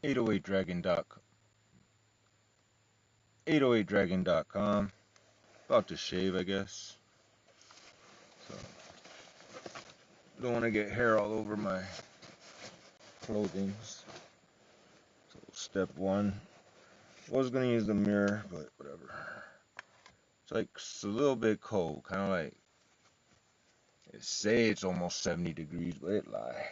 808dragon.com. 808dragon.com. About to shave, I guess. So don't want to get hair all over my clothing. So step one. Was gonna use the mirror, but whatever. It's like it's a little bit cold, kind of like it say it's almost 70 degrees, but it lie.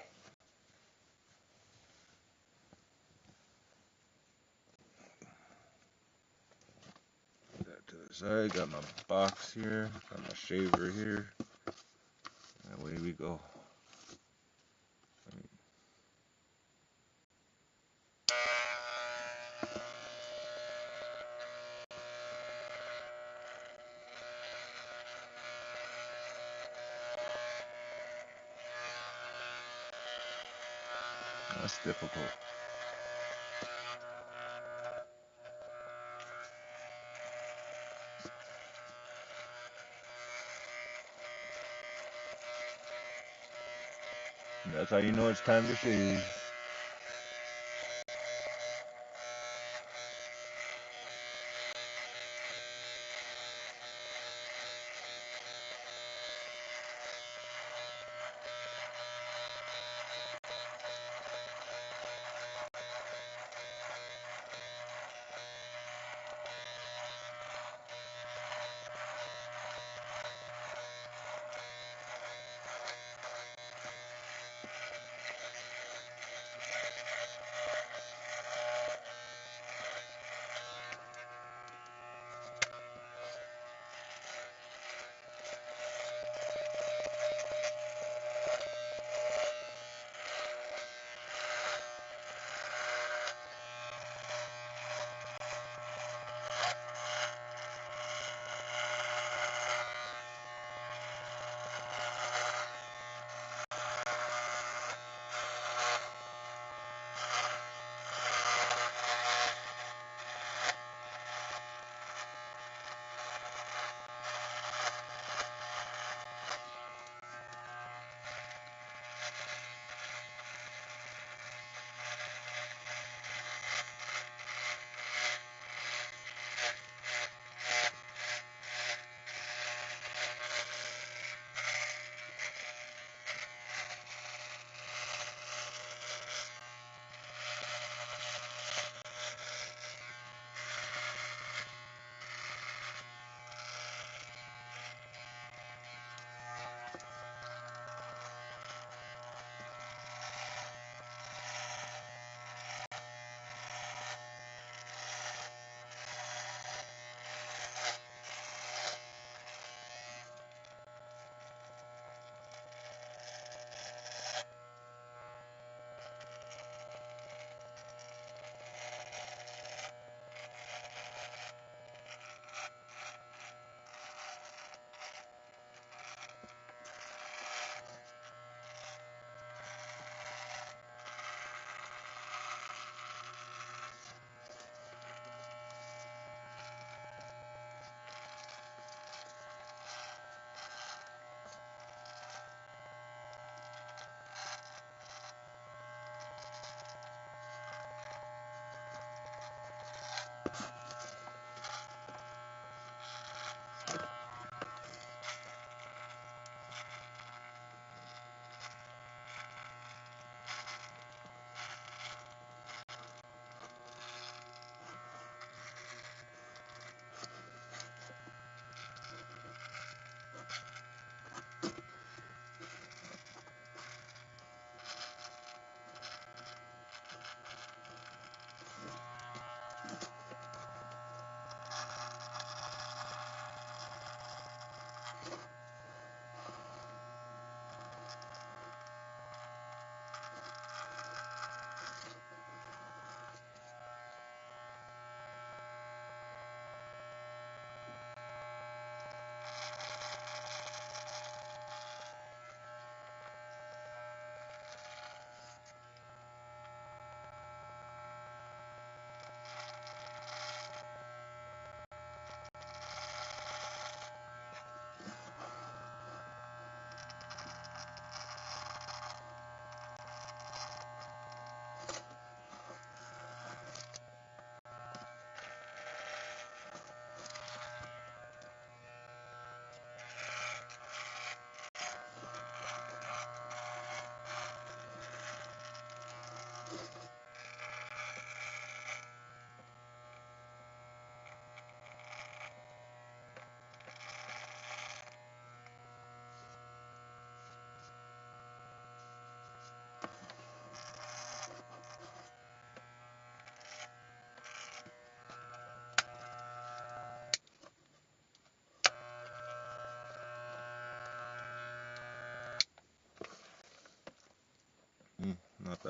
Put that to the side. Got my box here. Got my shaver here. And away we go. That's difficult. That's how you know it's time to shave.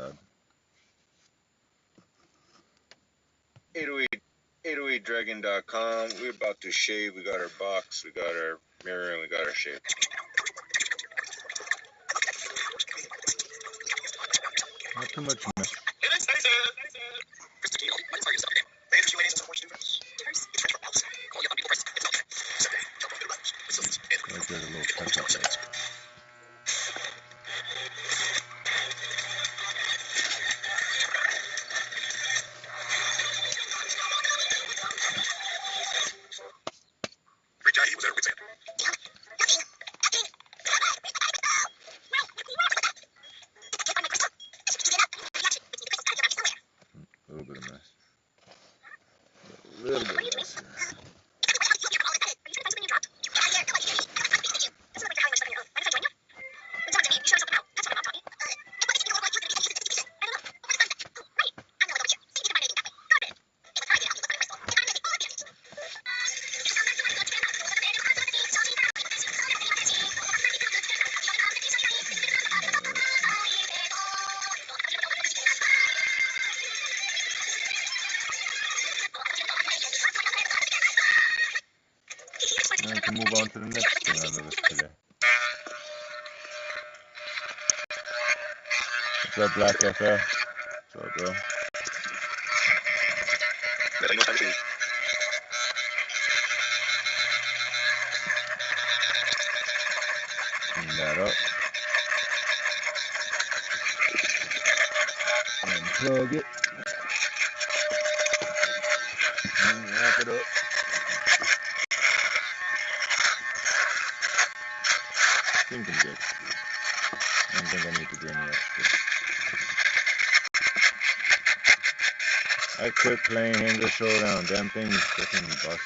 bad. 808dragon.com. We're about to shave. We got our box, we got our mirror, and we got our shave. Not too much mess. Like there's a little touch up there. A little bit of mess. A little bit of mess here. Now we can move on to the next thing on the list today. What's up, Black FF? What's up, bro? Clean that up. Unplug it. And wrap it up. I think I'm good. I don't think I need to do any extra. I quit playing Hangar Showdown. Damn thing is freaking bust.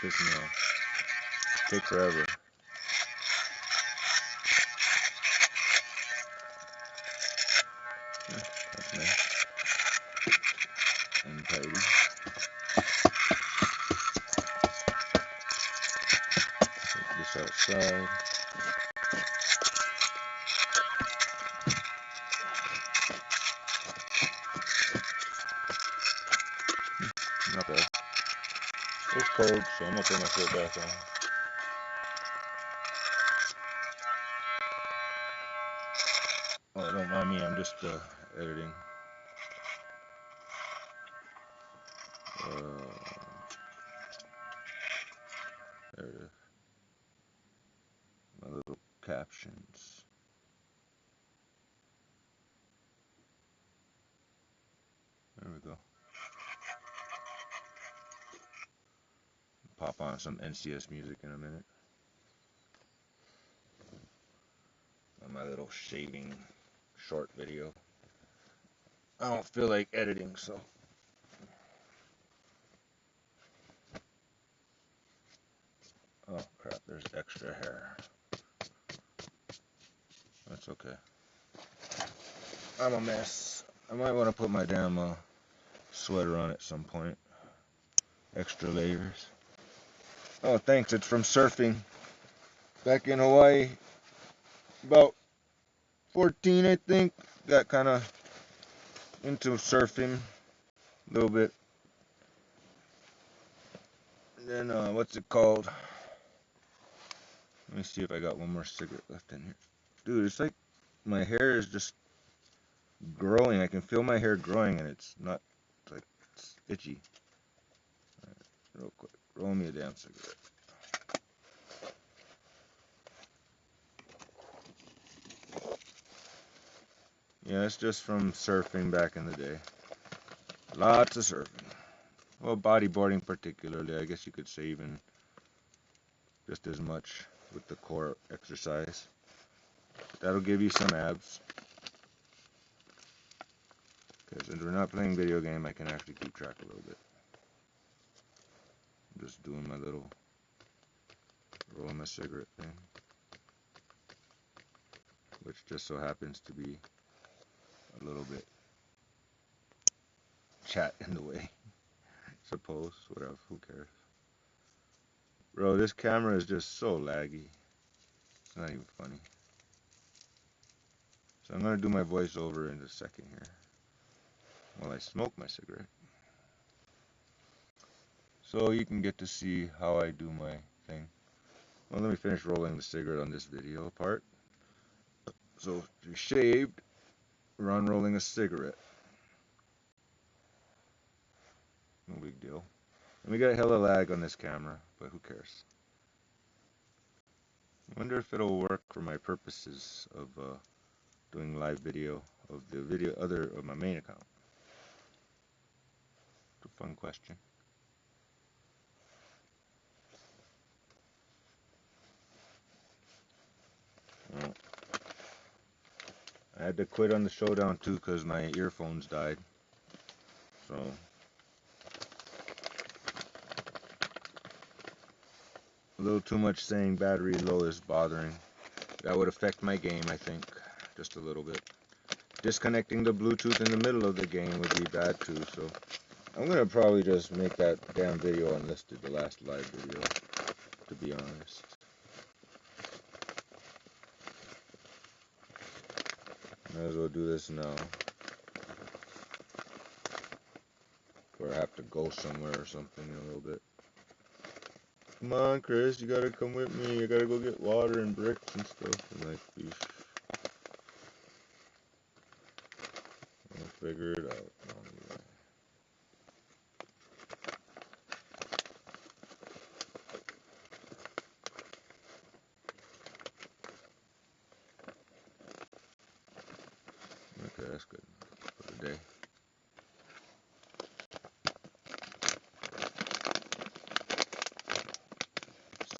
Piss me off. Take forever. That's nice. And tidy. Take this outside. Not bad. It's cold, so I'm gonna put my shirt back on. Oh, don't mind me, I'm just editing. There it is. My little captions. There we go. Pop on some NCS music in a minute. On my little shaving short video. I don't feel like editing, so. Oh crap, there's extra hair. That's okay. I'm a mess. I might want to put my damn sweater on at some point. Extra layers. Oh, thanks. It's from surfing. Back in Hawaii. About 14, I think. Got kind of into surfing a little bit. And then, what's it called? Let me see if I got one more cigarette left in here. Dude, it's like my hair is just growing. I can feel my hair growing and it's not, like, it's itchy. Alright, real quick. Roll me a damn cigarette. Yeah, it's just from surfing back in the day. Lots of surfing. Well, bodyboarding particularly, I guess you could say even just as much with the core exercise. That'll give you some abs. Because when we're not playing video game, I can actually keep track a little bit. I'm just doing my little rolling my cigarette thing. Which just so happens to be a little bit chat in the way. Suppose, whatever, who cares. Bro, this camera is just so laggy. It's not even funny. So I'm going to do my voiceover in a second here. while I smoke my cigarette. So you can get to see how I do my thing. Well, let me finish rolling the cigarette on this video part. So if you're shaved, we're unrolling a cigarette. No big deal. And we got hella lag on this camera, but who cares? I wonder if it'll work for my purposes of doing live video of the video of my main account. It's a fun question. Well, I had to quit on the showdown too because my earphones died. So a little too much saying battery low is bothering. That would affect my game, I think, just a little bit. Disconnecting the Bluetooth in the middle of the game would be bad too, so I'm gonna probably just make that damn video unlisted, the last live video, to be honest. Might as well do this now. Or I have to go somewhere or something in a little bit. Come on, Chris, you gotta come with me. You gotta go get water and bricks and stuff. And like, I'll figure it out. Okay, that's good for the day.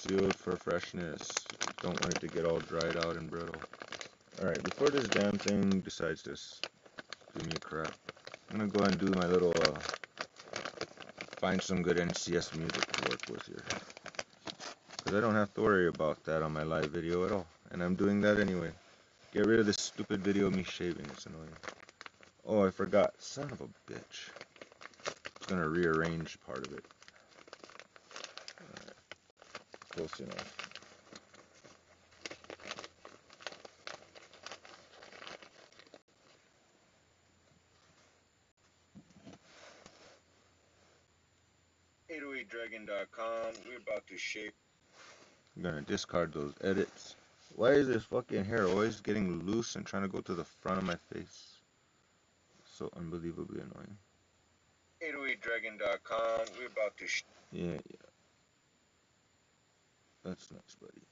Sealed for freshness. Don't want it to get all dried out and brittle. Alright, before this damn thing decides to give me a crap, I'm gonna go ahead and do my little, find some good NCS music to work with here. Because I don't have to worry about that on my live video at all. And I'm doing that anyway. Get rid of this stupid video of me shaving, it's annoying. Oh, I forgot. Son of a bitch. It's gonna rearrange part of it. Alright. Close enough. .808dragon.com. We're about to shave. I'm gonna discard those edits. Why is this fucking hair always getting loose and trying to go to the front of my face? So unbelievably annoying. 808dragon.com. We're about to yeah. That's nice, buddy.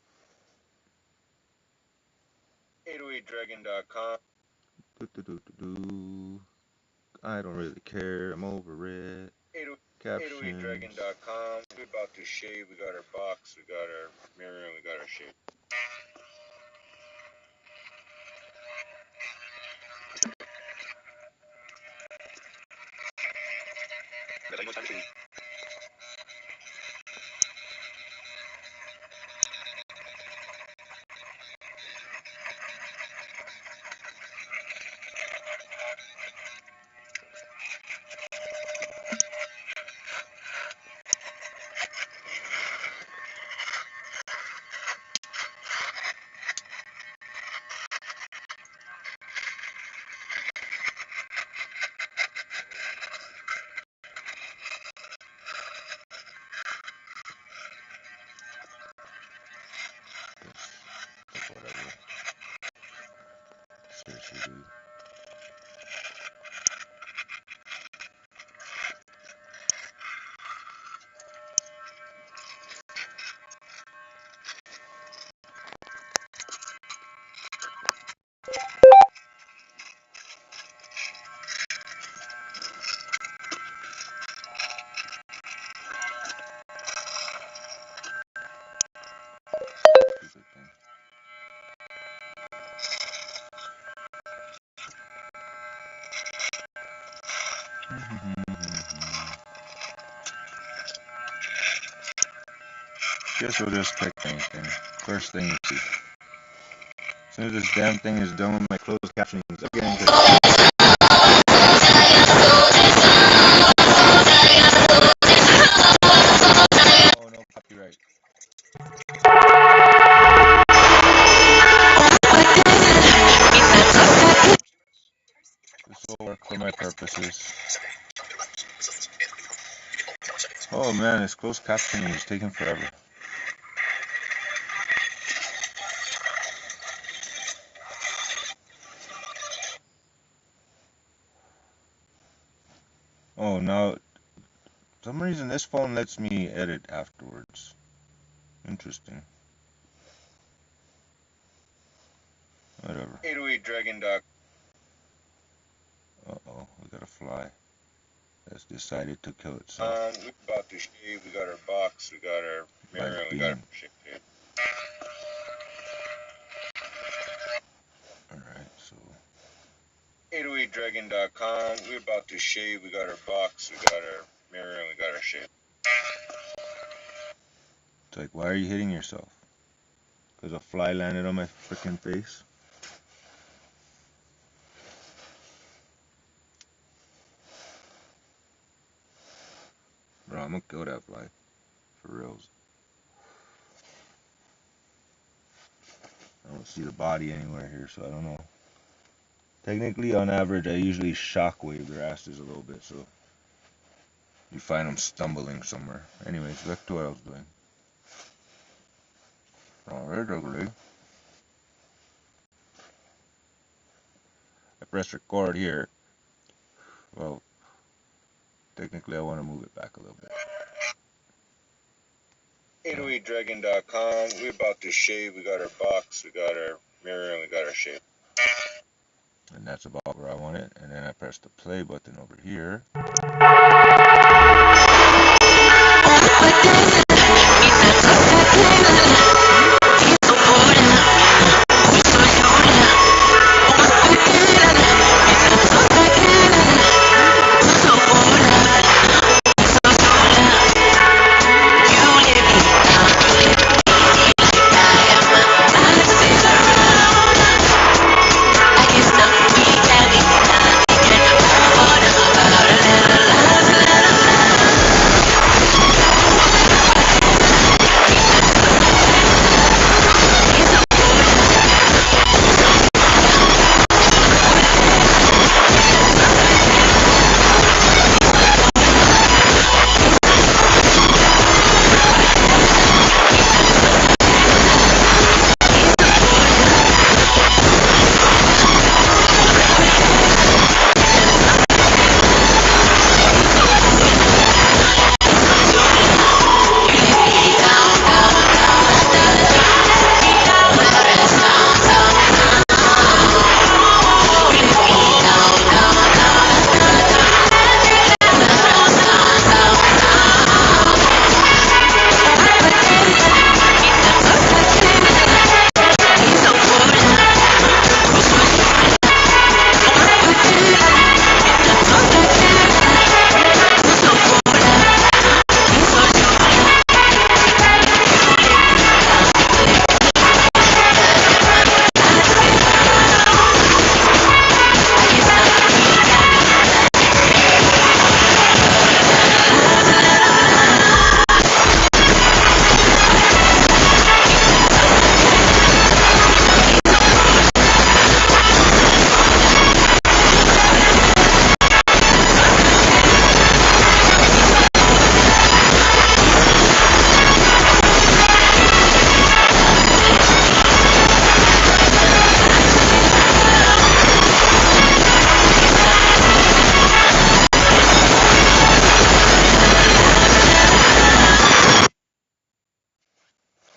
808dragon.com. I don't really care. I'm over it. Captions. 808dragon.com. We're about to shave. We got our box, we got our mirror, and we got our shave. Whatever. Seriously, dude. Stupid thing. Guess we'll just pick anything. First thing you see. As soon as this damn thing is done with my closed captioning, I'm getting to oh no, copyright. This will work for my purposes. Oh man, this closed captioning is taking forever. Oh, now, for some reason this phone lets me edit afterwards. Interesting. Whatever. 808dragon. Uh-oh, we got a fly that's decided to kill itself. We're about to shave. We got our box, we got our mirror, and we got our shave. Alright, so 808dragon.com. We're about to shave. We got our box, we got our mirror, and we got our shave. It's like, why are you hitting yourself? Because a fly landed on my freaking face? Bro, I'm gonna kill that fly. For reals. I don't see the body anywhere here, so I don't know. Technically, on average, I usually shockwave their asses a little bit, so you find them stumbling somewhere. Anyways, back to what I was doing. Alright, ugly. I press record here. Well, technically, I want to move it back a little bit. 808dragon.com. We're about to shave. We got our box, we got our mirror, and we got our shave. And that's about where I want it. And then I press the play button over here.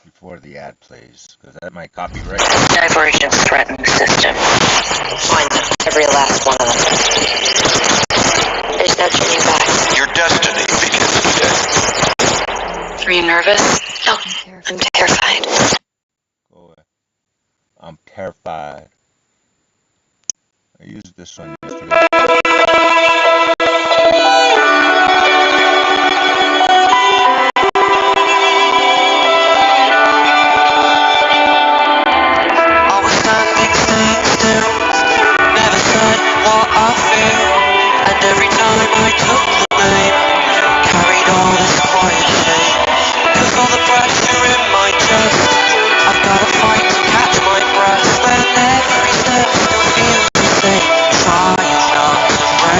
Before the ad plays, because that might copyright. Divergence threatening system. Find them. Every last one of them. There's no turning back. Your destiny begins today. Are you nervous? No, I'm terrified. Go away. I'm terrified. I used this one yesterday. Trying not to break.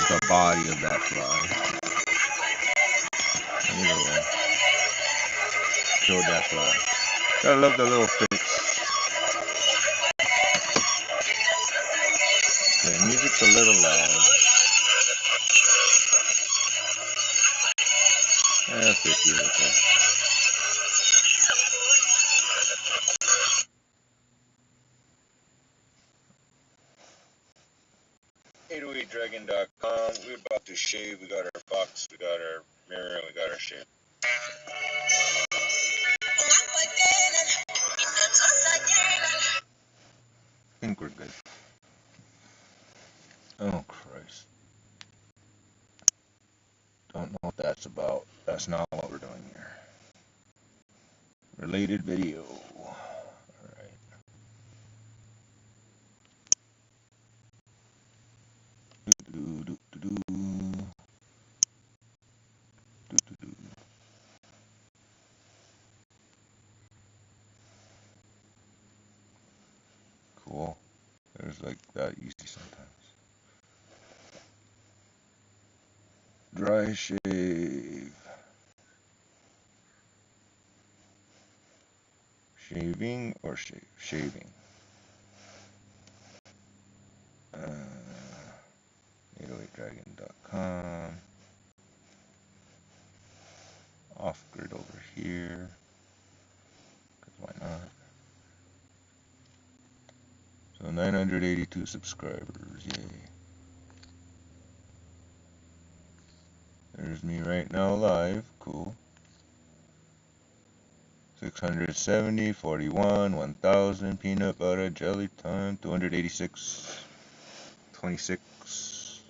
the body of that fly. Killed that fly. Gotta love the little fix. Okay, music's a little loud. 50 is okay. .808dragon.com. We're about to shave. We got our box, we got our mirror, and we got our shave. I think we're good. Oh, Christ. Don't know what that's about. That's not what we're doing here. Related video. Alright. Cool. There's like that easy sometimes. Dry shave. Shaving or shave? Shaving. 808dragon.com. Off grid over here. Because why not? So 982 subscribers. Yay. There's me right now live. Cool. 670, 41, 1000, peanut butter, jelly time, 286, 26,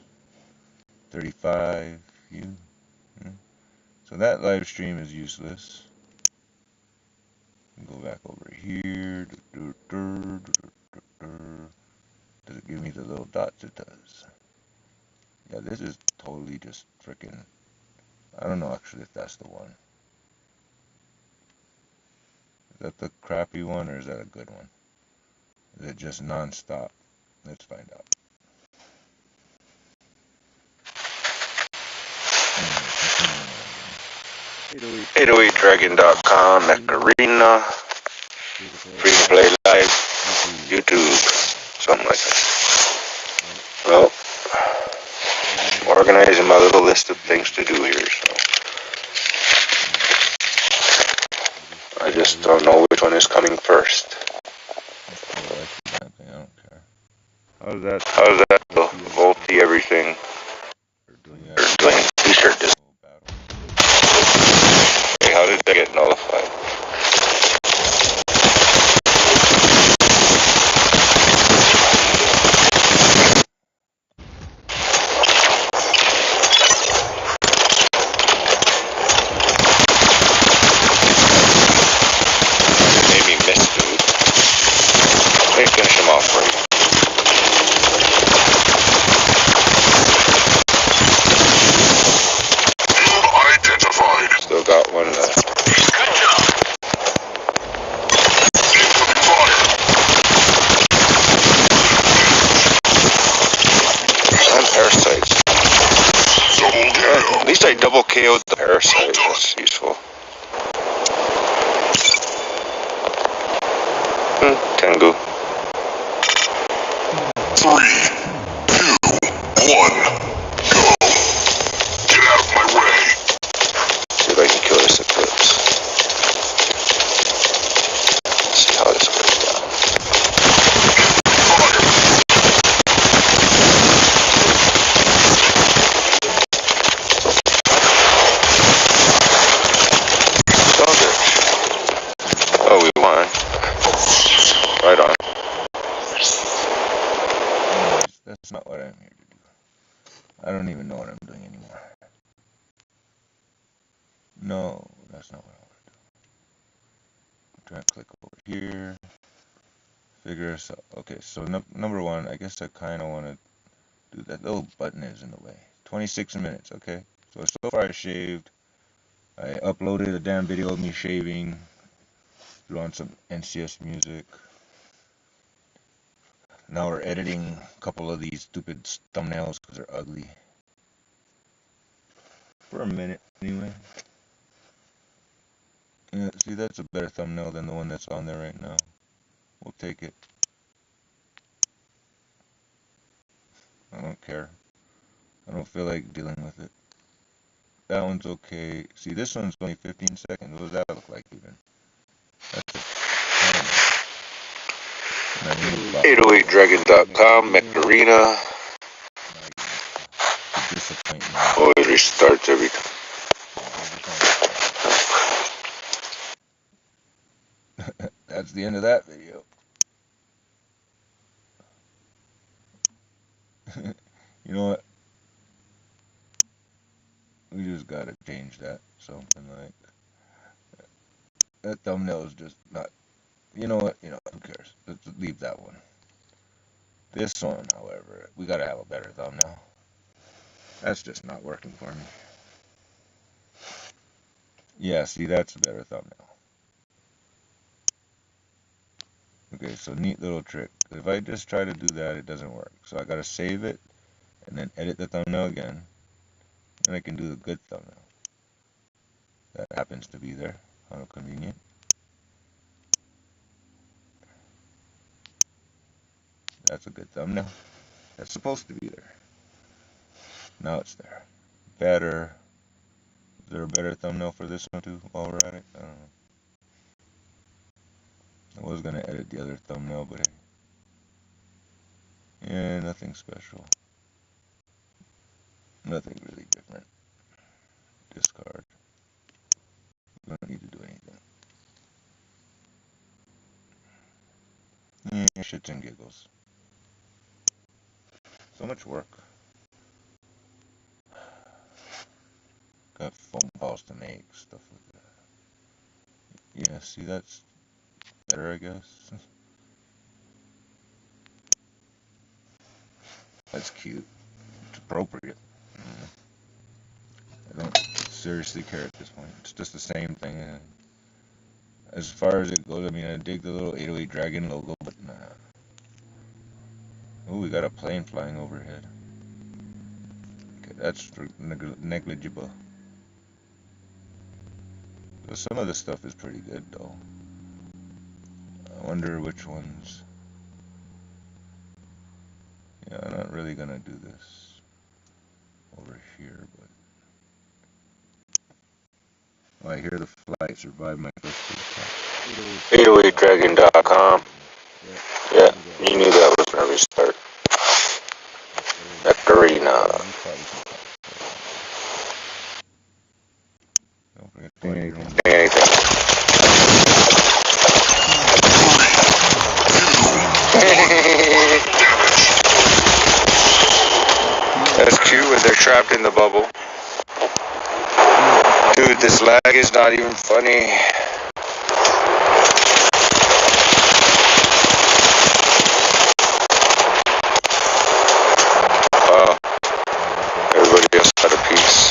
35, you. So that live stream is useless. Go back over here. Does it give me the little dots? It does. Yeah, this is totally just freaking. I don't know actually if that's the one. Is that the crappy one or is that a good one? Is it just non-stop? Let's find out. 808dragon.com, Macarena, Free to Play Live, YouTube, something like that. Well, organizing my little list of things to do here, so I just don't know which one is coming first. I don't care. How's that? Volty everything. They're doing t-shirt this. Hey, how did that get nullified? Made me miss, dude. Let me finish him off right. Still got one left. Good job. And parasites. At least I double KO'd the parasite. That's useful. Tengu. 3, 2, 1, go. Get out of my way. See if I can kill this Eclipse. Let's see how this goes down. Oh, we won. Right on. That's not what I'm here to do. I don't even know what I'm doing anymore. No, that's not what I want to do. I'm trying to click over here. Figure this out. Okay, so number one, I guess I kind of want to do that. Little button is in the way. 26 minutes, okay. So far I shaved. I uploaded a damn video of me shaving. Threw on some NCS music. Now we're editing a couple of these stupid thumbnails because they're ugly. For a minute, anyway. Yeah, see, that's a better thumbnail than the one that's on there right now. We'll take it. I don't care. I don't feel like dealing with it. That one's okay. See, this one's only 15 seconds. What does that look like even? That's it. 808dragon.com, Macarena. Disappointment. Always restarts every time. That's the end of that video. You know what? We just gotta change that. Something like that thumbnail is just not. You know what? Who cares? Let's leave that one. This one, however, we gotta have a better thumbnail. That's just not working for me. Yeah, see, that's a better thumbnail. Okay, so neat little trick. If I just try to do that, it doesn't work. So I gotta save it and then edit the thumbnail again. And I can do the good thumbnail. That happens to be there. How convenient. That's a good thumbnail. That's supposed to be there. Now it's there. Better. Is there a better thumbnail for this one too while we're at it? I don't know. I was gonna edit the other thumbnail, but hey. Yeah, nothing special. Nothing really different. Discard. We don't need to do anything. Yeah, shits and giggles. So much work. Got phone calls to make, stuff like that. Yeah, see, that's better, I guess. That's cute. It's appropriate. I don't seriously care at this point. It's just the same thing. As far as it goes, I mean, I dig the little 808 Dragon logo, but nah. Oh, we got a plane flying overhead. Okay, that's negligible. So some of the stuff is pretty good, though. I wonder which ones. Yeah, I'm not really gonna do this over here, but oh, I hear the flight survived my first 808dragon.com. Yeah, you knew that was gonna restart. Macarena. Don't forget to play your own. Anything. That's cute when they're trapped in the bubble. Dude, this lag is not even funny. Wow. Everybody else got a piece.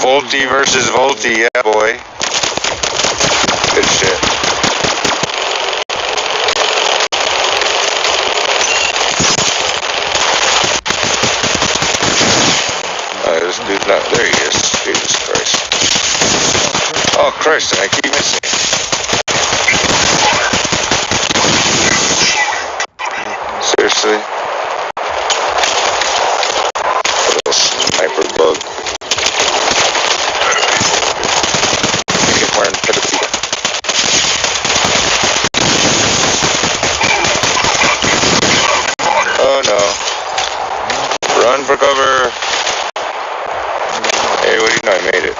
Volty versus Volty, yeah boy. Good shit. This dude's not, there he is. Jesus Christ. Oh Christ, I keep missing. Seriously? Little sniper bug. Oh no. Run for cover. Hey, what do you know? I made it.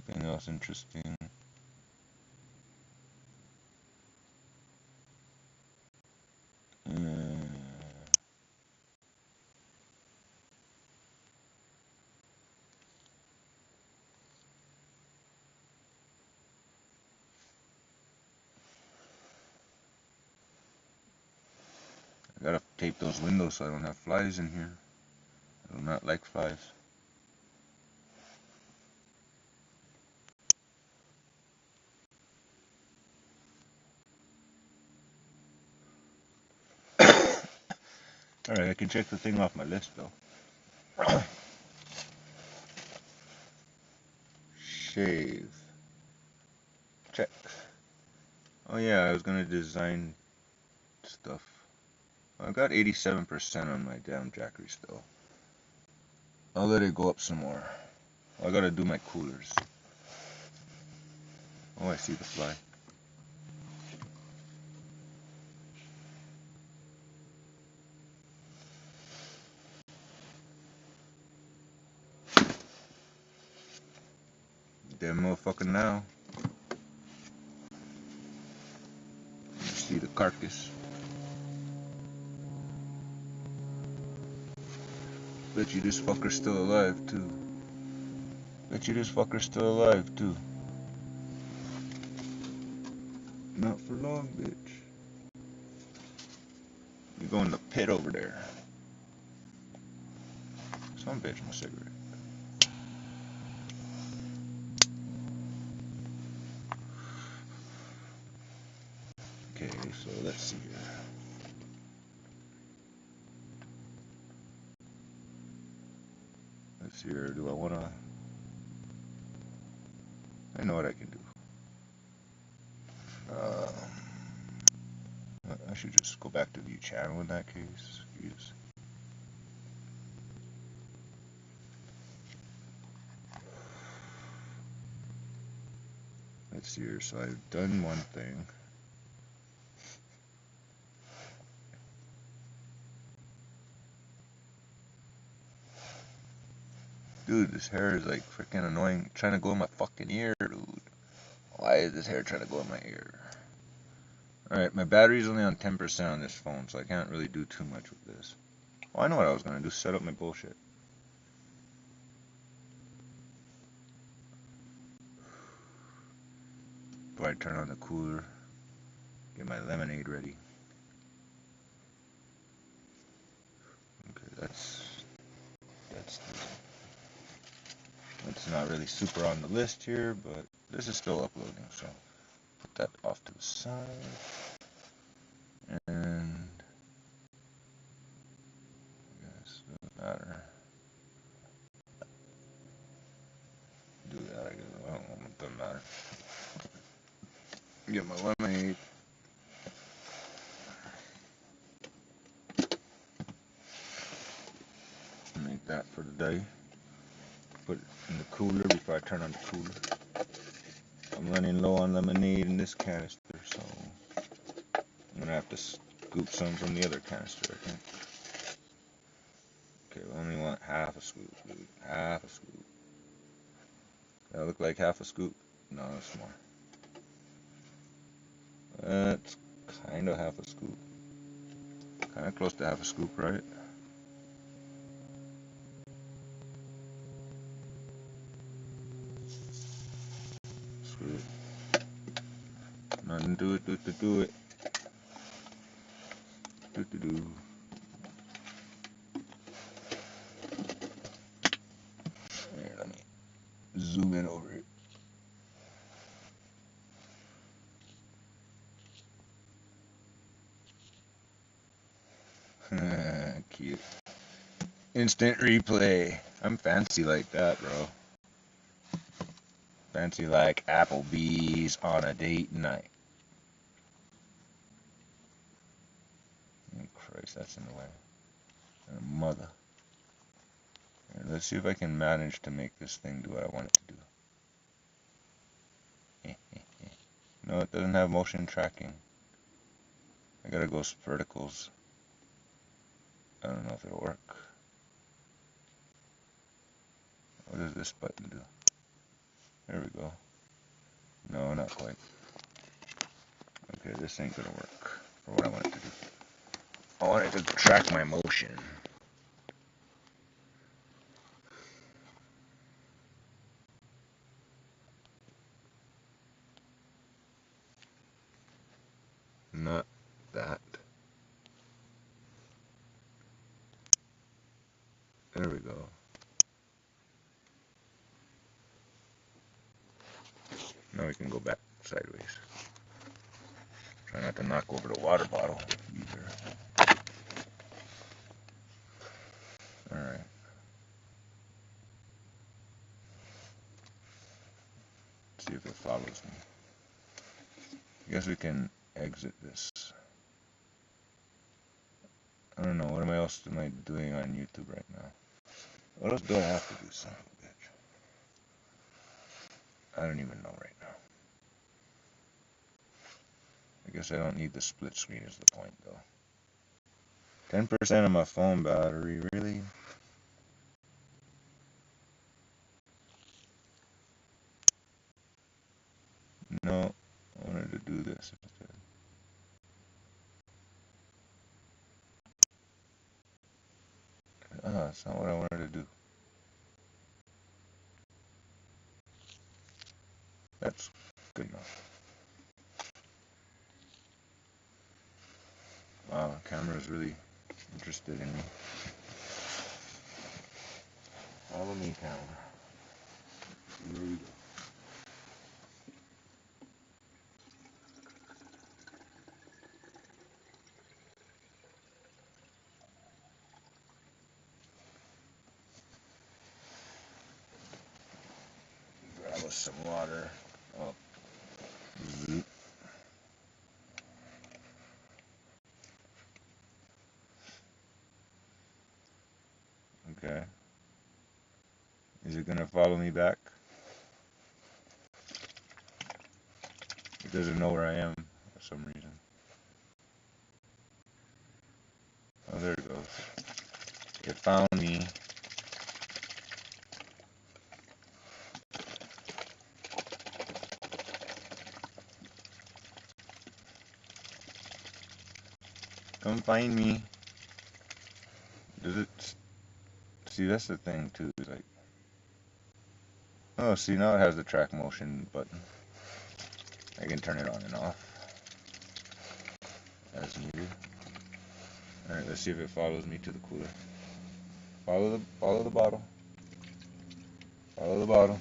Anything else interesting? I gotta tape those windows so I don't have flies in here. I do not like flies. Alright, I can check the thing off my list though. Shave. Check. Oh yeah, I was gonna design stuff. I got 87% on my damn Jackery still. I'll let it go up some more. I gotta do my coolers. Oh, I see the fly. Damn motherfucker now. You see the carcass. Bet you this fucker's still alive too. Bet you this fucker's still alive too. Not for long, bitch. You go in the pit over there. Some bitch, my cigarette. Okay, so let's see here. Let's see here. Do I wanna? I know what I can do. I should just go back to view channel in that case. Use. Let's see here. So I've done one thing. Dude, this hair is like freaking annoying. Trying to go in my fucking ear, dude. Why is this hair trying to go in my ear? Alright, my battery's only on 10% on this phone, so I can't really do too much with this. Oh, I know what I was gonna do. Set up my bullshit. Before I turn on the cooler. Get my lemonade ready. Okay, that's not really super on the list here, but this is still uploading, so put that off to the side. And I guess it doesn't matter. Do that, I guess. I don't know, it doesn't matter. Get my lemonade. Make that for the day. Put it in the cooler before I turn on the cooler. I'm running low on lemonade in this canister, so I'm gonna have to scoop some from the other canister, I think. Okay, we only want half a scoop, dude. Half a scoop. That look like half a scoop? No, it's more. That's kind of half a scoop. Kind of close to half a scoop, right? Screw it. Nothing to it, do it. Do. Here, let me zoom in over it. Cute. Instant replay. I'm fancy like that, bro. Fancy like Applebee's on a date night. Oh, Christ, that's in the way. Mother. Here, let's see if I can manage to make this thing do what I want it to do. No, it doesn't have motion tracking. I gotta go verticals. I don't know if it'll work. What does this button do? There we go. No, not quite. Okay, this ain't gonna work for what I want it to do. I want it to track my motion. Not that. There we go. Now we can go back sideways. Try not to knock over the water bottle either. Alright. See if it follows me. I guess we can exit this. I don't know, what else am I doing on YouTube right now? What else do I have to do, son of a bitch? I don't even know right now. I guess I don't need the split screen is the point though. 10% of my phone battery, really? No, I wanted to do this instead. That's not what I wanted to do. That's good enough. Wow, the camera's really interested in me. Follow me, camera. Here we go. Grab us some water. Oh. Zoop. Okay. Is it gonna follow me back? It doesn't know where I am for some reason. Oh, there it goes. It found me. Come find me. Does it? See, that's the thing too. Like, oh, see, now it has the track motion button. I can turn it on and off as needed. All right, let's see if it follows me to the cooler. Follow the bottle. Follow the bottle.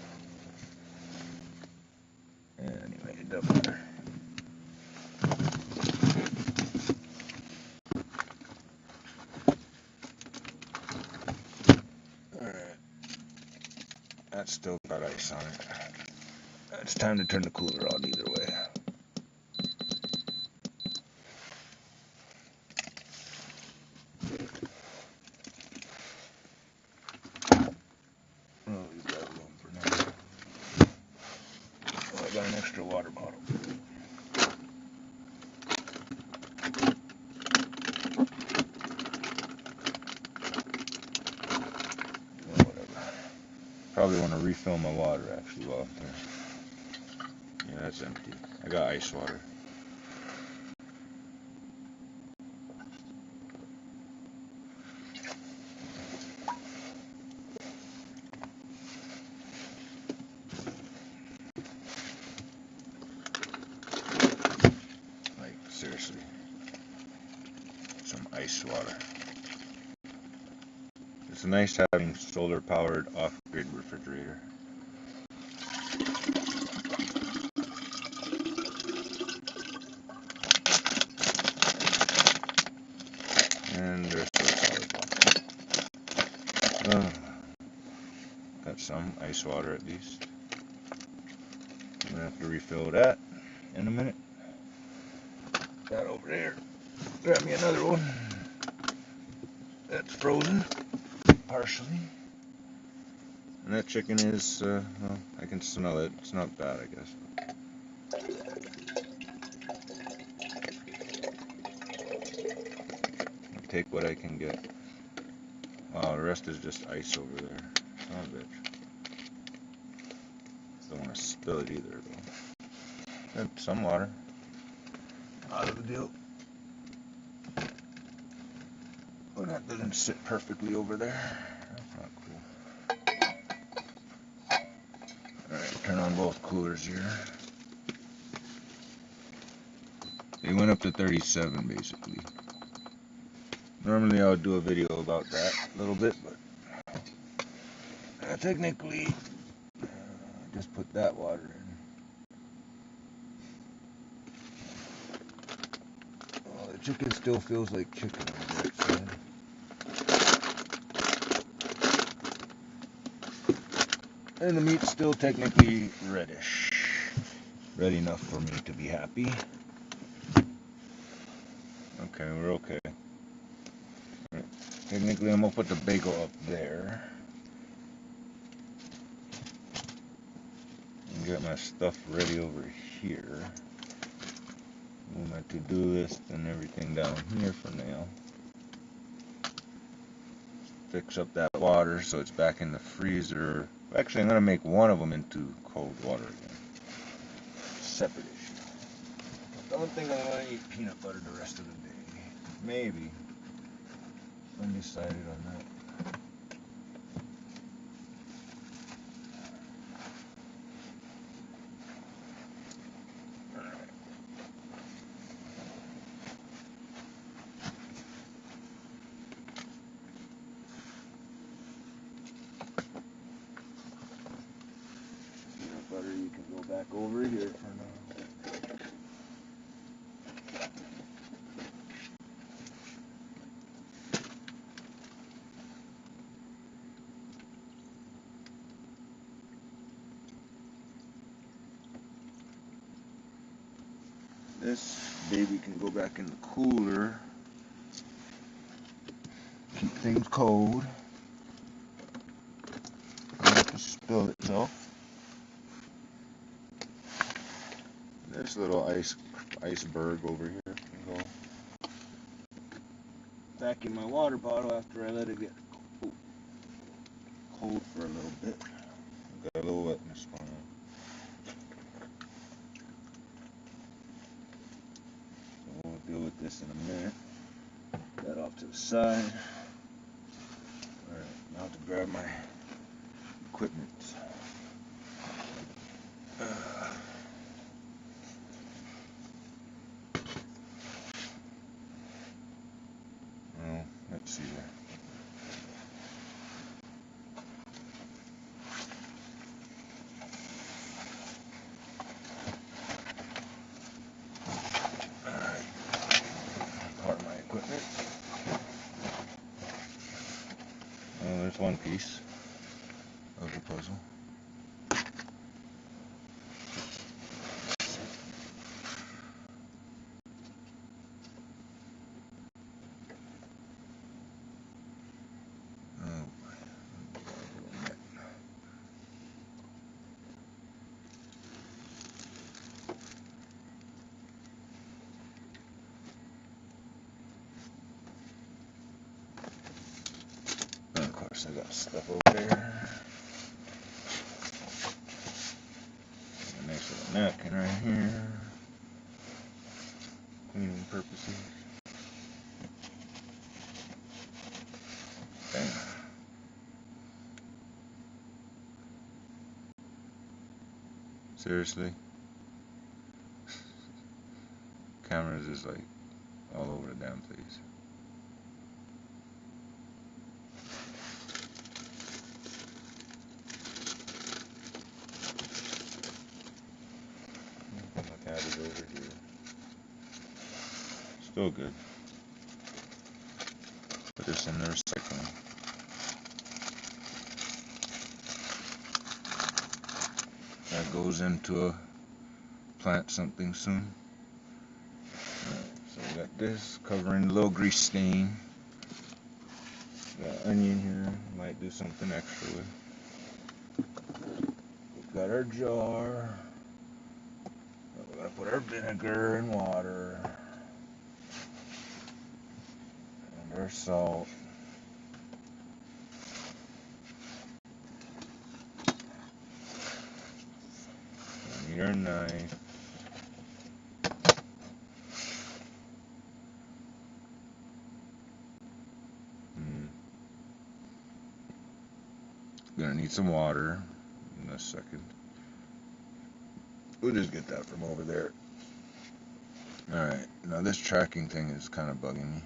Anyway, it doesn't matter. Alright. That's still got ice on it. It's time to turn the cooler on either way. Oh, leave that alone for now. Oh, I got an extra water bottle. Probably want to refill my water actually while I'm there. Yeah, that's empty. I got ice water. Like, seriously. Some ice water. It's nice having solar powered off-grid refrigerator. And there's the power bottle. Got some ice water at least. I'm gonna have to refill that in a minute. That over there. Grab me another one. That's frozen, partially. And that chicken is, well, I can smell it. It's not bad, I guess. I'll take what I can get. Wow, the rest is just ice over there. Son of a bitch. don't want to spill it either, though. And some water. Not a big deal. Oh, that doesn't sit perfectly over there. That's not cool. Alright, turn on both coolers here. They went up to 37 basically. Normally I would do a video about that a little bit, but technically I just put that water in. Oh, the chicken still feels like chicken on the outside. And the meat's still technically reddish. Red enough for me to be happy. Okay, we're okay. Right. Technically, I'm gonna put the bagel up there. And get my stuff ready over here. Move my to-do list and everything down here for now. Fix up that water so it's back in the freezer. Actually, I'm gonna make one of them into cold water again. Separate issue. I don't think I'm gonna eat peanut butter the rest of the day. Maybe. Undecided on that. Peanut butter, you can go back over here for now. This baby can go back in the cooler. Keep things cold. Not to spill itself. This little iceberg over here can go back in my water bottle after I let it get cold for a little bit. Got a little wetness going on. We'll deal with this in a minute. That off to the side. Alright, now to grab my equipment. Well, let's see here. There's one piece of the puzzle. I got stuff over there. A nice little napkin right here. Cleaning purposes. Bam. Seriously? Cameras is like all over the damn place. Over here. Still good. Put this in the recycling. That goes into a plant something soon. So we got this covering the little grease stain. Got onion here. Might do something extra with. We've got our jar. We're going to put our vinegar and water and our salt. your knife. Gonna need some water in a second. We'll just get that from over there. Alright, now this tracking thing is kind of bugging me.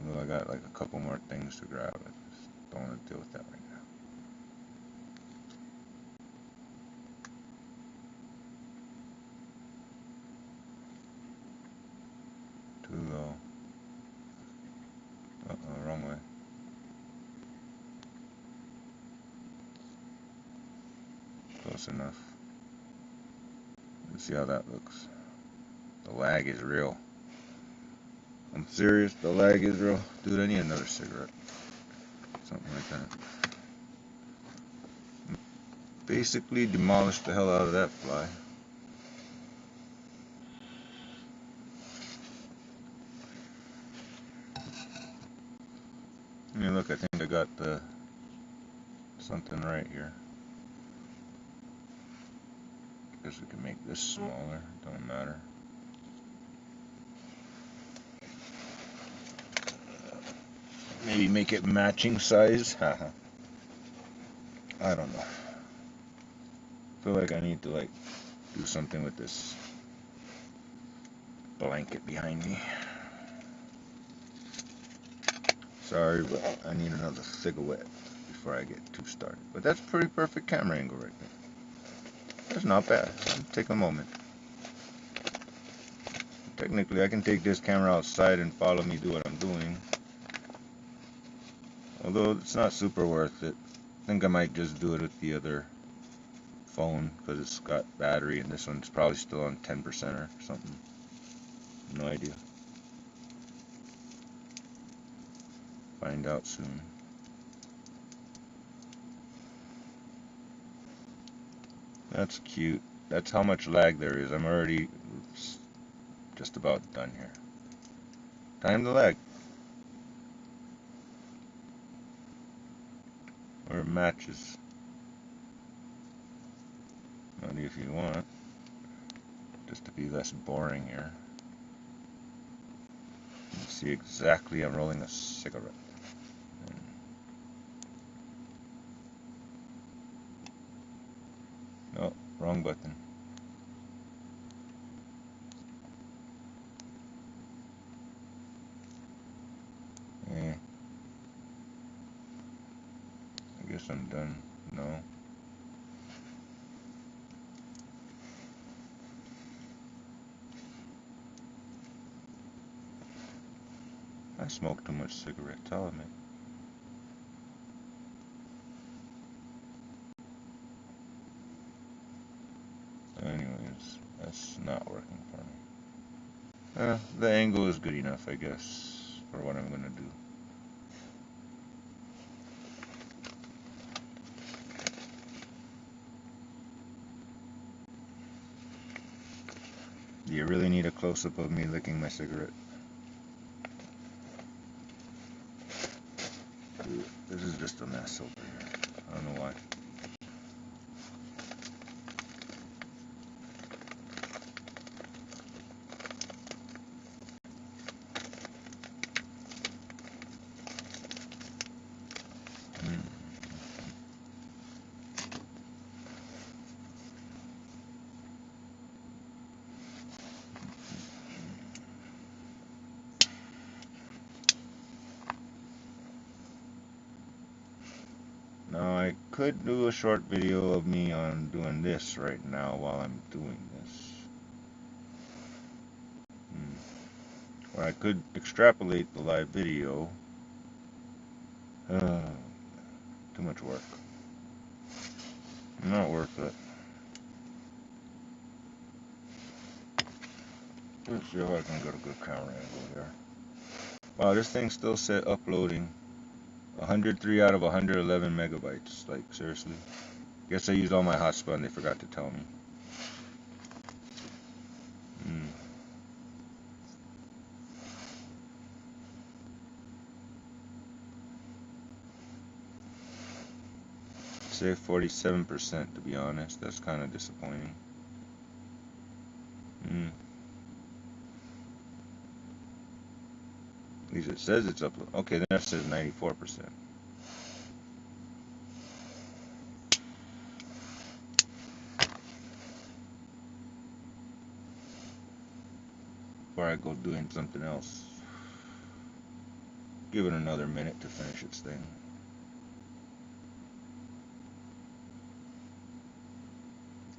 Although I got like a couple more things to grab, I just don't want to deal with that right now. Too low. Uh-oh, wrong way. Close enough. Let's see how that looks. The lag is real. I'm serious, the lag is real. Dude, I need another cigarette. Something like that. Basically demolished the hell out of that fly. I mean, look, I think I got the something right here. Guess we can make this smaller, don't matter. Maybe make it matching size. Haha. I don't know. Feel like I need to like do something with this blanket behind me. Sorry, but I need another cigarette before I get too started. But that's pretty perfect camera angle right there. That's not bad. Take a moment. Technically, I can take this camera outside and follow me do what I'm doing. Although it's not super worth it. I think I might just do it with the other phone because it's got battery and this one's probably still on 10% or something. No idea. Find out soon. That's cute. That's how much lag there is. I'm already just about done here. Time to lag. Or it matches. Not if you want. Just to be less boring here. You see exactly I'm rolling a cigarette. No, wrong button. I guess I'm done. No. I smoke too much cigarettes, I'll admit. Anyways, that's not working for me. The angle is good enough, I guess, for what I'm gonna do. Do you really need a close-up of me licking my cigarette? Dude, this is just a mess over here. I don't know why. Now I could do a short video of me on doing this right now while I'm doing this. Or I could extrapolate the live video. Too much work. Not worth it. Let's see if I can get a good camera angle here. Wow, this thing still said uploading. 103 out of 111 megabytes. Like, seriously. Guess I used all my hotspot and they forgot to tell me. say 47%, to be honest. That's kind of disappointing. At least it says it's uploaded. Okay, then it says 94%. Before I go doing something else, give it another minute to finish its thing.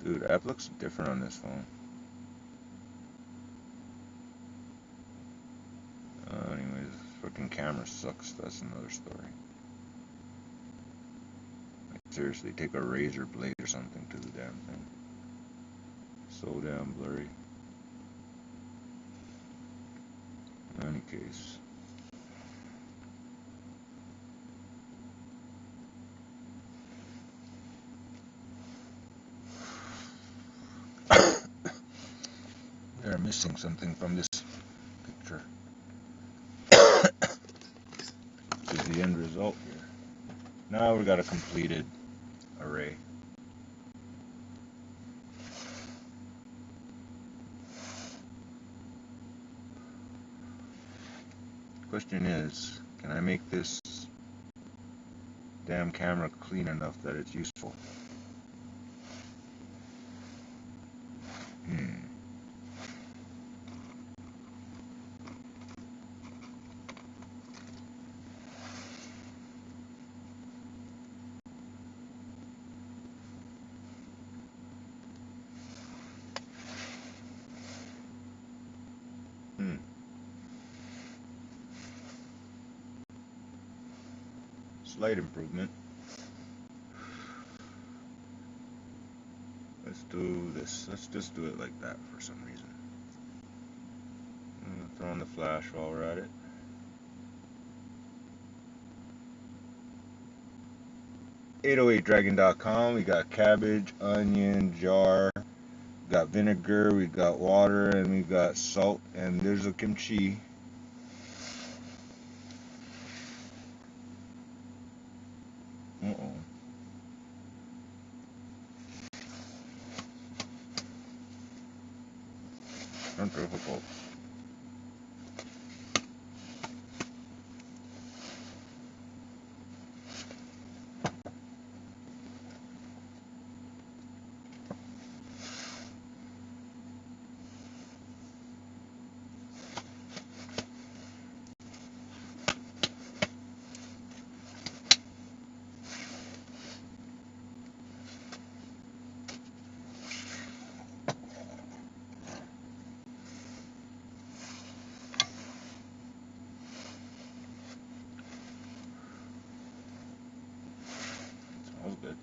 Dude, app looks different on this phone. Anyways, freaking camera sucks. That's another story. Like, seriously, take a razor blade or something to the damn thing. So damn blurry. In any case. They're missing something from this picture. This is the end result here. Now we got a completed array. Question is, can I make this damn camera clean enough that it's useful? Slight improvement. Let's do this. Let's just do it like that for some reason. Throw on the flash while we're at it. .808dragon.com. We got cabbage, onion, jar. We got vinegar. We got water, and we got salt. And there's a kimchi. Not difficult. Smells good.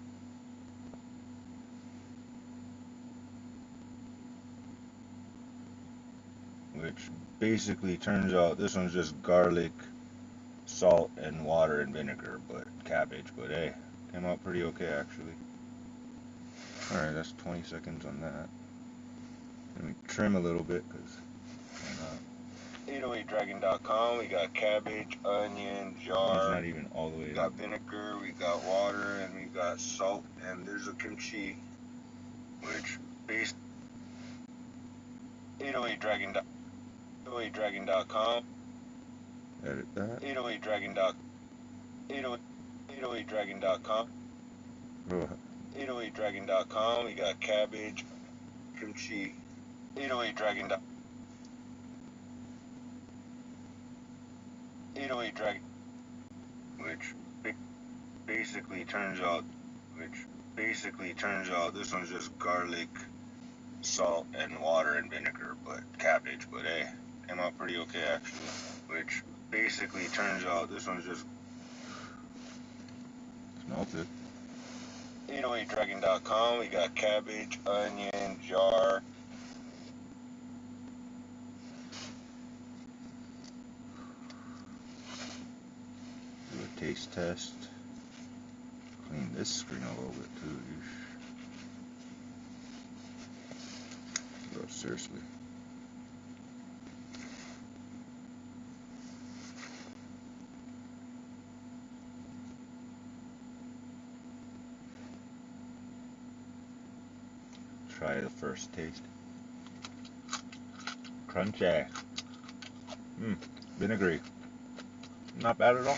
Which basically turns out this one's just garlic, salt, and water and vinegar, but cabbage. But hey, came out pretty okay actually. Alright, that's 20 seconds on that. Let me trim a little bit because why not? 808dragon.com. We got cabbage, onion, jar. It's not even all the way. We got vinegar, we got water, and we got salt, and there's a kimchi, which based 808dragon.com. Edit that. 808dragon.com. 808dragon.com. We got cabbage, kimchi. 808dragon. 808dragon. Which basically turns out this one's just garlic, salt, and water and vinegar, but cabbage. But hey, came out pretty okay actually. Which basically turns out this one's just smells good. 808dragon.com. We got cabbage, onion, jar. Do a taste test. Clean this screen a little bit too. Bro, seriously. try the first taste. Crunchy. Vinegary. Not bad at all.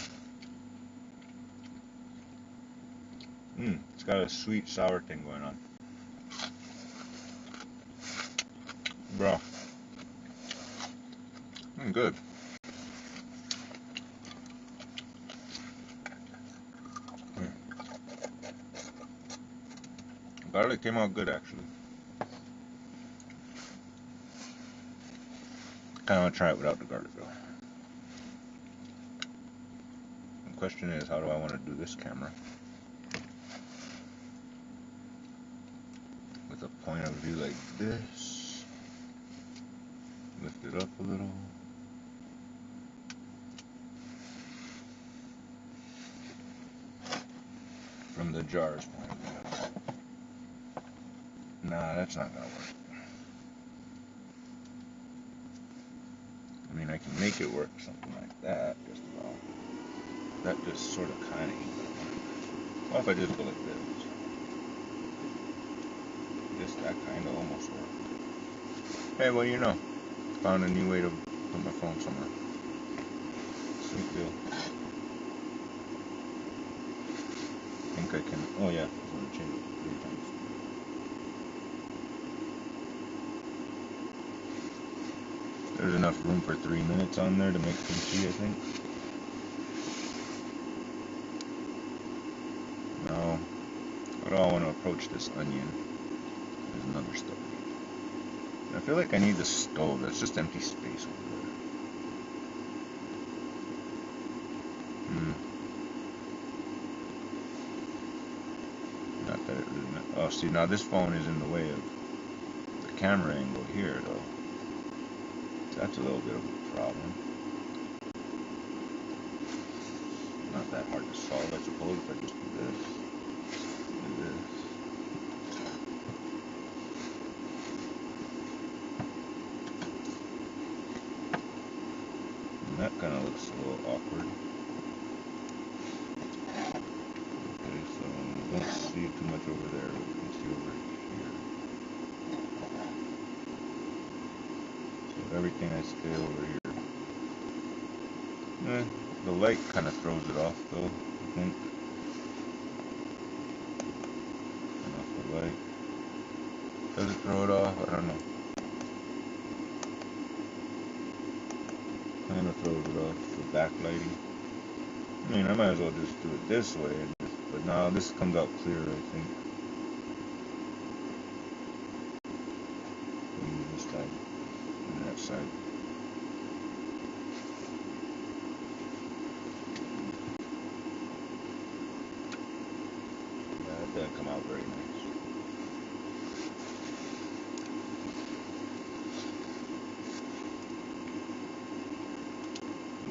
It's got a sweet sour thing going on. Bro. Good. Garlic came out good actually. Kinda wanna try it without the garlic though. The question is, how do I want to do this camera? With a point of view like this. Lift it up a little. From the jar's point of view. Nah, that's not gonna work. I mean, I can make it work something like that, just about. That just sort of kind of ain't gonna work. What if I just go like this? Just that kind of almost worked. Hey, well, you know, found a new way to put my phone somewhere. Sweet deal. I think I can. Oh yeah, I'm gonna change it 3 times. There's enough room for 3 minutes on there to make kimchi, I think. Now, how do I want to approach this onion? There's another stove. I feel like I need the stove. That's just empty space over there. Not that it really matters. Oh, see, now this phone is in the way of the camera angle here, though. That's a little bit of a problem. Not that hard to solve, I suppose, if I just do this. Do this. And that kind of looks a little awkward. Okay, so don't see too much over there. You can see over here. So everything I stay over here. The light kind of throws it off, though, I think. Turn off the light. Does it throw it off? I don't know. Kind of throws it off, the backlighting. I mean, I might as well just do it this way, but now this comes out clearer, I think. Use this side and that side. That didn't come out very nice.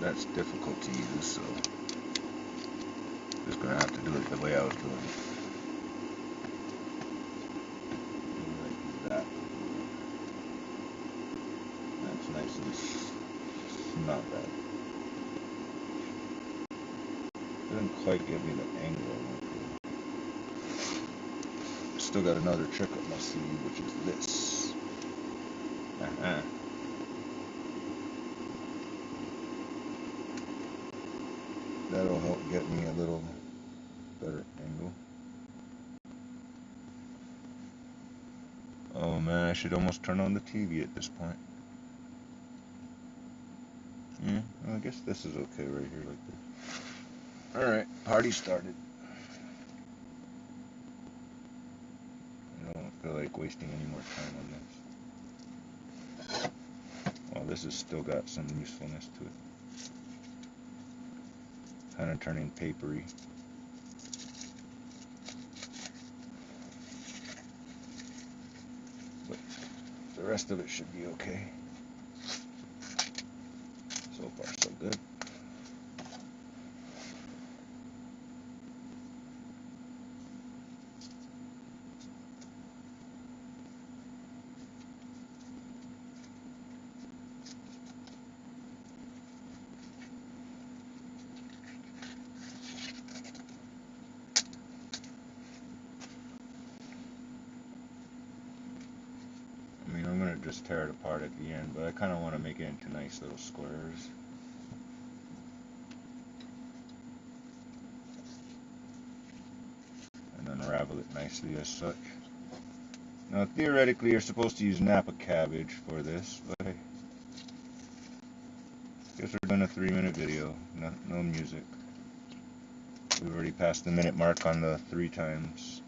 That's difficult to use, so just gonna have to do it the way I was doing it. Like that. That's nice and not bad. Didn't quite give me the angle I want to. Still got another trick up my sleeve, which is this. That'll help get me a little better angle. Oh man, I should almost turn on the TV at this point. Yeah, well, I guess this is okay right here like this. Alright, party started. I don't feel like wasting any more time on this. Well, this has still got some usefulness to it. Kind of turning papery. But the rest of it should be okay. So far, so good. just tear it apart at the end, but I kind of want to make it into nice little squares. And unravel it nicely as such. Now theoretically you're supposed to use Napa cabbage for this, but hey, guess we're doing a 3-minute video, no music. We've already passed the minute mark on the 3 times.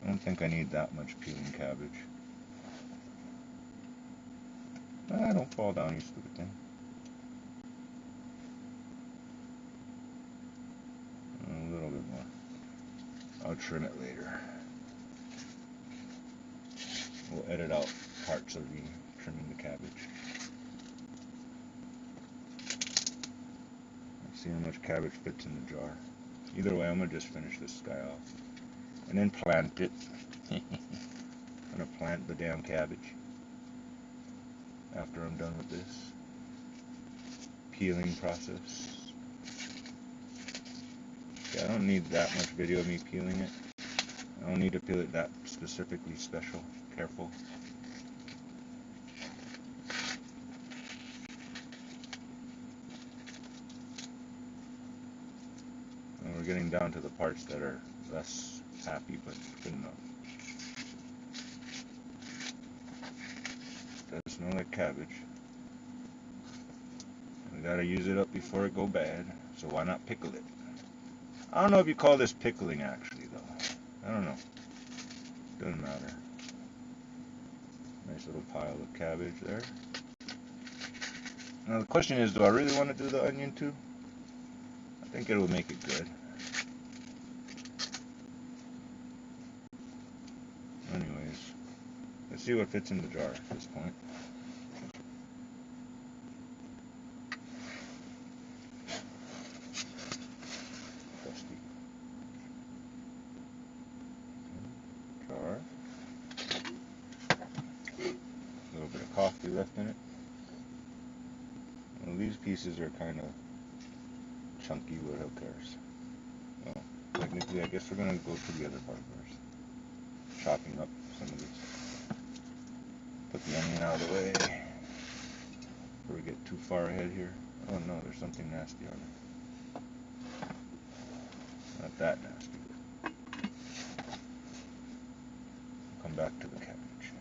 I don't think I need that much peeling cabbage. Ah, don't fall down, you stupid thing. A little bit more. I'll trim it later. We'll edit out parts of me trimming the cabbage. Let's see how much cabbage fits in the jar. Either way, I'm gonna just finish this guy off and then plant it. I'm gonna plant the damn cabbage after I'm done with this peeling process. Yeah, I don't need that much video of me peeling it. I don't need to peel it that specifically special, careful. And we're getting down to the parts that are less happy, but good enough. Does smell like cabbage. We gotta use it up before it go bad, so why not pickle it? I don't know if you call this pickling actually though. I don't know. Doesn't matter. Nice little pile of cabbage there. Now the question is, do I really want to do the onion too? I think it will make it good. Anyways, let's see what fits in the jar at this point. Dusty jar. A little bit of coffee left in it. Well, these pieces are kind of chunky, but who cares? Well, technically, I guess we're gonna go to the other part first. Chopping up some of this. Put the onion out of the way before we get too far ahead here. Oh no, there's something nasty on it. Not that nasty. Come back to the cabbage.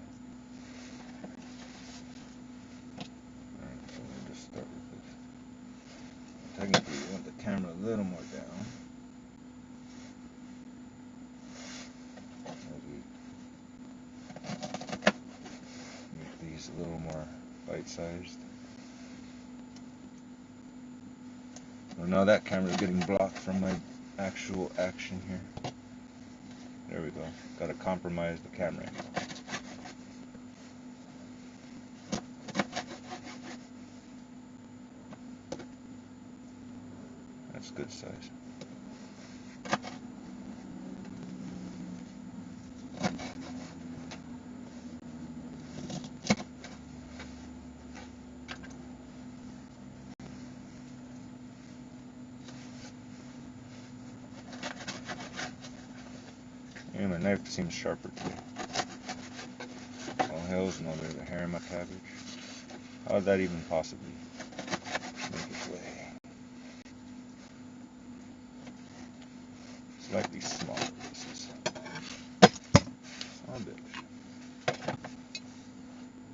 Alright, so we'll just start with this. Technically, we want the camera a little more down. Make these a little more bite-sized. Well, now that camera's getting blocked from my actual action here. There we go. Gotta compromise the camera angle. That's good size. Yeah, my knife seems sharper too. Oh hells no, there's a hair in my cabbage. How did that even possibly make its way? Slightly smaller pieces. Oh bitch.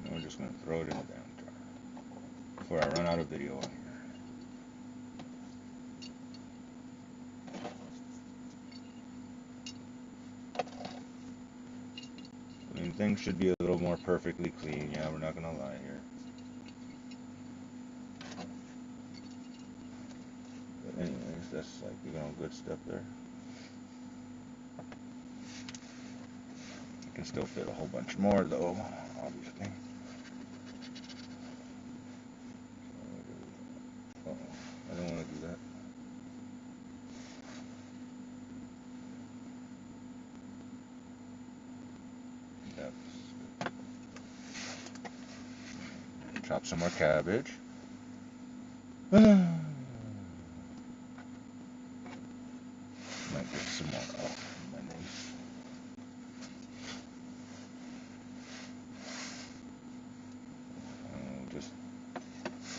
Now we're just gonna throw it in the damn jar before I run out of video on here. I mean, things should be a little more perfectly clean. Yeah, we're not gonna lie here. But anyways, that's like, you know, good stuff there. You can still fit a whole bunch more though, obviously. Uh-oh, I don't want to do that. Chop some more cabbage. Might get some more. Oh.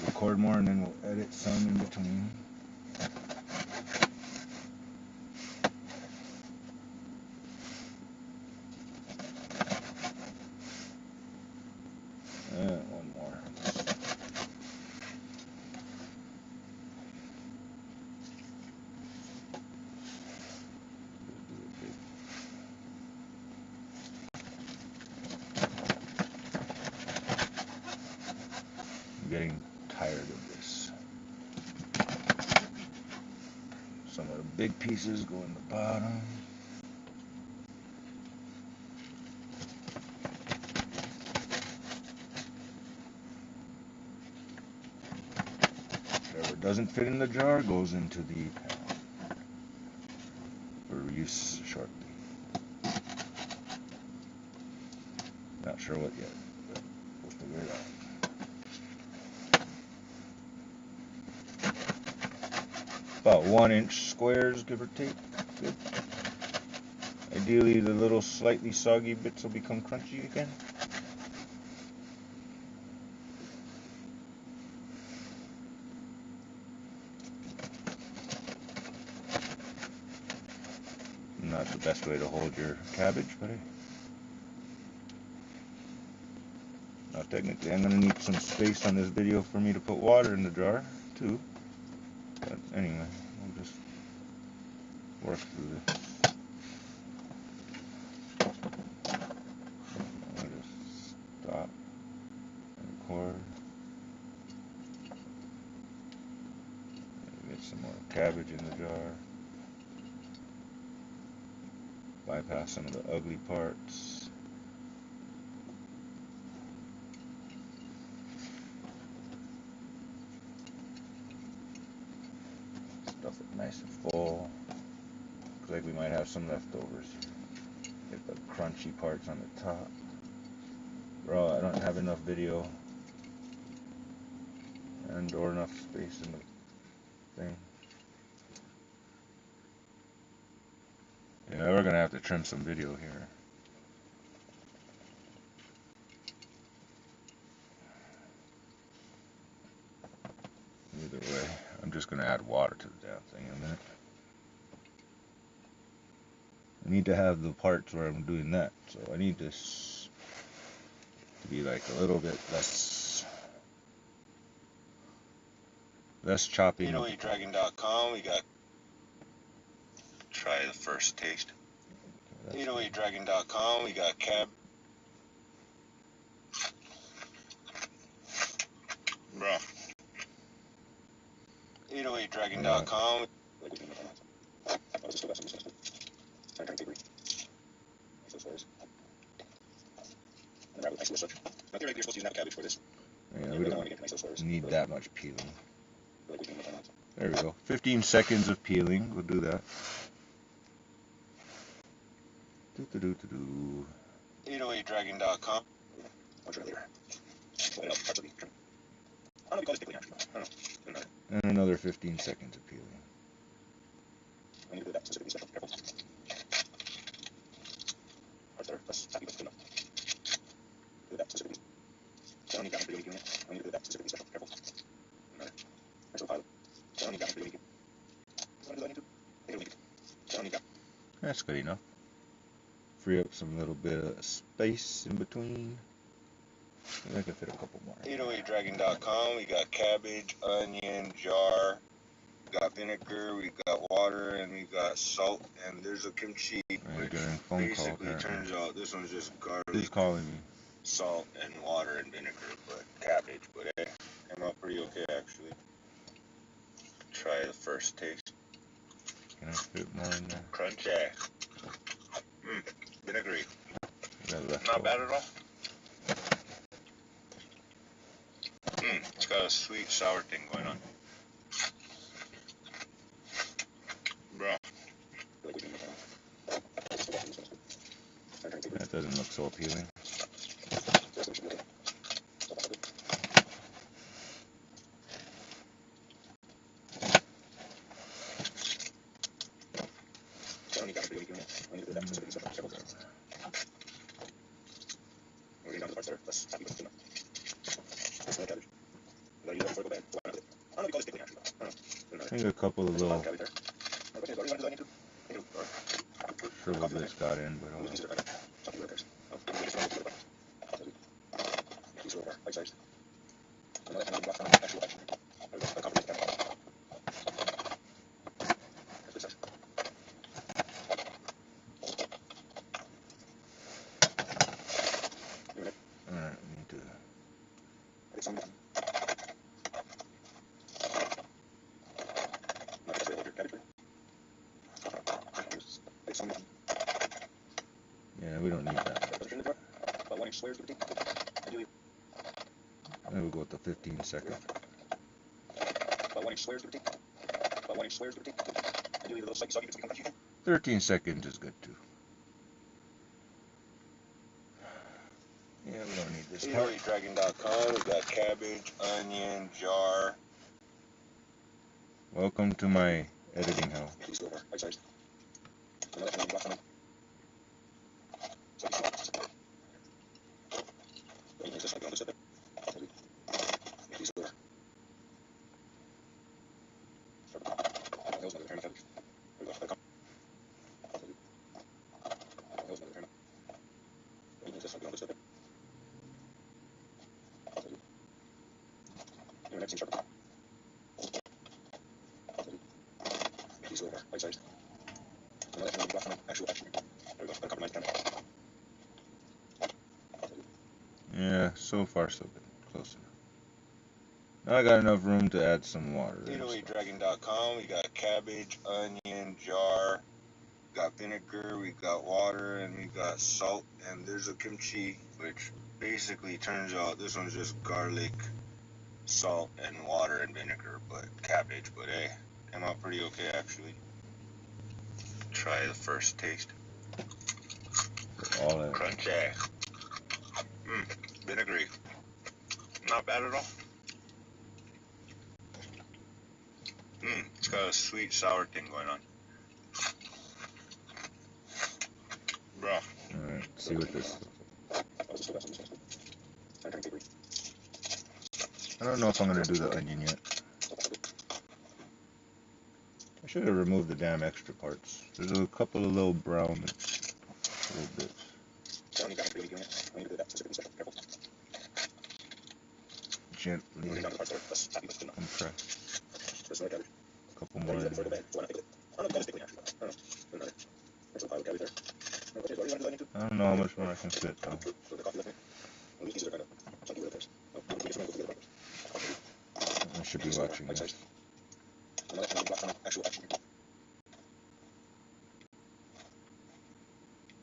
record more and then we'll edit some in between. One more. I'm getting tired of this. Some of the big pieces go in the bottom. Whatever doesn't fit in the jar goes into the pan for use shortly. Not sure what yet, but we'll figure it out. About 1-inch squares, give or take. Good. Ideally, the little slightly soggy bits will become crunchy again. Not the best way to hold your cabbage, but hey. Now technically I'm going to need some space on this video for me to put water in the jar too. But anyway, we'll just work through this. I'll just stop and record. Get some more cabbage in the jar. Bypass some of the ugly parts. Stuff it nice and full. Looks like we might have some leftovers. Get the crunchy parts on the top. Bro, I don't have enough video and or enough space in the thing. Yeah, we're gonna have to trim some video here. Either way, I'm just gonna add water to the damn thing in a minute. I need to have the parts where I'm doing that, so I need this to be like a little bit less chopping. 808dragon.com, we got try the first taste. 808dragon.com, we got cab. Bro. 808dragon.com. Yeah, we don't need that much peeling. There we go. 15 seconds of peeling. We'll do that. 808dragon.com. And another 15 seconds of peeling. That's good enough. Free up some little bit of space in between. I can fit a couple more. 808dragon.com, we got cabbage, onion, jar, we got vinegar, we got water, and we got salt, and there's a kimchi, which basically turns out this one's just garlic. Who's calling me? Salt and water and vinegar, but cabbage, but it came out pretty okay actually. Try the first taste. Can I fit more in there? Crunchy. Vinegary. Not bad at all. It's got a sweet sour thing going on. Bro. That doesn't look so appealing. I think a couple of little shrivel bits got in, but oh well. Alright, we need to. Yeah, we don't need that. Maybe we'll go with the 15 second. 13 seconds is good too. Yeah, we don't need this part. HeroEatDragon.com. We got cabbage, onion, jar. Welcome to my editing hell. Yeah, so far so good. Close enough. Now I got enough room to add some water. HeroEatDragon.com. We got cabbage, onion, jar. We got vinegar, we got water, and we got salt. And there's a kimchi, which basically turns out this one's just garlic, salt, and water and vinegar, but cabbage. But hey, came out pretty okay actually. Try the first taste. All that. Crunchy. Vinegary. Not bad at all. It's got a sweet sour thing going on. Bro. Alright, see what this. I don't know if I'm gonna do the onion yet. I should have removed the damn extra parts. There's a couple of little brown little bits. Gently compress. A couple more in there. I don't know how much more I can fit though. I should be watching this.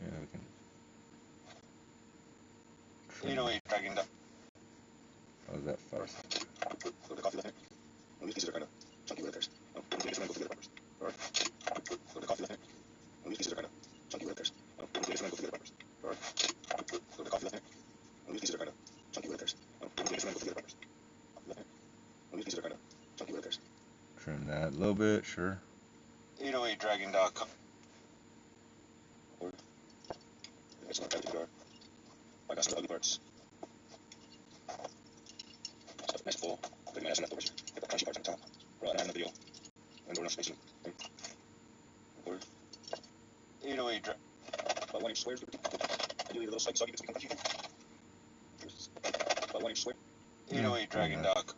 Yeah, we can. How's that fast? Trim that a little bit, sure. 808dragon.com. I got some ugly parts. Nice full. Good man, that's enough over here. Get the crunchy parts on top. Bro, I don't have no video. And no spacing. 808 dragon. About 1 inch squares. Ideally, a little soggy bits we can cut you. About 1 inch square. 808dragon.com.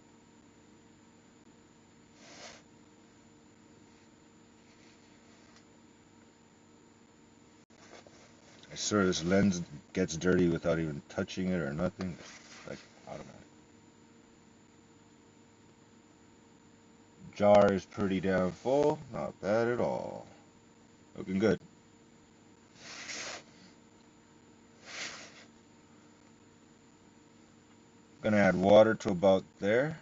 I swear this lens gets dirty without even touching it or nothing. It's like automatic. Jar is pretty damn full. Not bad at all. Looking good. Gonna add water to about there.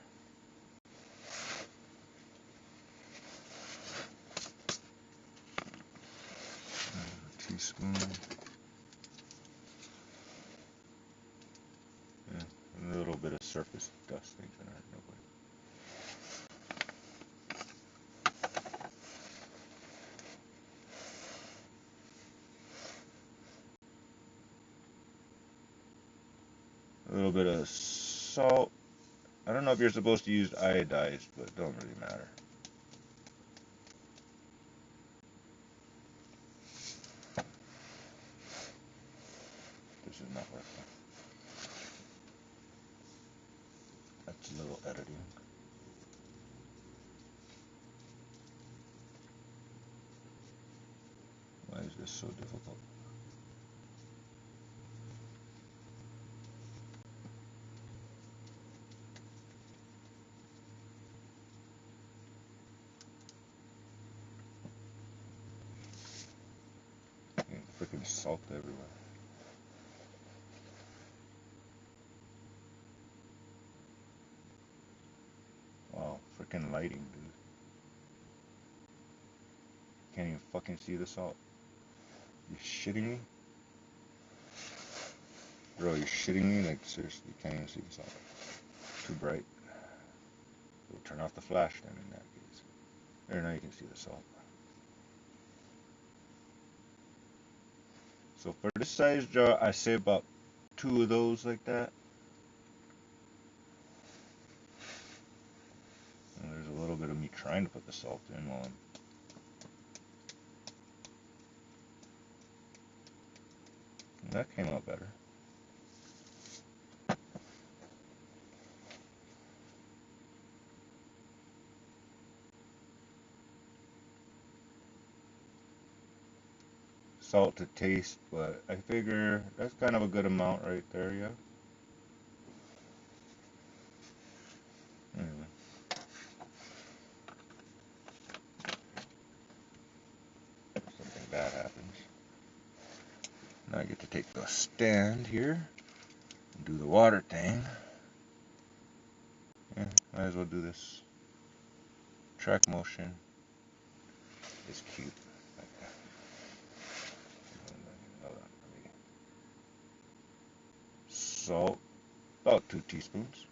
A teaspoon. Yeah, a little bit of surface dust things in there. No way. A little bit of salt. I don't know if you're supposed to use iodized, but it don't really matter. This is not working. That's a little editing. Why is this so difficult? Freaking salt everywhere. Wow, freaking lighting, dude. Can't even fucking see the salt. You shitting me? Bro, you shitting me? Like, seriously, you can't even see the salt. Too bright. We'll turn off the flash then in that case. There, now you can see the salt. So for this size jar, I say about 2 of those like that. And there's a little bit of me trying to put the salt in while I'm... That came out better. Salt to taste, but I figure that's kind of a good amount right there, yeah. Anyway. Something bad happens. Now I get to take the stand here and do the water thing. Yeah, might as well do this. Track motion is cute. Salt, about 2 teaspoons.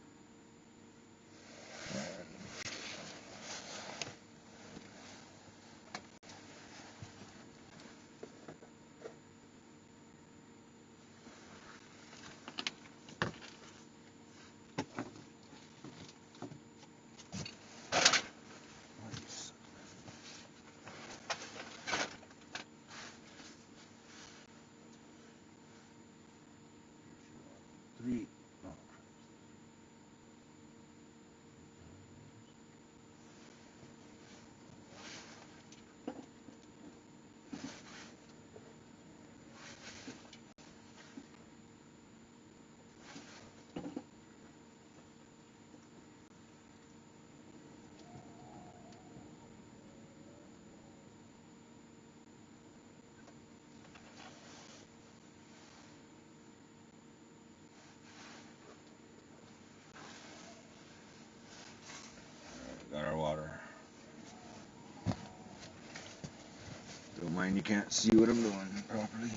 Three. Oh. Got our water. Don't mind you can't see what I'm doing properly.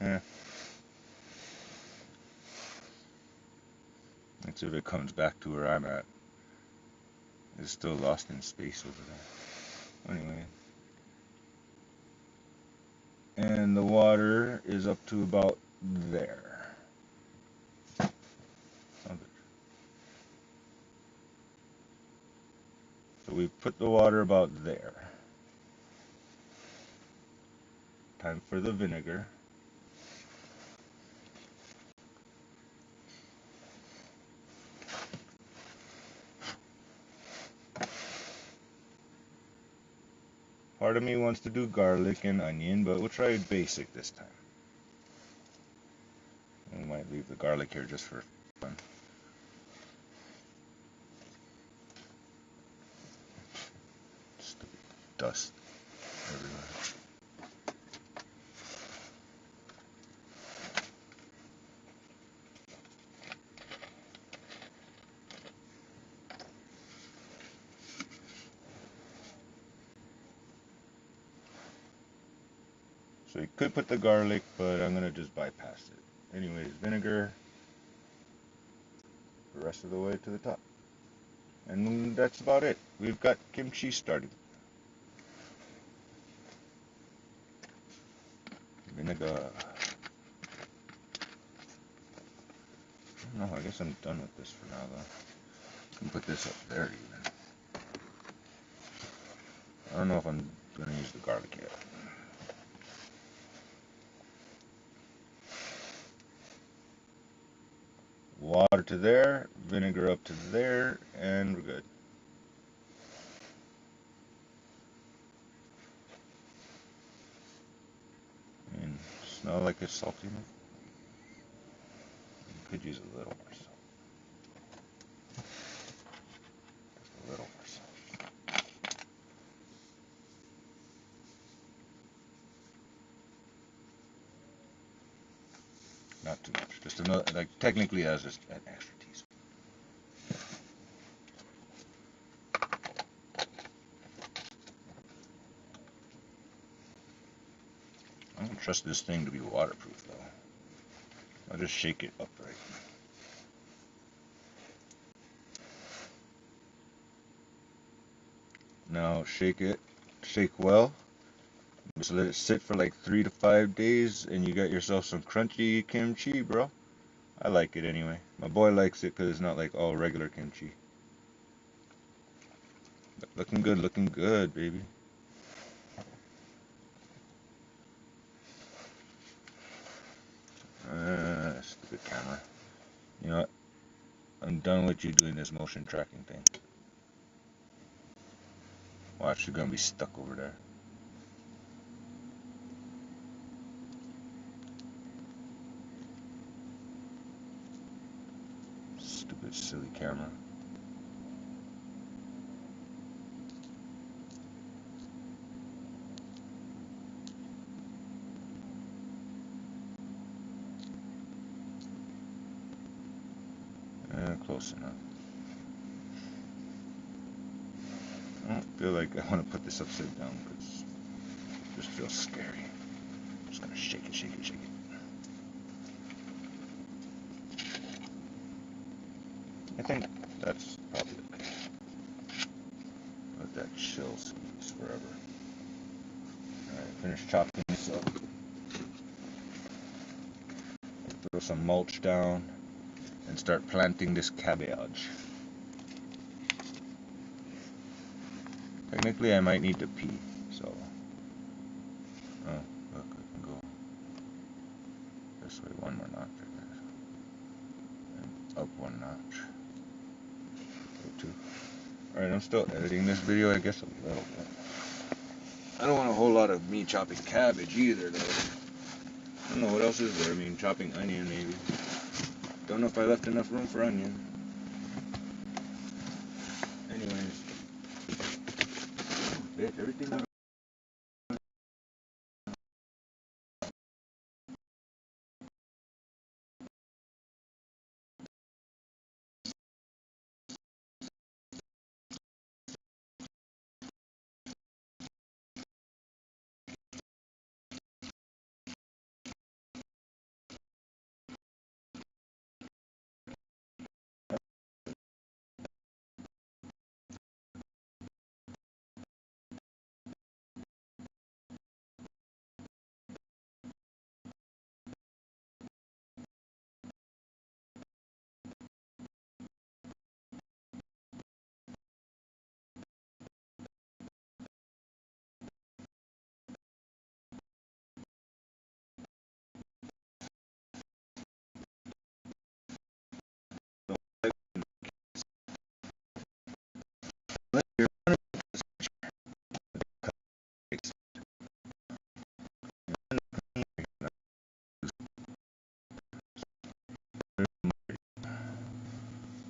Yeah. Let's see if it comes back to where I'm at. It's still lost in space over there. Anyway. And the water is up to about there. So we put the water about there. Time for the vinegar. Part of me wants to do garlic and onion, but we'll try basic this time. We might leave the garlic here just for fun. Stupid dust everywhere. So you could put the garlic, but I'm gonna just bypass it. Anyways, vinegar the rest of the way to the top. And that's about it. We've got kimchi started. vinegar. No, I guess I'm done with this for now though. I can put this up there even. I don't know if I'm gonna use the garlic yet. Water to there, vinegar up to there, and we're good. And smell like it's salty enough. Could use a little more salt. Just a little more salt. Not too much. Just another, like technically as just an extra teaspoon. I don't trust this thing to be waterproof though. I'll just shake it upright. Now shake it, shake well. Just let it sit for like 3 to 5 days and you got yourself some crunchy kimchi, bro. I like it anyway. My boy likes it because it's not like all regular kimchi. But looking good, baby. Stupid camera. You know what? I'm done with you doing this motion tracking thing. Watch, you're gonna be stuck over there. Stupid, silly camera. Close enough. I don't feel like I want to put this upside down because it just feels scary. I'm just gonna shake it, shake it, shake it. I think that's probably okay. Let that chill squeeze forever. Alright, finish chopping this up. Throw some mulch down and start planting this cabbage. Technically I might need to pee, so oh look, I can go this way one more notch, I guess. And up one notch. Go two. Alright, I'm still editing this video, I guess, a little bit. I don't want a whole lot of me chopping cabbage either though. I don't know what else is there. I mean, chopping onion maybe. Don't know if I left enough room for onion. Anyways. Bitch, everything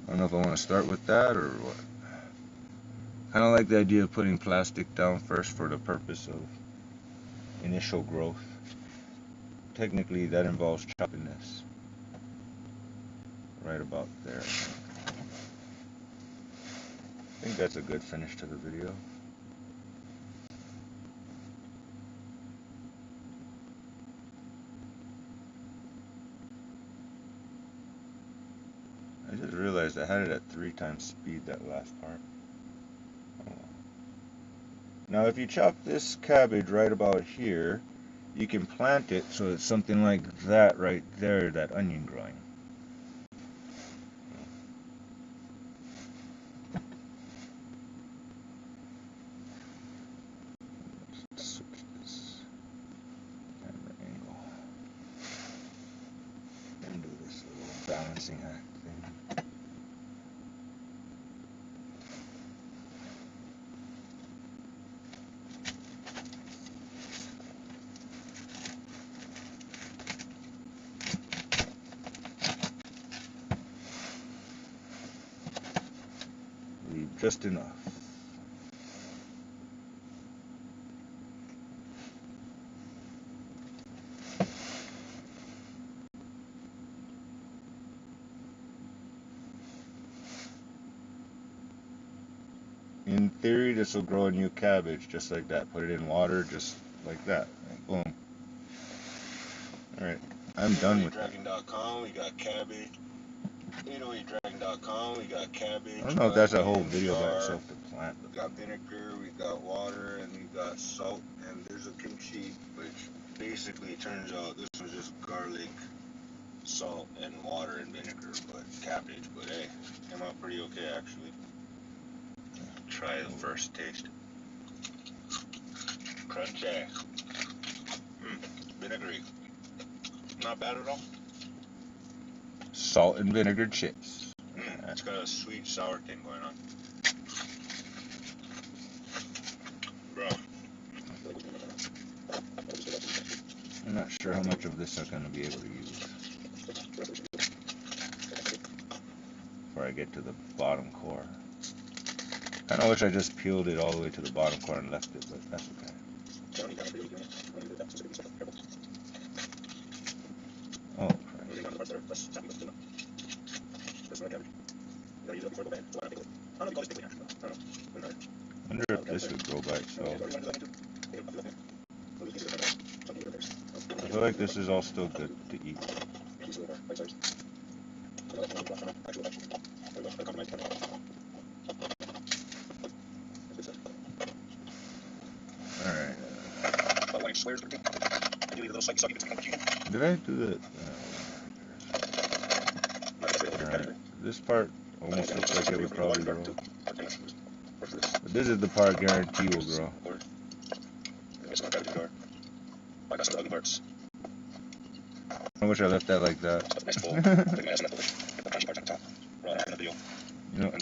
I don't know if I want to start with that or what. Kind of like the idea of putting plastic down first for the purpose of initial growth. Technically, that involves chopping this right about there. I think that's a good finish to the video. I just realized I had it at 3 times speed, that last part. Oh. Now if you chop this cabbage right about here, you can plant it so it's something like that right there, that onion growing. Let's switch this camera angle and do this little balancing act thing. Leave just enough. In theory, this will grow a new cabbage just like that. Put it in water just like that. Boom. Alright, I'm done with that. Dragon.com, we got cabbage. 808dragon.com, we got cabbage. I don't know if that's a whole onion, video by jar, itself to plant. we got vinegar, we got water, and we got salt, and there's a kimchi, which basically turns out this was just garlic, salt, and water and vinegar, but cabbage. But hey, came out pretty okay actually. Try the first taste. Crunchy. Vinegary. Not bad at all. Salt and vinegar chips. It's got a sweet sour thing going on. Bro. I'm not sure how much of this I'm going to be able to use before I get to the bottom core. I kind of wish I just peeled it all the way to the bottom core and left it, but that's okay. Oh, Christ. I wonder if this would grow by itself. I feel like this is all still good to eat. Alright. Did I do the... Alright. This part almost looks like it would probably grow. But this is the part guarantee will grow. I wish I left that like that. You know,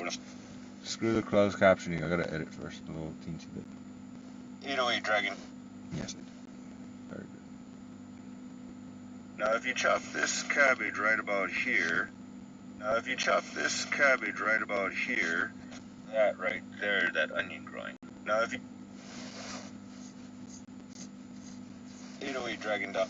screw the closed captioning. I gotta edit first, a little teensy bit. 808 Dragon. Yes, very good. Now if you chop this cabbage right about here, that right there, that onion growing. Now if you 808 Dragon. Yeah.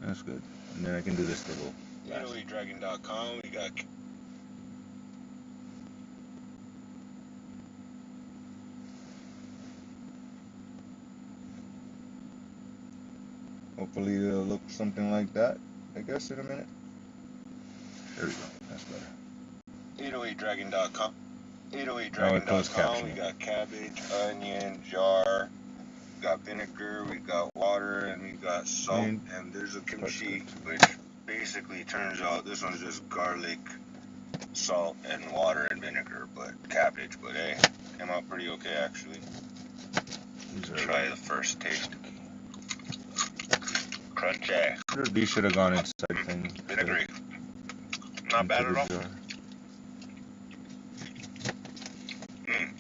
That's good. And then I can do this little... 808dragon.com, we got... Hopefully it'll look something like that, I guess, in a minute. There we go. That's better. 808dragon.com. 808dragon.com, we got cabbage, onion, jar, we got vinegar, we got water, and we got salt, and there's a kimchi, which basically turns out this one's just garlic, salt, and water and vinegar, but cabbage. But hey, came out pretty okay actually. Try the first taste. Crunchy. These should have gone inside thing. Vinegary. Not bad at all.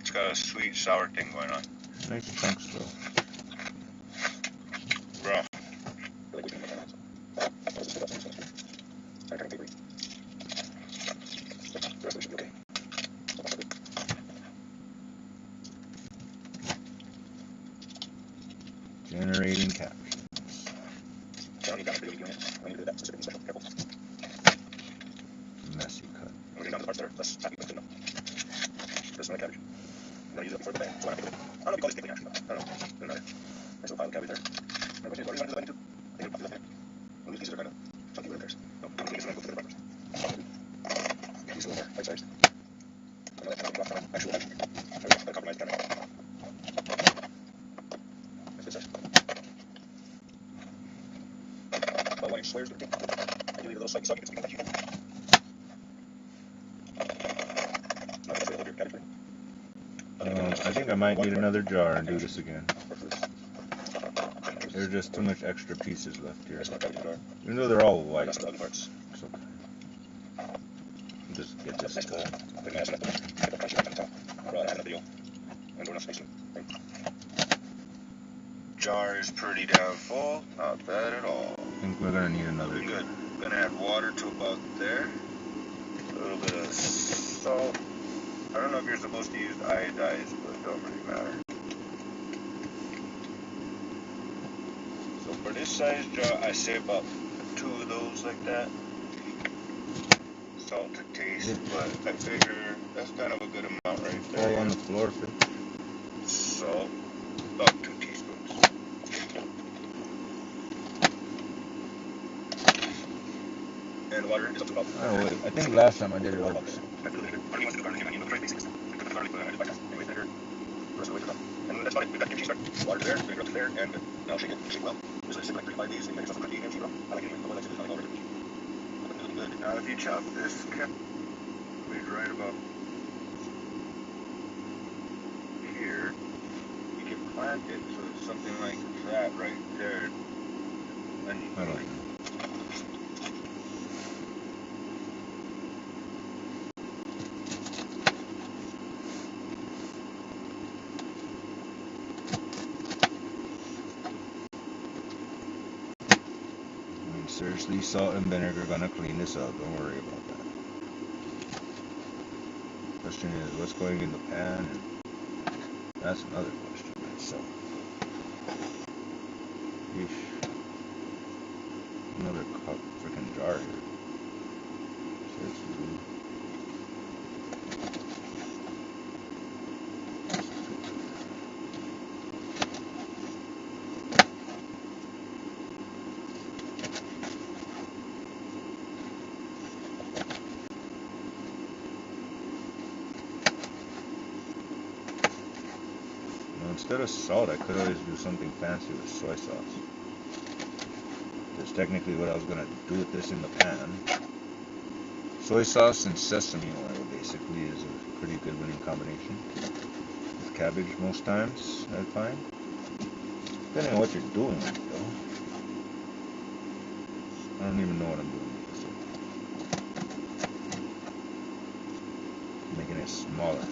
It's got a sweet sour thing going on. Nice chunks though. Bro. Generating captions. Messy cut. This is my cabbage. I'm going to use it before the bag. I don't know if we call this pickling actually. I don't know. Nice little pile of cabbage there. Bite-sized. Actual compromise kind of. That's good size. About 1 inch squares, I do need a little slightly soggy, but something like you can. I think I might need another jar and do this again. There's just too much extra pieces left here. Even though they're all white. It's okay. Just get this going. Jar is pretty damn full. Not bad at all. I think we're gonna need another. Good. Gonna add water to about there. A little bit of salt. I don't know if you're supposed to use iodized, but it don't really matter. So for this size jar, I say about 2 of those like that. Salt to taste, but I figure that's kind of a good amount right there. Fall on the floor, Phil. Salt, about 2 teaspoons. And water is up to about. Oh, wait. I think last time I did it all. And that's fine. We've got kimchi started. Water there, we're there, and now shake it. Shake well. This is like 35 days. You make yourself a cookie kimchi, bro. I like it. The one that's just like over kimchi. Looking good. Now, if you chop this cabbage right about here, you can plant it so it's something like that right there. And you can like. Seriously, salt and vinegar gonna clean this up. Don't worry about that. Question is, what's going in the pan? And that's another question. So, yeesh. Another freaking jar here. Seriously. Instead of salt, I could always do something fancy with soy sauce. That's technically what I was gonna do with this in the pan. Soy sauce and sesame oil basically is a pretty good winning combination. With cabbage most times, I find. Depending on what you're doing with it though. I don't even know what I'm doing with this. Making it smaller.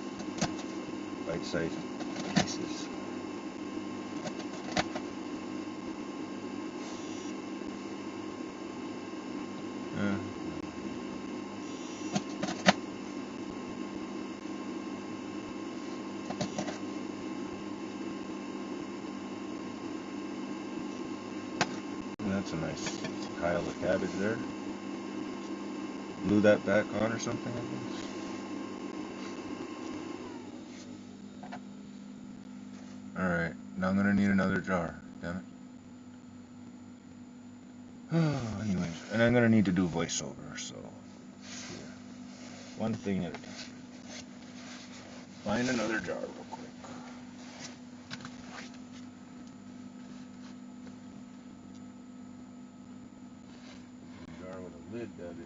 Bite-sized pieces. That's a nice pile of cabbage there. Glue that back on or something, I guess. Alright, now I'm gonna need another jar. Damn it. Anyways, and I'm gonna need to do voiceover, so yeah. One thing at a time. Find another jar real quick. Jar with a lid, that is.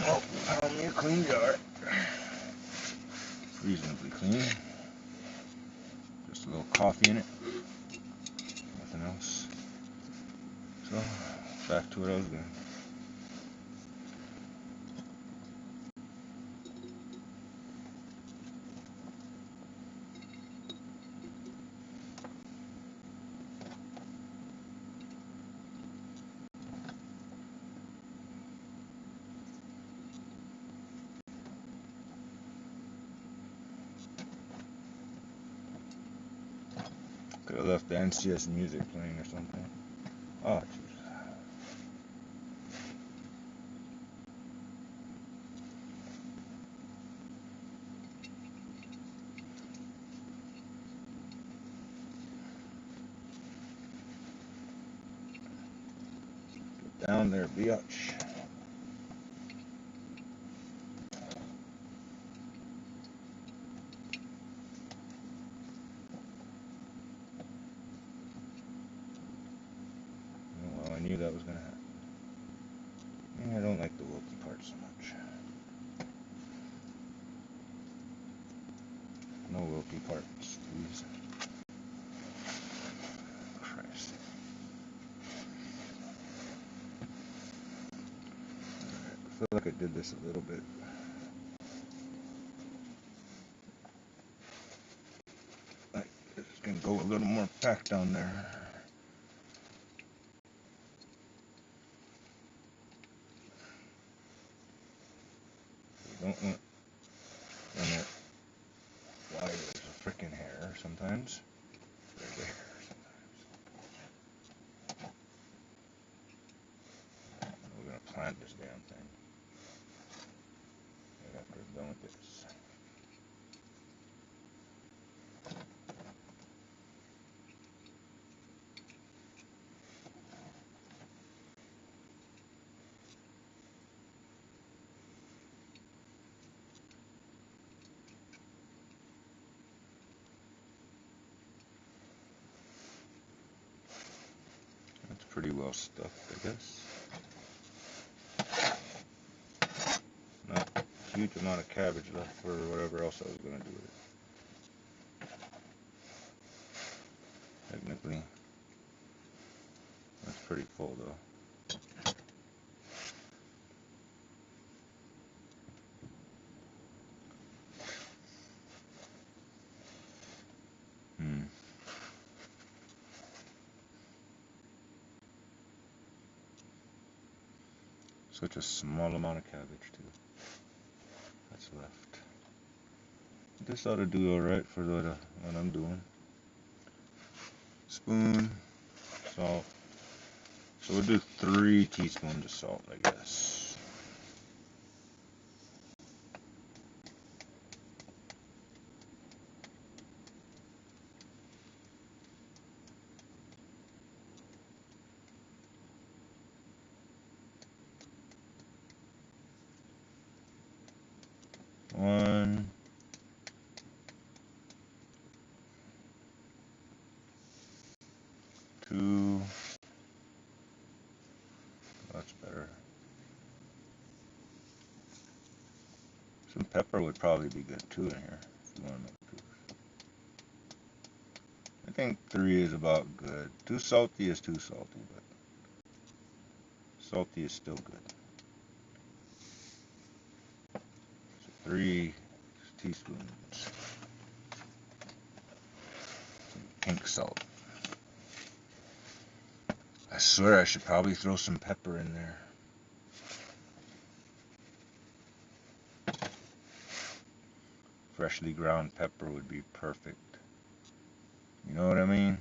Oh, found me a clean jar. Reasonably clean. Just a little coffee in it. Nothing else. So, back to what I was doing. Could have left the NCS music playing or something. Oh, jeez. Get down there, biatch. Well, I knew that was going to happen. I don't like the wilty part so much. No wilty parts, please. Christ. I feel like I did this a little bit. Like, it's going to go a little more packed down there. You don't want when it why there's a freaking hair sometimes. There's a hair sometimes. We're gonna plant this damn thing. Right after we're done with this. That's pretty well stuffed, I guess. Not a huge amount of cabbage left for whatever else I was gonna do with it. Technically, that's pretty full though. Such a small amount of cabbage too. That's left. This ought to do alright for what I'm doing. Spoon, salt. So we'll do 3 teaspoons of salt, I guess. One, 2. That's better. Some pepper would probably be good too in here, if you want to know the truth. I think 3 is about good. Too salty is too salty, but salty is still good. So 3 teaspoons. Some pink salt. I swear I should probably throw some pepper in there. Freshly ground pepper would be perfect. You know what I mean?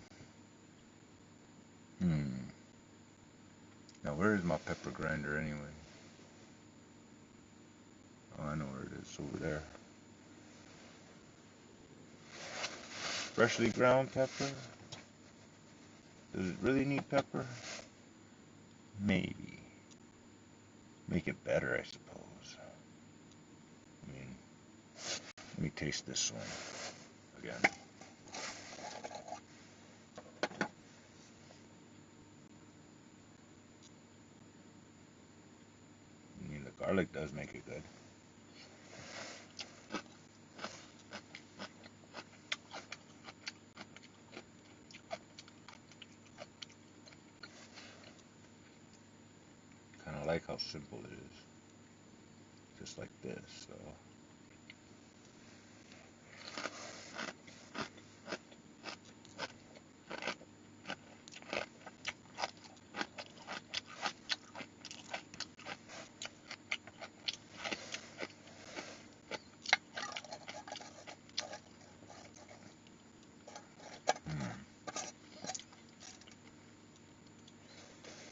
Now where is my pepper grinder anyway? Oh, I know where it is. Over there. Freshly ground pepper? Does it really need pepper? Maybe. Make it better, I suppose. I mean, let me taste this one again. Garlic does make it good. Kind of like how simple it is. Just like this, so.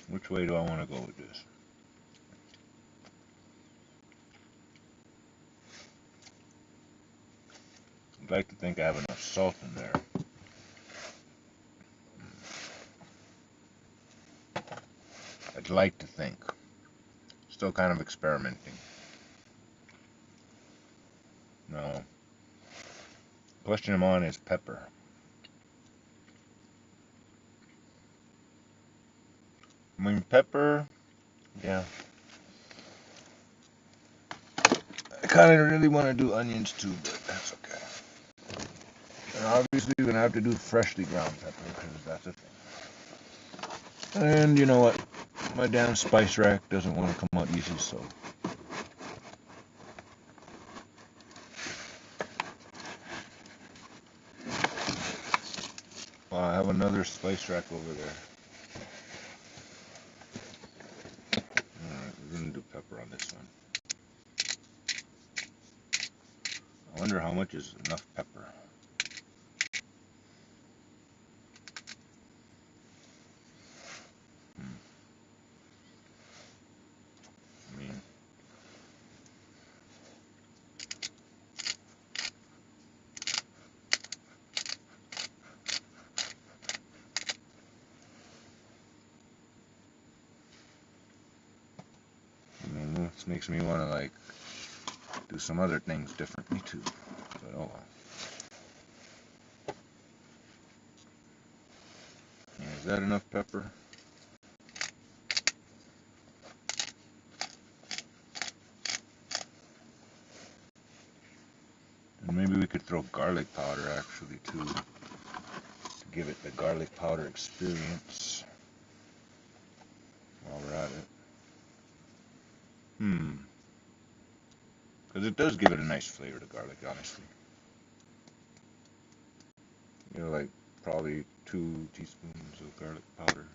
Which way do I want to go with this? I'd like to think I have enough salt in there. I'd like to think. Still kind of experimenting. No. Question I'm on is pepper. I mean, pepper, yeah. I kind of really want to do onions too, but that's okay. And obviously you're going to have to do freshly ground pepper, because that's a thing. And you know what? My damn spice rack doesn't want to come out easy, so. Well, I have another spice rack over there. Alright, we're going to do pepper on this one. I wonder how much is enough pepper. I mean, this makes me want to like do some other things differently too. But oh well. Yeah, is that enough pepper? And maybe we could throw garlic powder actually too, to give it the garlic powder experience while we're at it. Because it does give it a nice flavor to garlic, honestly. You know, like probably 2 teaspoons of garlic powder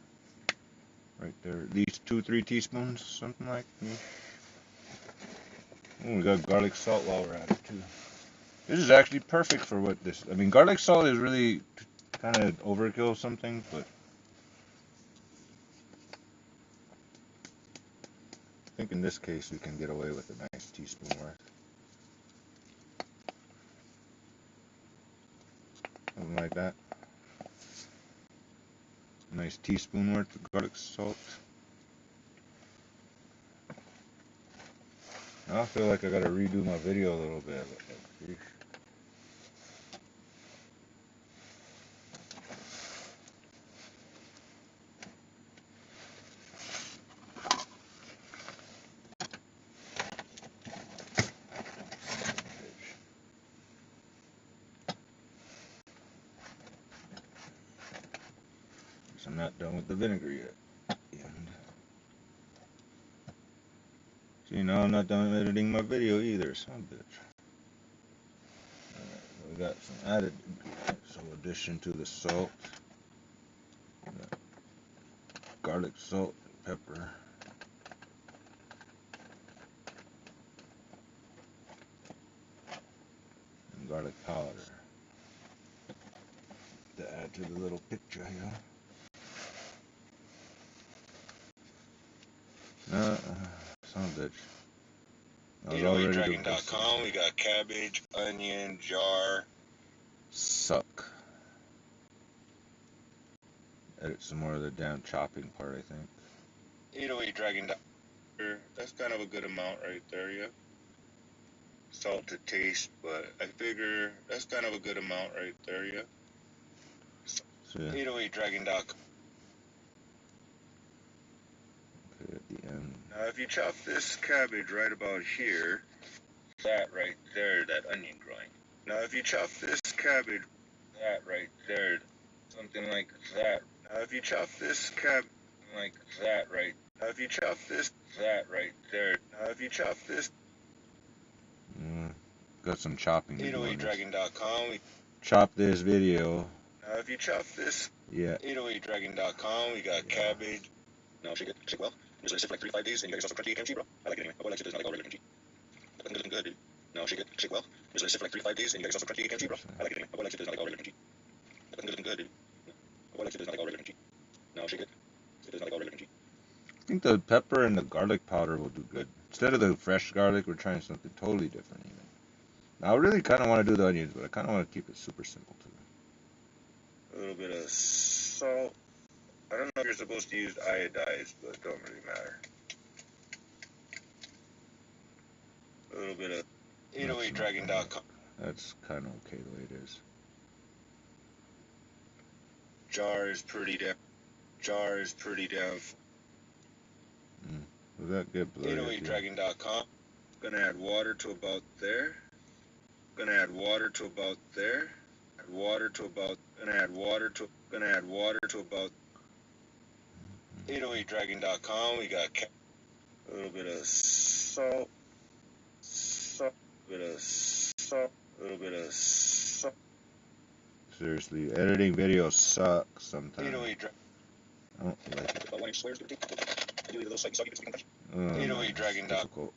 right there. At least 2-3 teaspoons, something like that. Oh, we got garlic salt while we're at it too. This is actually perfect for what this. I mean, garlic salt is really kind of overkill something, but I think in this case we can get away with a nice teaspoon worth. Something like that. A nice teaspoon worth of garlic salt. I feel like I gotta redo my video a little bit. I'm not done with the vinegar yet. And see, now I'm not done editing my video either, son of a bitch. Alright, so we got some added ingredients. So addition to the salt, garlic salt, and pepper. And garlic powder to add to the little picture here. Son of a bitch. EatoEatDragon.com, we got cabbage, onion, jar. Suck. Edit some more of the damn chopping part, I think. EatoEatDragon.com, that's kind of a good amount right there, yeah. Salt to taste, but I figure that's kind of a good amount right there, yeah. So, EatoEatDragon.com. okay, at the end. Now Now if you chop this cabbage right about here, that right there, that onion growing. Now if you chop this cabbage, that right there, something like that. Now if you chop this cabbage like that right. Now if you chop this, that right there. Now if you chop this. Got some chopping to do on this. 808dragon.com. Chop this video. Now if you chop this, yeah. 808dragon.com, we got cabbage. No, shake it well. Just let it sit for like 3-5 days, and you got yourself some crunchy kimchi, bro. I like it anyway. I like it, it's not like all regular kimchi. Looking good, dude. No, shake well. Just let it sit for like 3-5 days, and you got yourself some crunchy kimchi, bro. I like it anyway. I like it, it's not like all regular kimchi. Looking good, dude. I like it, it's not like all regular kimchi. No, shake it. It's not like all regular kimchi. I think the pepper and the garlic powder will do good. Instead of the fresh garlic, we're trying something totally different even. Now I really kind of want to do the onions, but I kind of want to keep it super simple too. A little bit of salt. I don't know if you're supposed to use iodized, but it don't really matter. A little bit of 808dragon.com. That's kind of okay the way it is. Jar is pretty down. Was that good? 808dragon.com. Gonna add water to about there. Gonna add water to about there. Gonna add water to about 808dragon.com. We got a little bit of salt. A little bit of salt. Seriously, editing videos sucks sometimes. 808 I don't like it. 808dragon.com. Difficult.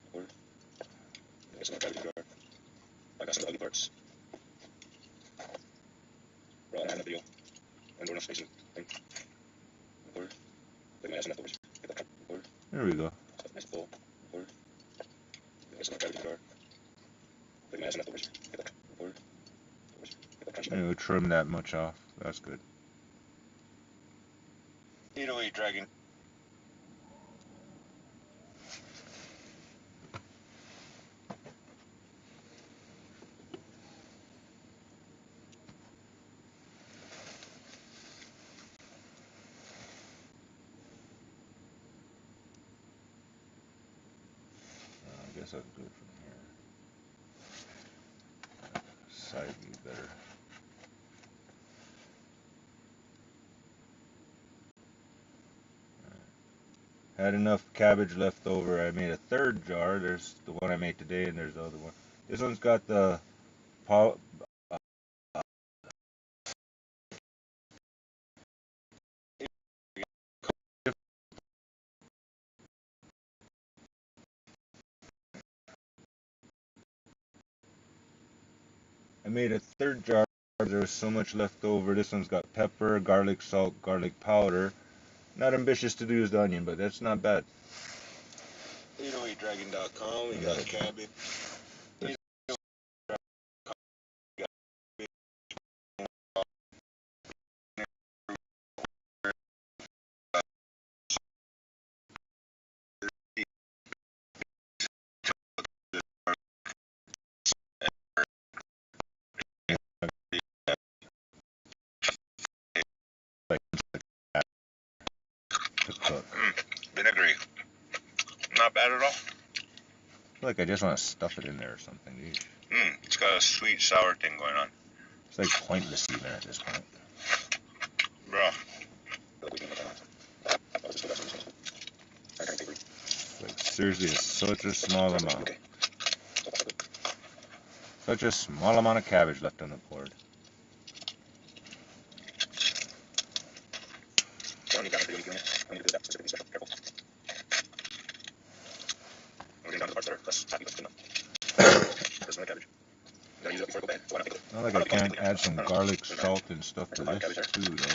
I got some ugly parts. Bro, I don't have a video. I'm doing enough spacing. Record. Look at my ass leftovers. Get that record. There we go. Nice full. Record. Get some cabbage in the jar. Look at my ass leftovers. Get that record. Get that crunchy. Anyway, trim that much off. That's good. 808 Dragon. I guess I can do it from here. Side view better. Had enough cabbage left over. I made a third jar. There's the one I made today, and there's the other one. This one's got the I made a third jar. There was so much left over. This one's got pepper, garlic salt, garlic powder. Not ambitious to use the onion, but that's not bad. 808dragon.com. We got cabbage. Vinegary. Not bad at all. I feel like I just want to stuff it in there or something. It's got a sweet sour thing going on. It's like pointless even at this point. Bro. Like seriously, it's such a small amount. Such a small amount of cabbage left on the board. Not like I can't add some garlic, salt, and stuff to this too, though.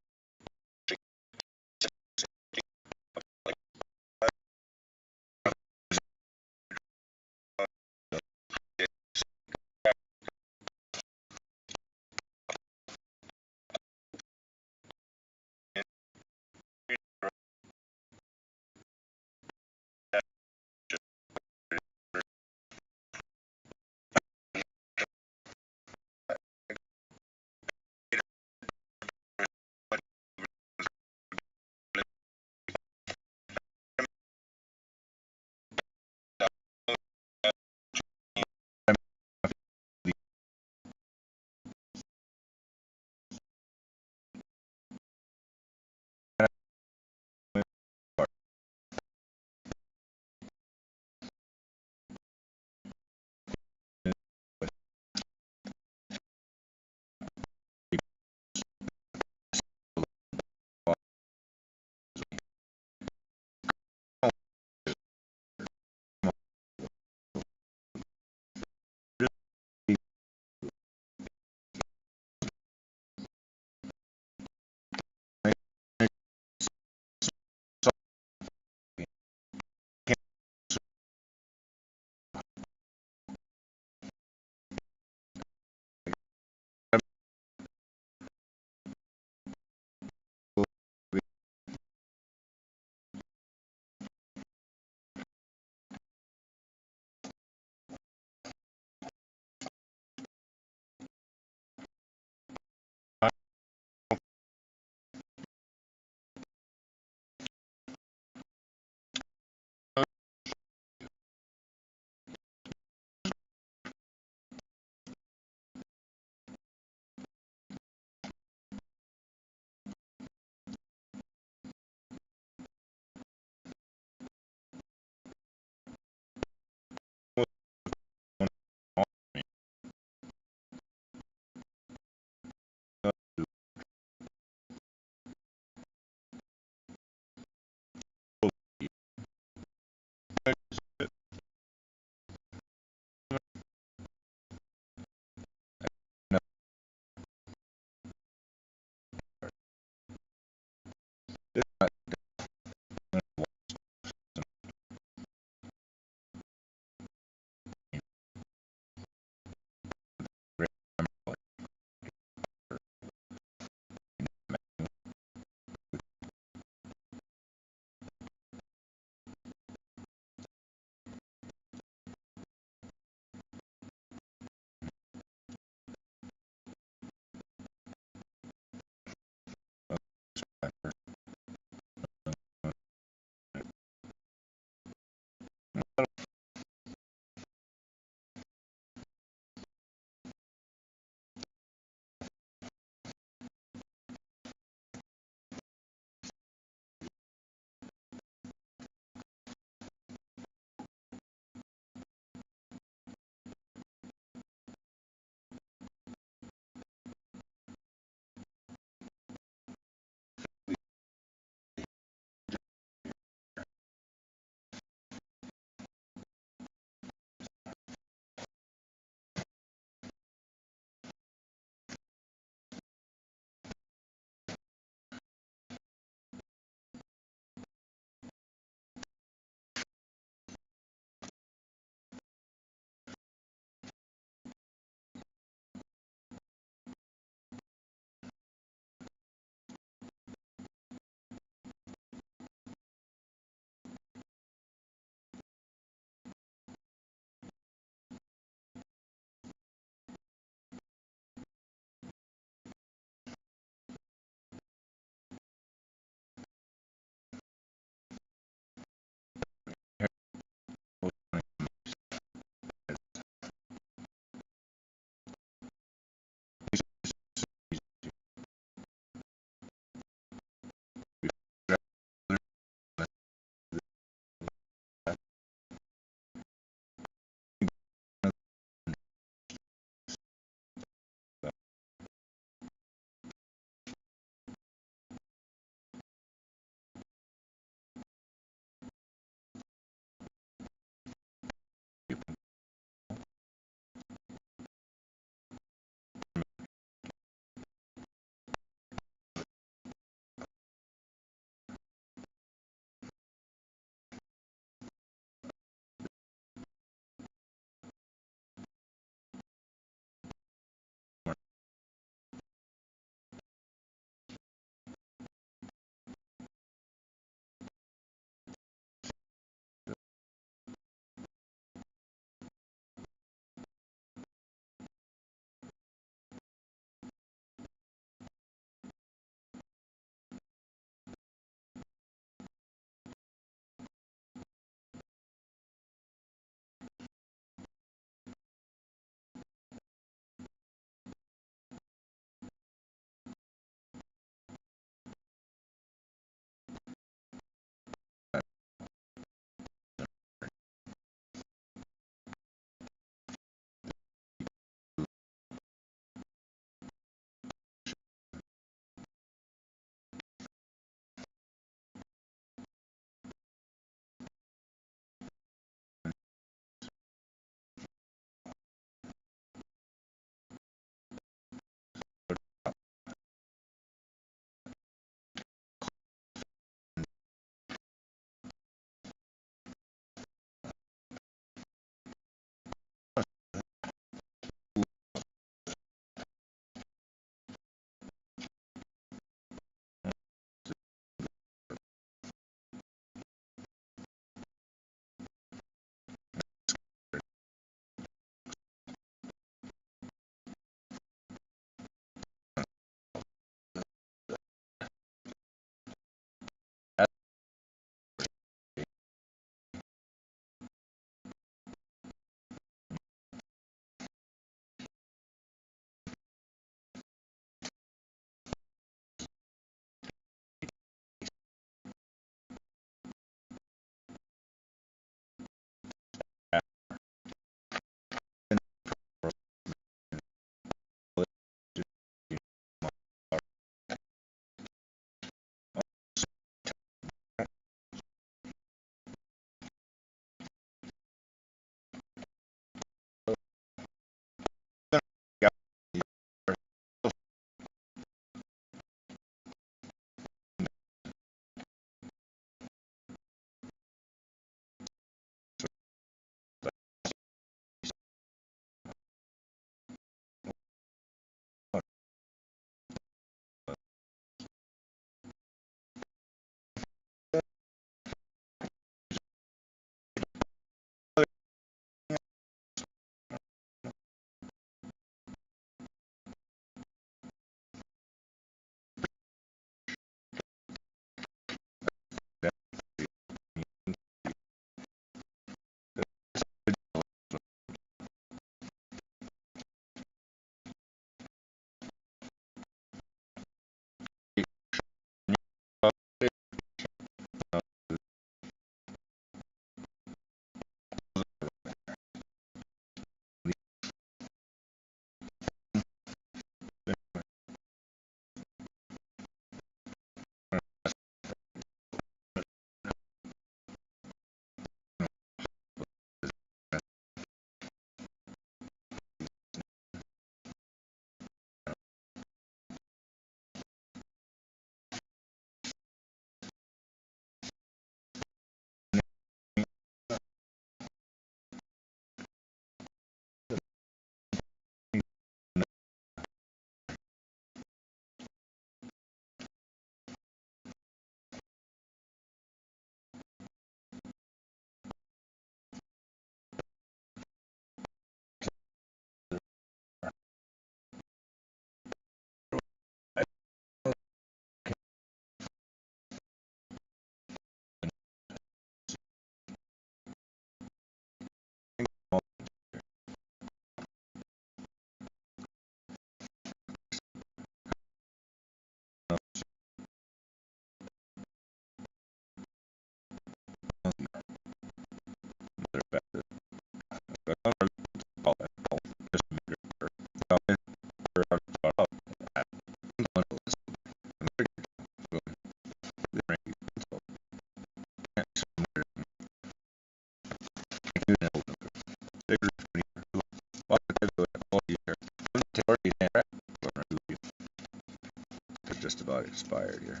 expired here.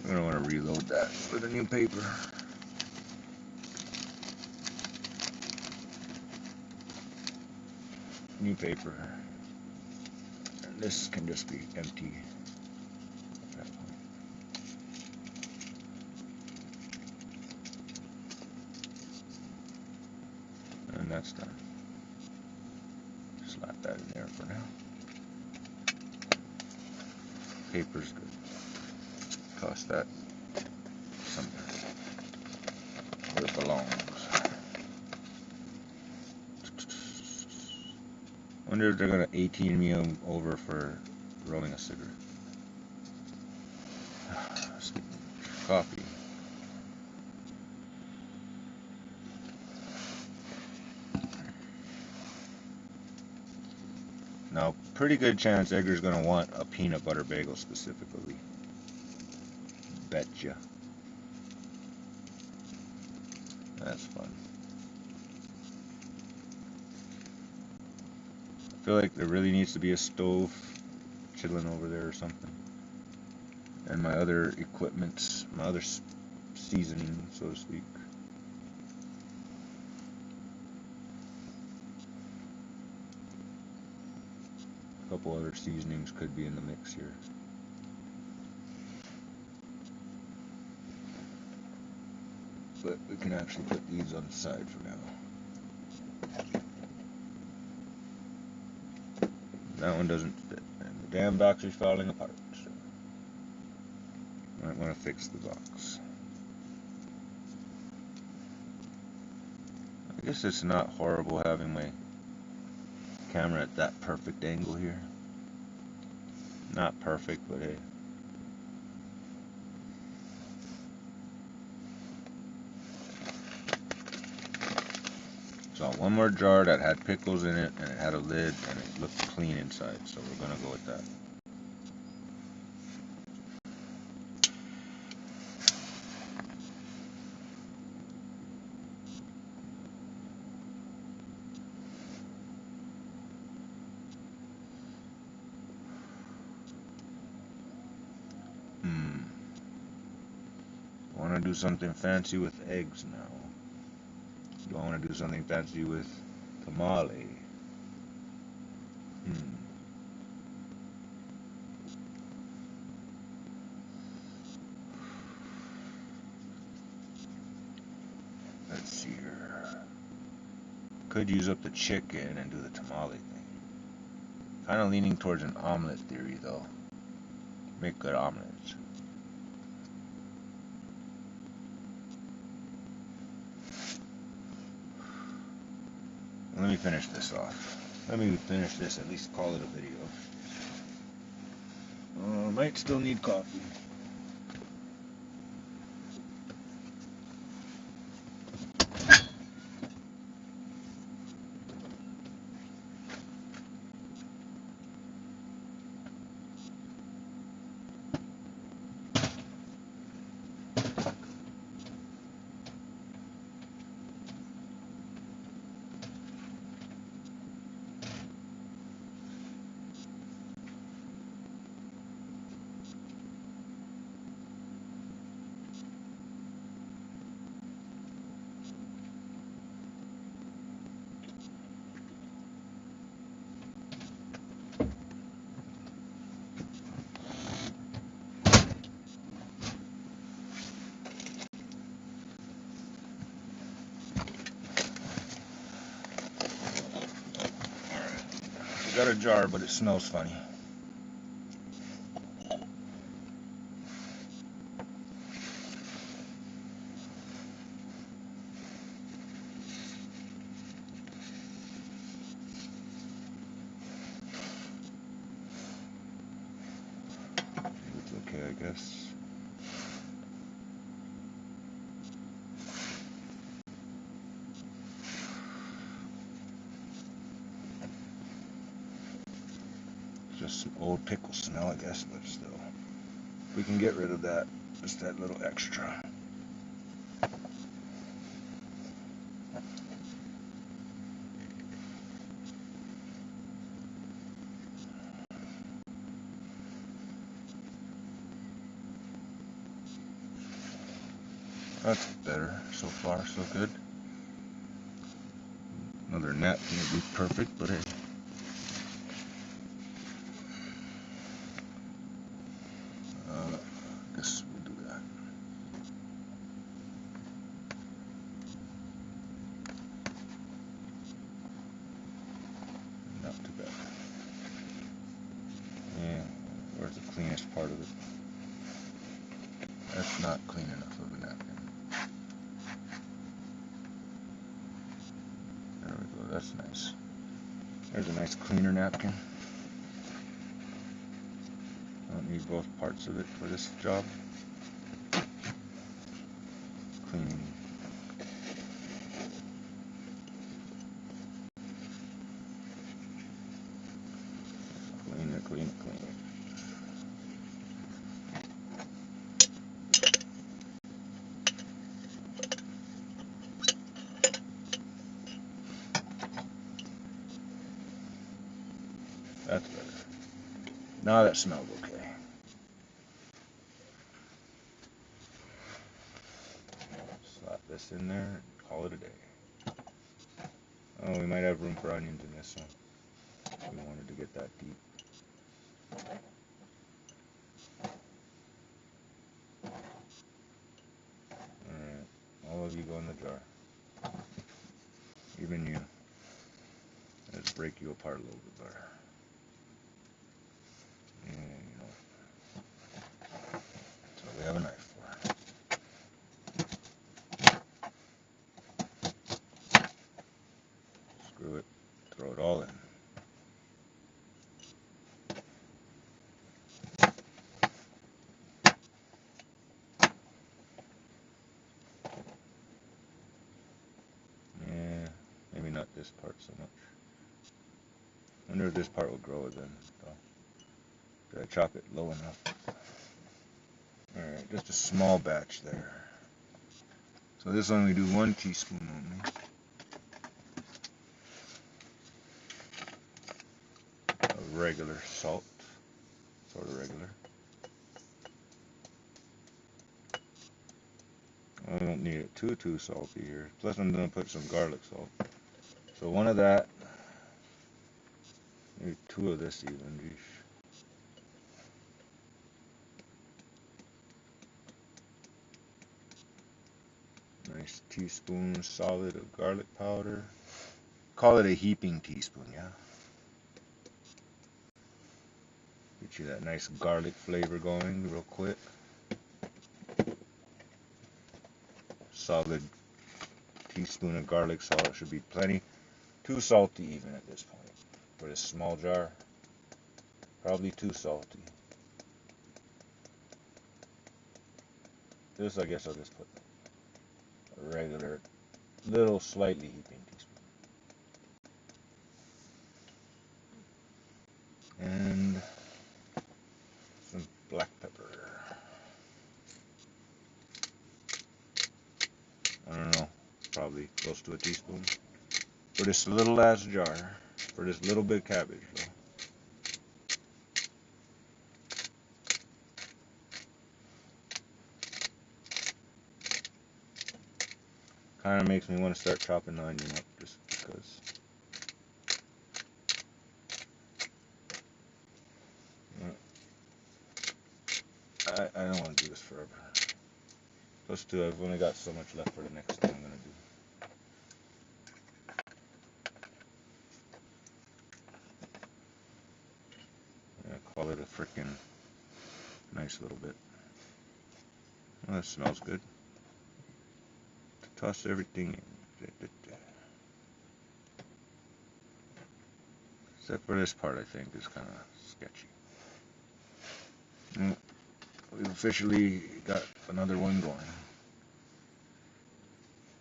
I'm gonna want to reload that with a new paper. New paper. And this can just be empty. And that's done. Slap that in there for now. Paper's good. Toss that somewhere where it belongs. Wonder if they're gonna 18 me over for rolling a cigarette. Coffee. Now, pretty good chance Edgar's gonna want a peanut butter bagel specifically. Betcha. That's fun. I feel like there really needs to be a stove chilling over there or something. And my other equipment, my other seasoning, so to speak. A couple other seasonings could be in the mix here. But we can actually put these on the side for now. That one doesn't fit, and the damn box is falling apart, so might want to fix the box. I guess it's not horrible having my camera at that perfect angle here. Not perfect, but hey. Saw one more jar that had pickles in it, and it had a lid, and it looked clean inside, so we're gonna go with that. I want to do something fancy with eggs now. Do I want to do something fancy with tamale? Let's see here. Could use up the chicken and do the tamale thing. Kind of leaning towards an omelet theory though. Make good omelets. Let me finish this off. Let me finish this, at least call it a video. Might still need coffee. Got a jar, but it smells funny. It's okay, I guess. Just some old pickle smell, I guess, but still. We can get rid of that. Just that little extra. That's better. So far, so good. Another napkin would be perfect, but hey. Guess we'll do that. Not too bad. Yeah, where's the cleanest part of it? That's not clean enough of a napkin. There we go, that's nice. There's a nice cleaner napkin. I don't need both parts of it for this job. Cleaning. Clean it, clean it, clean it. That's better. Now that smells okay. Slap this in there and call it a day. Oh, we might have room for onions in this one. We wanted to get that deep. Alright, all of you go in the jar. Even you. Let's break you apart a little bit better. Yeah, you know. That's what we have a knife for. Screw it. Throw it all in. Yeah, maybe not this part so much. I wonder if this part will grow then. Did I chop it low enough? Alright, just a small batch there. So this one we do 1 teaspoon only. Of regular salt. Sort of regular. I don't need it too salty here. Plus I'm going to put some garlic salt. So 1 of that. Maybe 2 of this even. Geez. Nice teaspoon solid of garlic powder. Call it a heaping teaspoon, yeah? Get you that nice garlic flavor going real quick. Solid teaspoon of garlic salt should be plenty. Too salty even at this point. For this small jar. Probably too salty. This I guess I'll just put a regular, little slightly heaping teaspoon. And some black pepper. I don't know, probably close to a teaspoon. For this little ass jar, for this little bit cabbage though. Kind of makes me want to start chopping the onion up just because. I don't want to do this forever. Plus two, I've only got so much left for the next thing I'm going to do. Call it a freaking nice little bit. Well, that smells good. Toss everything in. Except for this part, I think, is kind of sketchy. We've officially got another one going.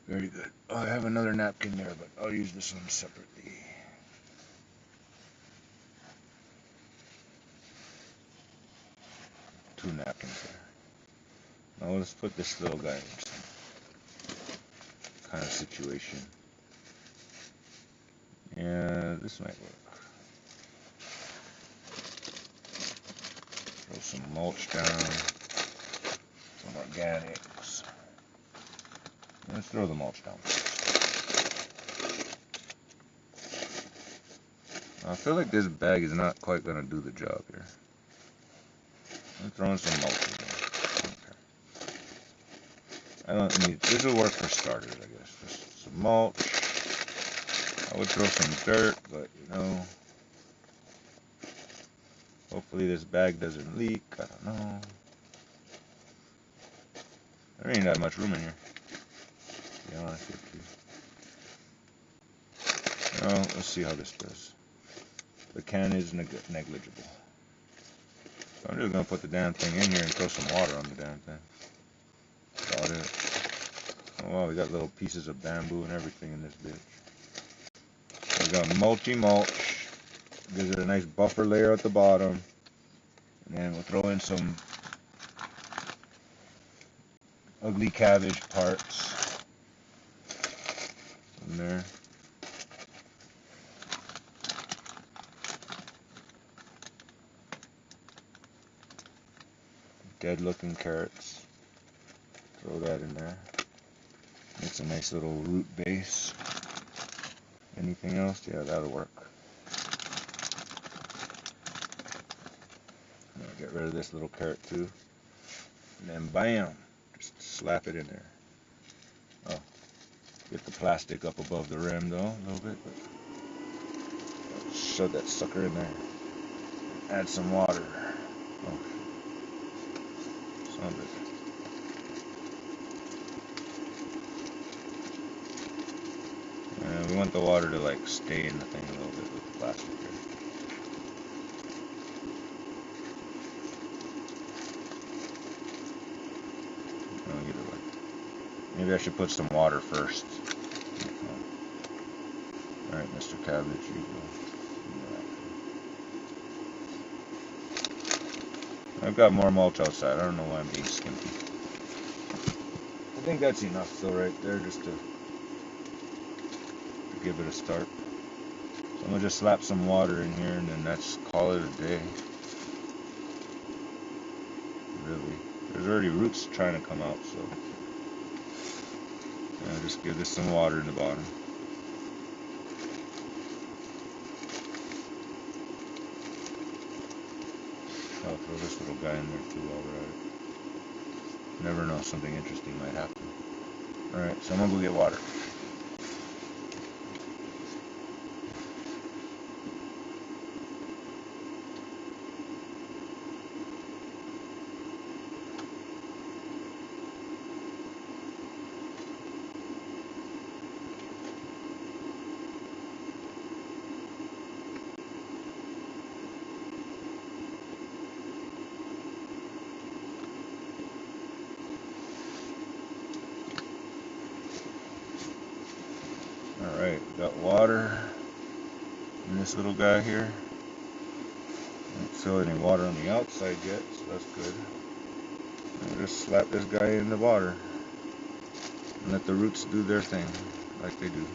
Very good. Oh, I have another napkin there, but I'll use this one separately. Two napkins there. Now let's put this little guy in some kind of situation. Yeah, this might work. Throw some mulch down, some organics. Let's throw the mulch down. I feel like this bag is not quite going to do the job here. I'm throwing some mulch in there. Okay. I don't need, this will work for starters, I guess. Just some mulch. I would throw some dirt, but you know, hopefully this bag doesn't leak. I don't know. There ain't that much room in here, to be honest with you. Well, let's see how this does. The can is negligible. So I'm just going to put the damn thing in here and throw some water on the damn thing. That's about it. Oh wow, we got little pieces of bamboo and everything in this bitch. We got mulchy mulch. Gives it a nice buffer layer at the bottom. And then we'll throw in some ugly cabbage parts in there. Dead looking carrots. Throw that in there. Makes a nice little root base. Anything else? Yeah, that'll work. I'll get rid of this little carrot too. And then bam! Just slap it in there. Oh, get the plastic up above the rim though, a little bit. But shove that sucker in there. Add some water. Oh, son of it. We want the water to like stay in the thing a little bit with the plastic here. Either way. Maybe I should put some water first. Alright, Mr. Cabbage, you go. I've got more mulch outside. I don't know why I'm being skimpy. I think that's enough though right there just to give it a start. So I'm going to just slap some water in here and then that's call it a day. Really. There's already roots trying to come out, so yeah, just give this some water in the bottom. I'll throw this little guy in there too while we're at it. Never know, something interesting might happen. Alright, so I'm going to go get water. Alright, got water in this little guy here. Don't feel any water on the outside yet, so that's good. I'll just slap this guy in the water and let the roots do their thing like they do.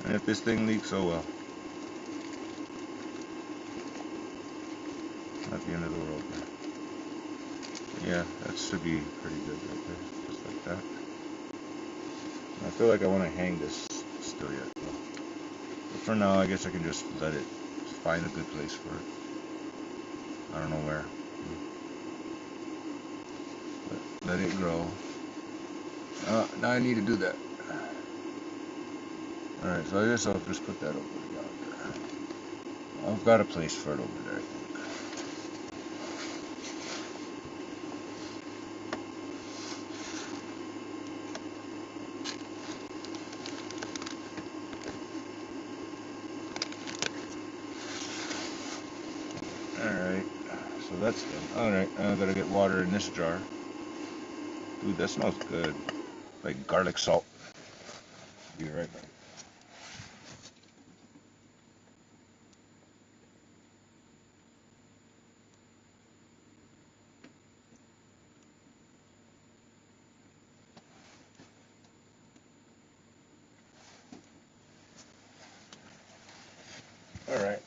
And if this thing leaks, oh well. Not the end of the world. Yeah, that should be pretty good right there, just like that. I feel like I want to hang this still yet, though. But for now, I guess I can just let it find a good place for it. I don't know where. But let it grow. Now I need to do that. Alright, so I guess I'll just put that over there. I've got a place for it over there, I think. Alright, so that's done. Alright, I gotta get water in this jar. Dude, that smells good. Like garlic salt. Be right back. Alright.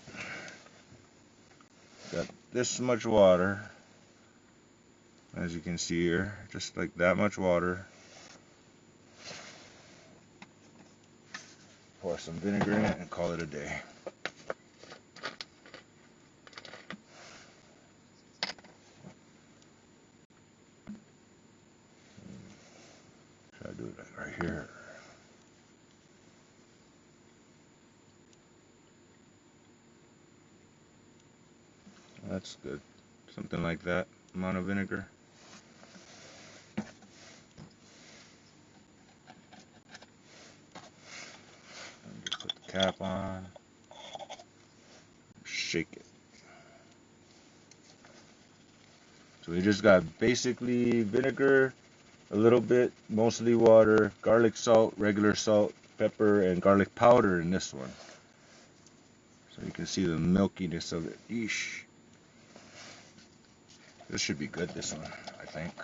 Got this much water. as you can see here, just like that much water. Pour some vinegar in it and call it a day. Try to do it right here. That's good. Something like that amount of vinegar. And just put the cap on. Shake it. So we just got basically vinegar, a little bit, mostly water, garlic salt, regular salt, pepper, and garlic powder in this one. So you can see the milkiness of it. Yeesh. This should be good, this one, I think.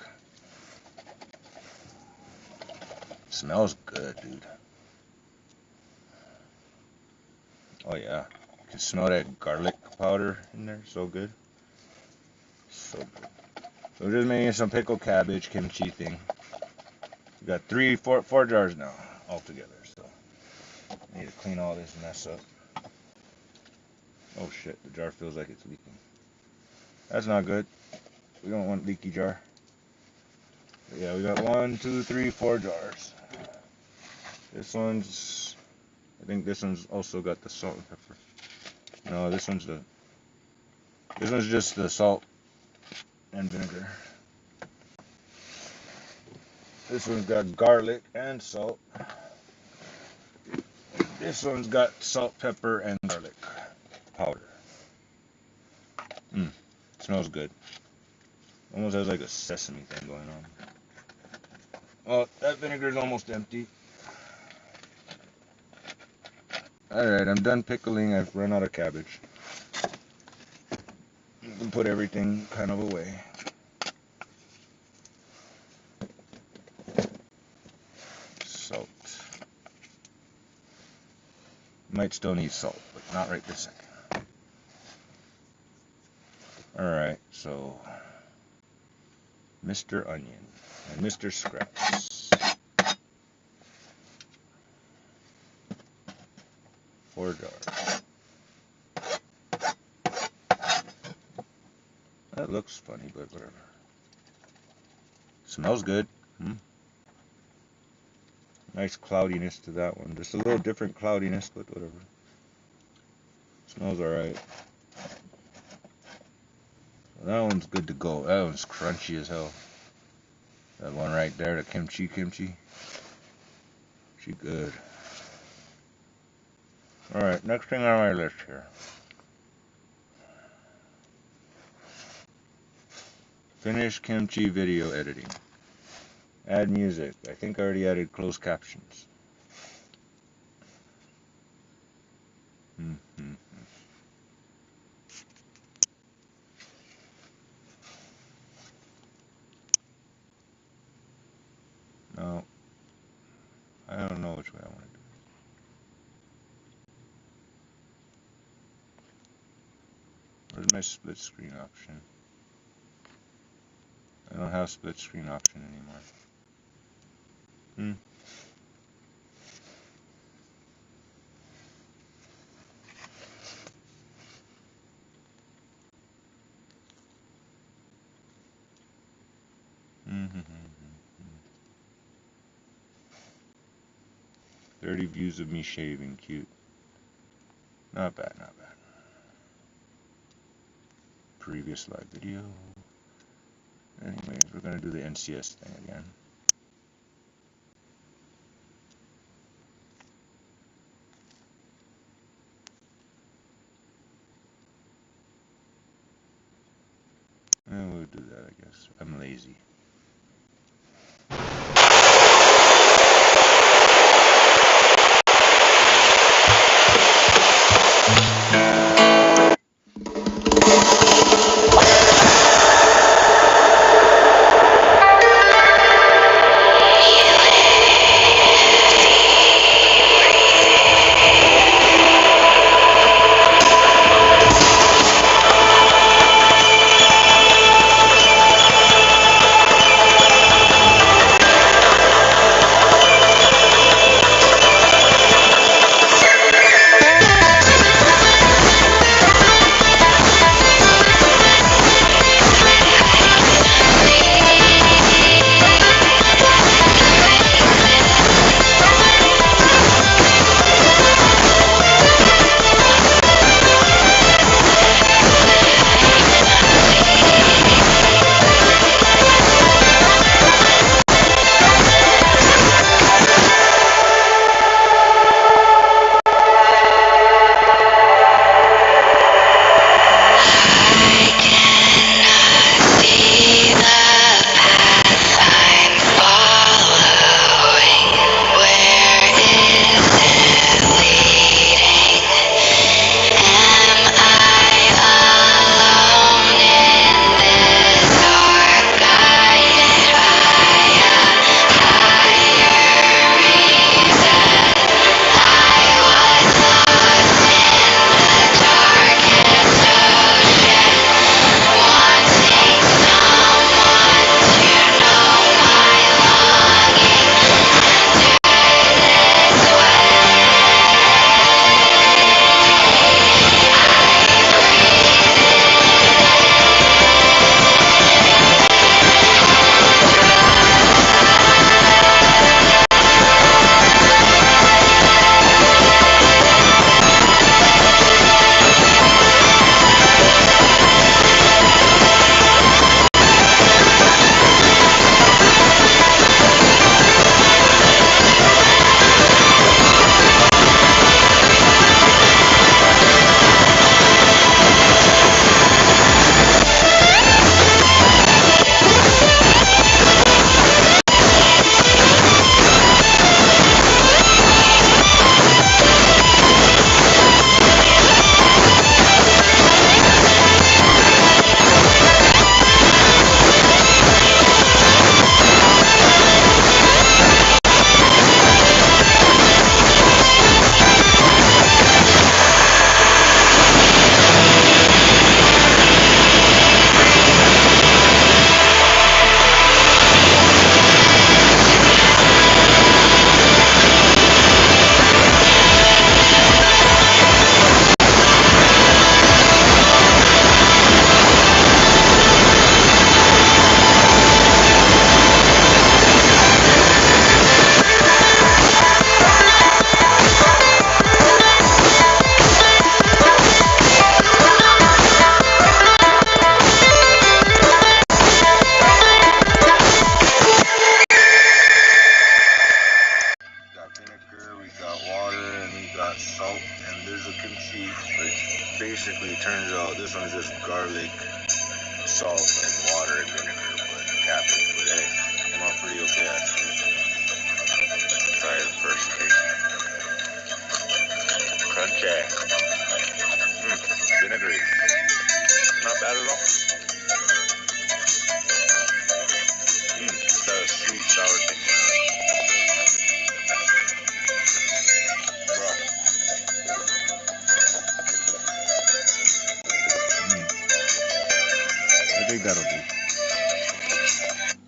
Smells good, dude. Oh yeah, you can smell that garlic powder in there, so good. So good. So we're just making some pickled cabbage kimchi thing. We got four jars now altogether, so I need to clean all this mess up. Oh shit, the jar feels like it's leaking. That's not good. We don't want leaky jar. But yeah, we got 1, 2, 3, 4 jars. This one's, I think this one's also got the salt and pepper. No, this one's just the salt and vinegar. This one's got garlic and salt. This one's got salt, pepper, and garlic powder. Smells good. Almost has like a sesame thing going on. Well, that vinegar is almost empty. Alright, I'm done pickling. I've run out of cabbage. You can put everything kind of away. Salt. Might still need salt, but not right this second. Alright, so Mr. Onion and Mr. Scraps. 4 jars. That looks funny, but whatever. Smells good. Nice cloudiness to that one. Just a little different cloudiness, but whatever. Smells alright. That one's good to go. That one's crunchy as hell. That one right there, the kimchi. She good. Alright, next thing on my list here. Finish kimchi video editing. Add music. I think I already added closed captions. No. I don't know which way I want to do it. Where's my split screen option? I don't have split screen option anymore. Mm-hmm. 30 views of me shaving, cute. Not bad, not bad. Previous live video. Anyways, we're gonna do the NCS thing again. And we'll do that, I guess. I'm lazy.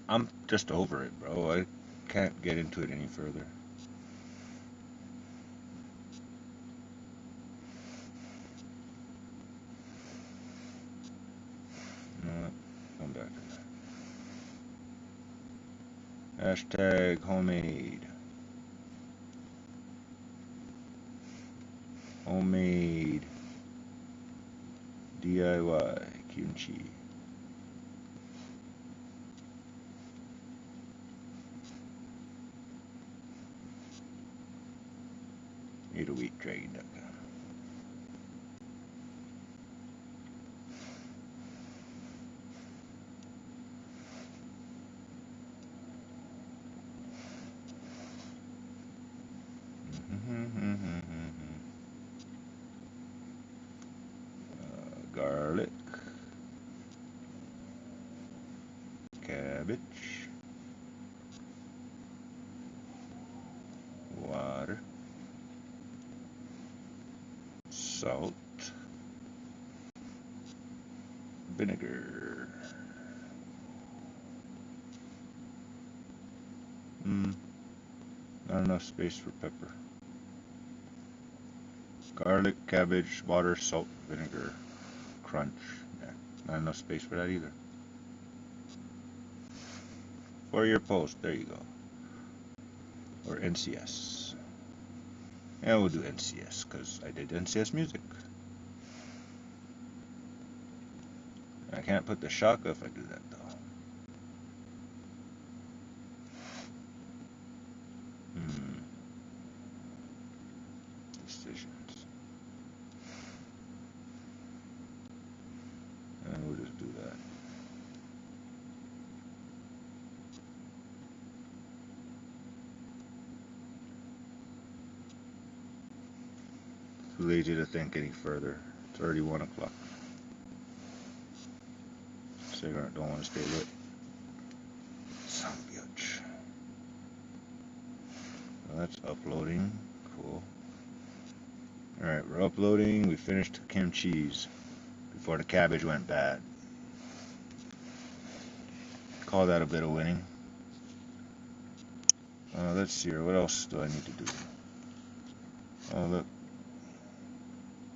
I'm just over it, bro. I can't get into it any further. You know what? Come back to that. Hashtag homemade. Homemade DIY kimchi. Made a wheat dragon duck. Garlic, cabbage, water, salt, vinegar. Not enough space for pepper. Garlic, cabbage, water, salt, vinegar, crunch. Yeah, not enough space for that either. For your post, there you go. Or NCS. Yeah, we'll do NCS because I did NCS music. I can't put the shaka if I do that though. Decisions. And we'll just do that. Too lazy to think any further. It's already 1 o'clock. Cigarette don't want to stay lit. Son of a bitch. Well, that's uploading. Cool. Alright, we're uploading. We finished kimchi's before the cabbage went bad. Call that a bit of winning. Let's see here. What else do I need to do? Oh, look.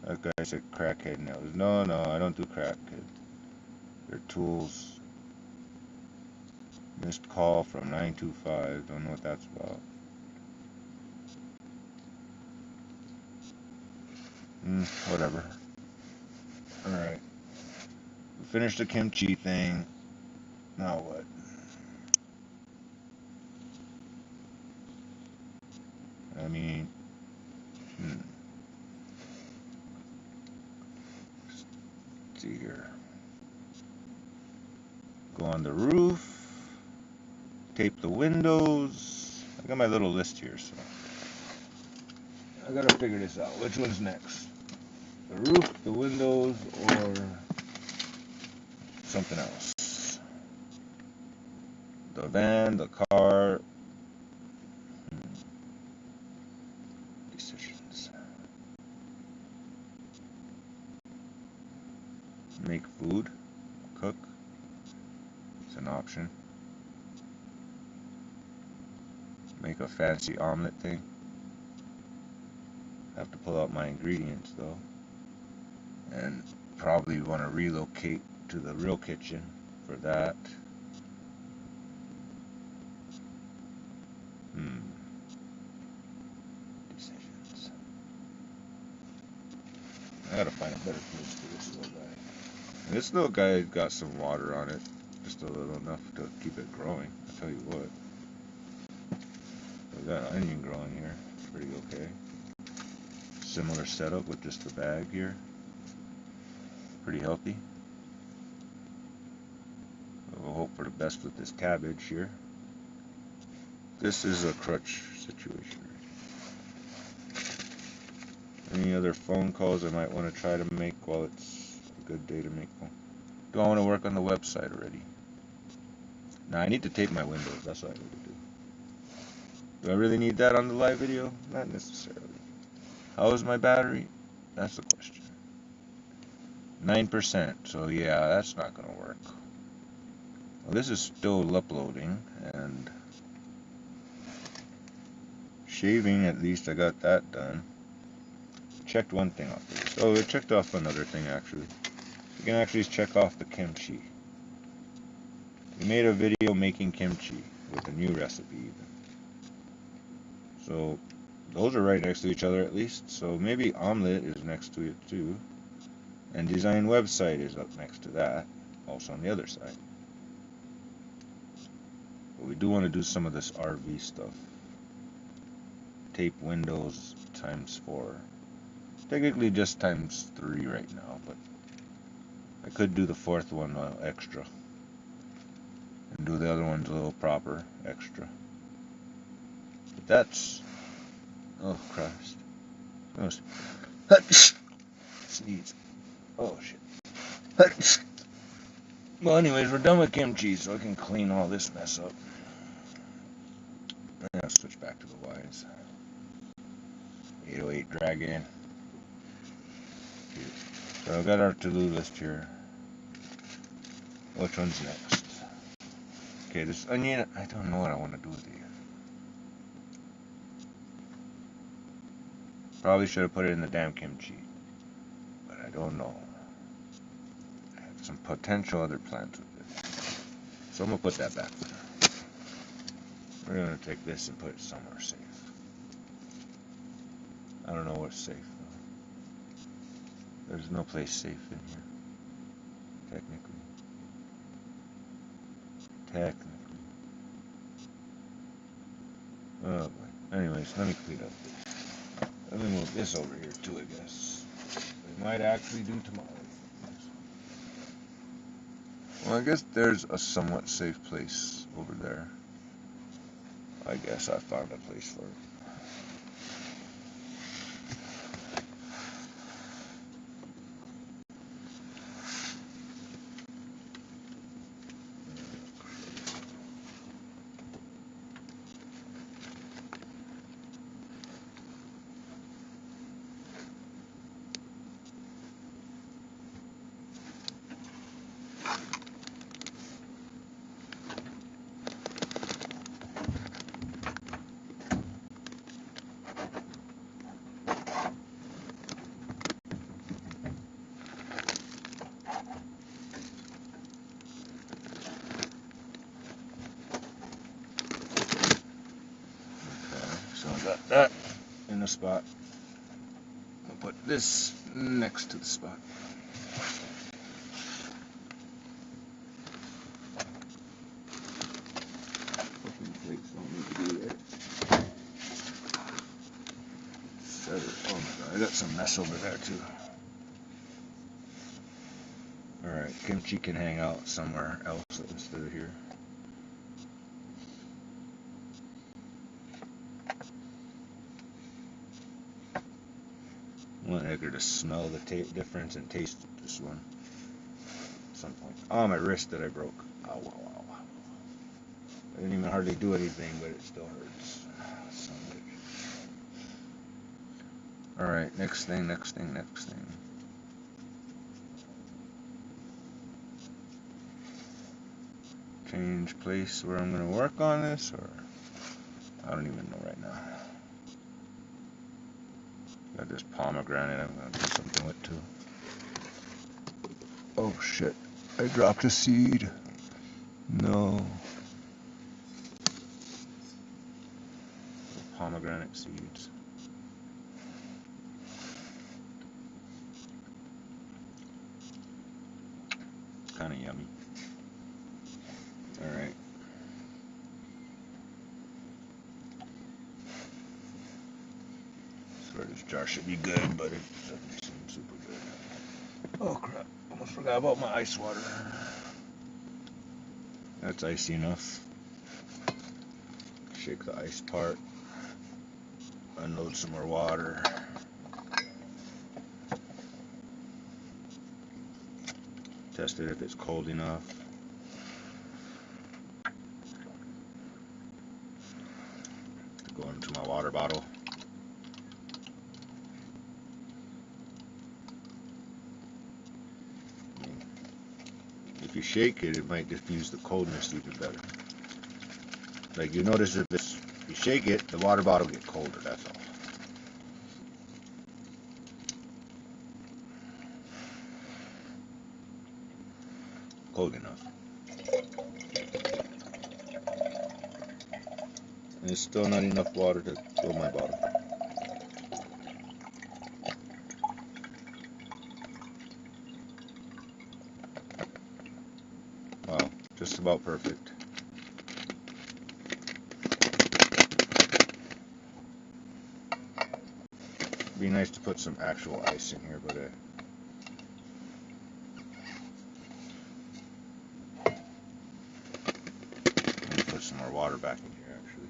That guy said crackhead nails. No, I don't do crackhead. They're tools. Missed call from 925. Don't know what that's about. Whatever. Alright. We finished the kimchi thing. Now what? I mean, let's see here. Go on the roof. Tape the windows. I got my little list here, so I gotta figure this out. Which one's next? The roof, the windows, or something else? The van, the car. Decisions. Make food. Cook. It's an option. Make a fancy omelet thing. Have to pull out my ingredients though. And probably want to relocate to the real kitchen for that. Decisions. I gotta find a better place for this little guy. And this little guy got some water on it. Just a little enough to keep it growing. I'll tell you what. We got onion growing here. It's pretty okay. Similar setup with just the bag here. Pretty healthy. We'll hope for the best with this cabbage here. This is a crutch situation. Any other phone calls I might want to try to make while it's a good day to make phone? Do I want to work on the website already? Now I need to tape my windows. That's what I need to do. Do I really need that on the live video? Not necessarily. How is my battery? That's the question. 9%. So yeah, that's not gonna work. Well, this is still uploading, and shaving, at least I got that done. Checked one thing off the list. Oh, it checked off another thing actually. You can actually check off the kimchi. We made a video making kimchi with a new recipe even. So those are right next to each other at least. So maybe omelet is next to it too. And design website is up next to that, also on the other side. But we do want to do some of this RV stuff. Tape windows ×4. Technically just ×3 right now, but I could do the fourth one extra. And do the other ones a little proper, extra. But that's... Oh, Christ. Sneeze. Oh, shit. Well, anyways, we're done with kimchi, so I can clean all this mess up. And I'll switch back to the Wise. 808 Dragon. So I've got our to-do list here. Which one's next? Okay, this onion, I don't know what I want to do with it yet. Probably should have put it in the damn kimchi. But I don't know. I have some potential other plans with it. So I'm going to put that back for now. We're going to take this and put it somewhere safe. I don't know what's safe though. There's no place safe in here. Technically. Oh boy. Anyways, let me clean up this. Let me move this over here too, I guess. We might actually do tomorrow. Well, I guess there's a somewhat safe place over there. I guess I found a place for it. So I got that in the spot. I'll put this next to the spot. Oh my god, I got some mess over there too. Alright, kimchi can hang out somewhere else instead of here. I want Edgar to smell the difference and taste this one at some point. Oh, my wrist that I broke. Ow, ow, ow, ow. I didn't even hardly do anything, but it still hurts. Alright, next thing. Change place where I'm going to work on this, or I don't even know right now. Got this pomegranate I'm going to do something with too. Oh shit, I dropped a seed. No. Pomegranate seeds. Kind of yummy. Alright. Swear this jar should be good, but it doesn't seem super good. Oh crap, almost forgot about my ice water. That's icy enough. Shake the ice part. Unload some more water. Test it if it's cold enough. Go into my water bottle. If you shake it, it might diffuse the coldness even better. Like you notice if you shake it, the water bottle will get colder, that's all. Cold enough. And it's still not enough water to fill my bottle. Wow, just about perfect. Be nice to put some actual ice in here, but let me put some more water back in here actually.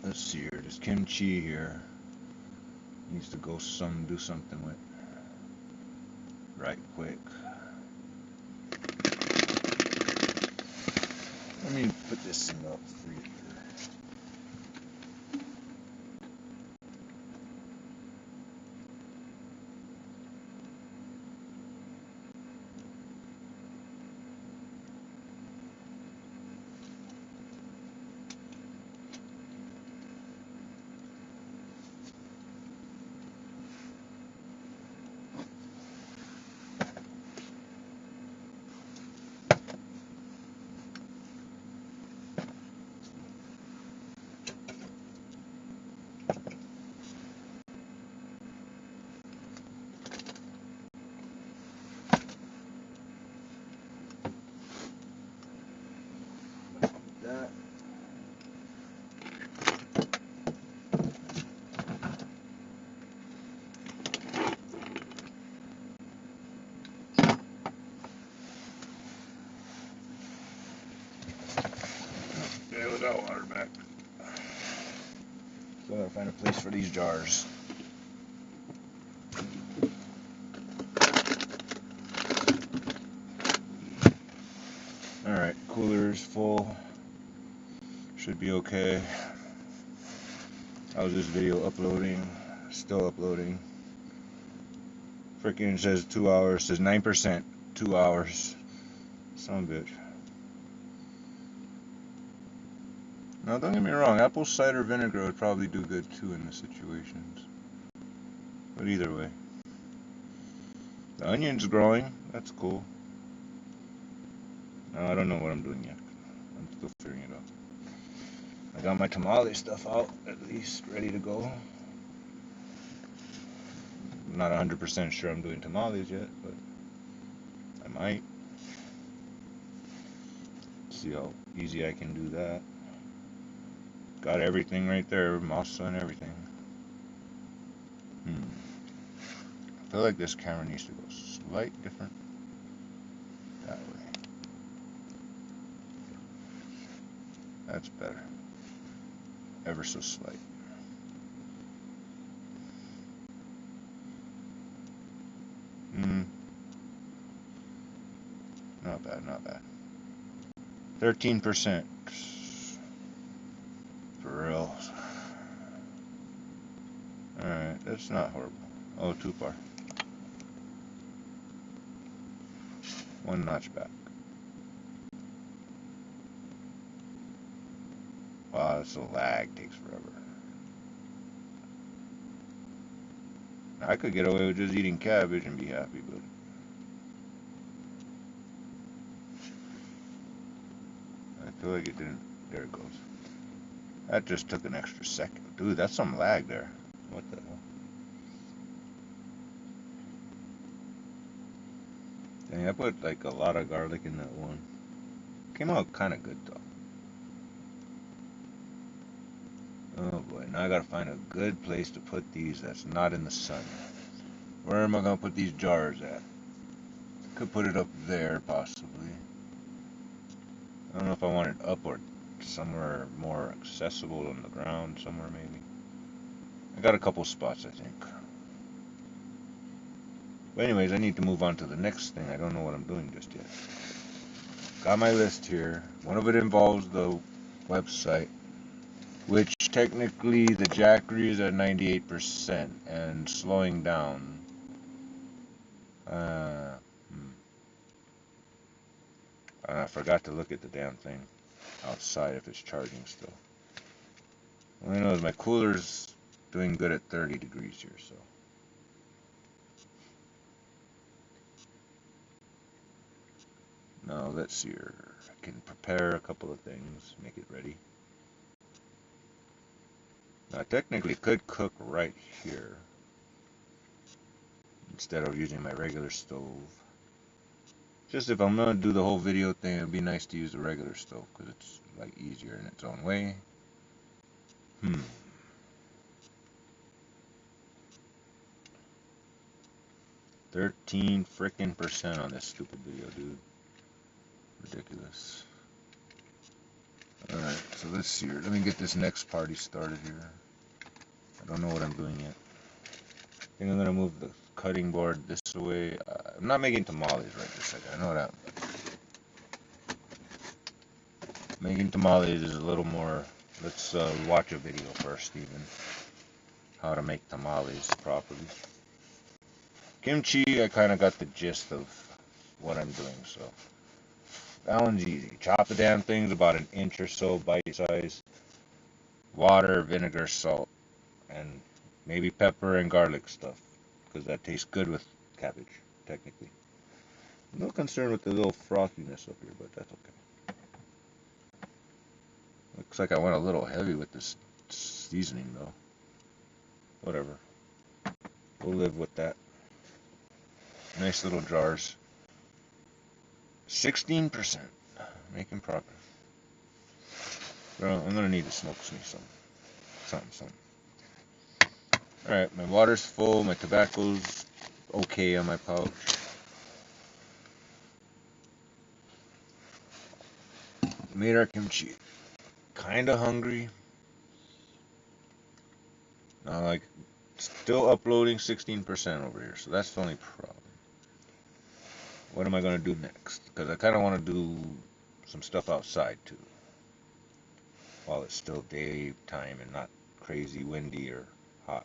Let's see here, this kimchi here needs to go do something with right quick. Let me put this in the freezer. That. Yeah, without water back. So I gotta find a place for these jars. Alright, cooler's full. Should be okay. How's this video uploading? Still uploading. Freaking says 2 hours, says 9%, 2 hours. Son of a bitch. Now don't get me wrong, apple cider vinegar would probably do good too in the situations. But either way. The onion's growing, that's cool. No, I don't know what I'm doing yet. I'm still figuring it out. I got my tamale stuff out, at least, ready to go. I'm not 100% sure I'm doing tamales yet, but I might. See how easy I can do that. Got everything right there, masa and everything. I feel like this camera needs to go slight different. That way. That's better. Ever so slight. Not bad, not bad. 13%. For real. Alright, that's not horrible. Oh, too far. One notch back. Wow, that's a lag. Takes forever. I could get away with just eating cabbage and be happy, but I feel like it didn't. There it goes. That just took an extra second. Dude, that's some lag there. What the hell? Dang, I put like a lot of garlic in that one. Came out kind of good though. Oh boy, now I gotta find a good place to put these that's not in the sun. Where am I gonna put these jars at? Could put it up there possibly. I don't know if I want it up or somewhere more accessible on the ground somewhere maybe. I got a couple spots I think. But anyways, I need to move on to the next thing. I don't know what I'm doing just yet. Got my list here. One of it involves the website, which technically the Jackery is at 98% and slowing down. I forgot to look at the damn thing outside if it's charging still. All I know is my cooler's doing good at 30 degrees here, so. Now let's see here. I can prepare a couple of things, make it ready. Now I technically could cook right here instead of using my regular stove. Just if I'm gonna do the whole video thing, it'd be nice to use the regular stove because it's like easier in its own way. 13 frickin% on this stupid video, dude. Ridiculous. Alright, so let's see here. Let me get this next party started here. I don't know what I'm doing yet. I think I'm gonna move the cutting board this way. I'm not making tamales right this second. I know that. Making tamales is a little more. Let's watch a video first, even how to make tamales properly. Kimchi, I kind of got the gist of what I'm doing, so that one's easy. Chop the damn things about an inch or so bite size. Water, vinegar, salt, and maybe pepper and garlic stuff, because that tastes good with cabbage, technically. No concern with the little frothiness up here, but that's okay. Looks like I went a little heavy with this seasoning, though. Whatever. We'll live with that. Nice little jars. 16%. Making progress. Well, I'm gonna need to smoke me something. Alright, my water's full, my tobacco's okay on my pouch. Made our kimchi. Kinda hungry. Now, like, still uploading 16% over here, so that's the only problem. What am I gonna do next? Because I kind of want to do some stuff outside too, while it's still daytime and not crazy windy or hot.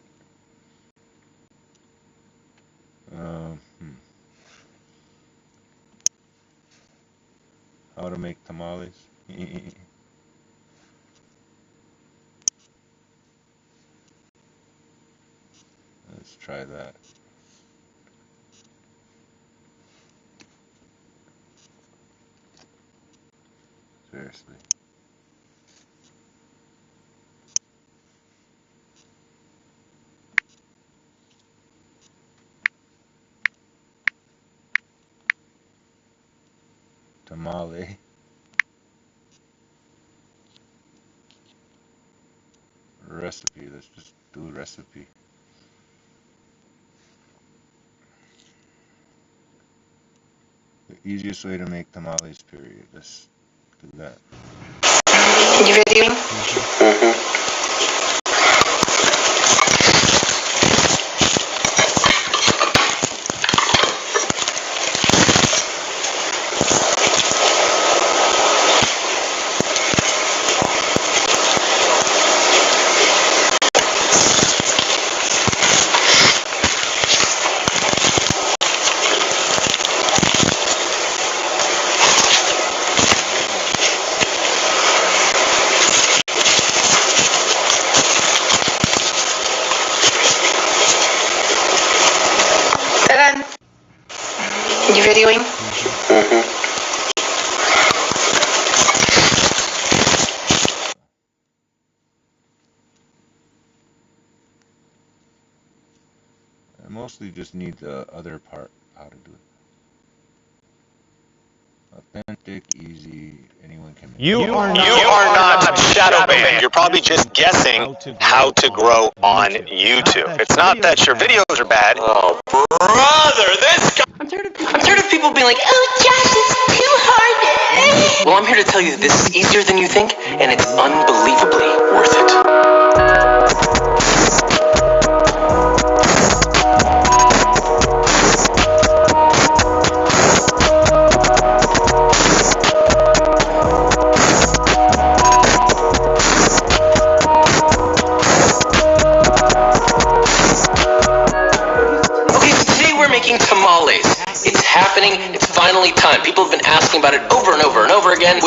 How to make tamales? Let's try that. Seriously. Tamale. Recipe. Let's just do a recipe. The easiest way to make tamales, period. Let's do that. You ready? You videoing? I mostly just need the other part, how to do it. Authentic, easy, anyone can make it. You are not shadow banned. You're probably just guessing how to grow on YouTube. It's not that your videos are bad. Oh, brother, this guy. I'm tired of people being like, oh, Josh, it's too hard. Well, I'm here to tell you that this is easier than you think, and it's unbelievably worth it. Tamales. It's happening. It's finally time. People have been asking about it over and over.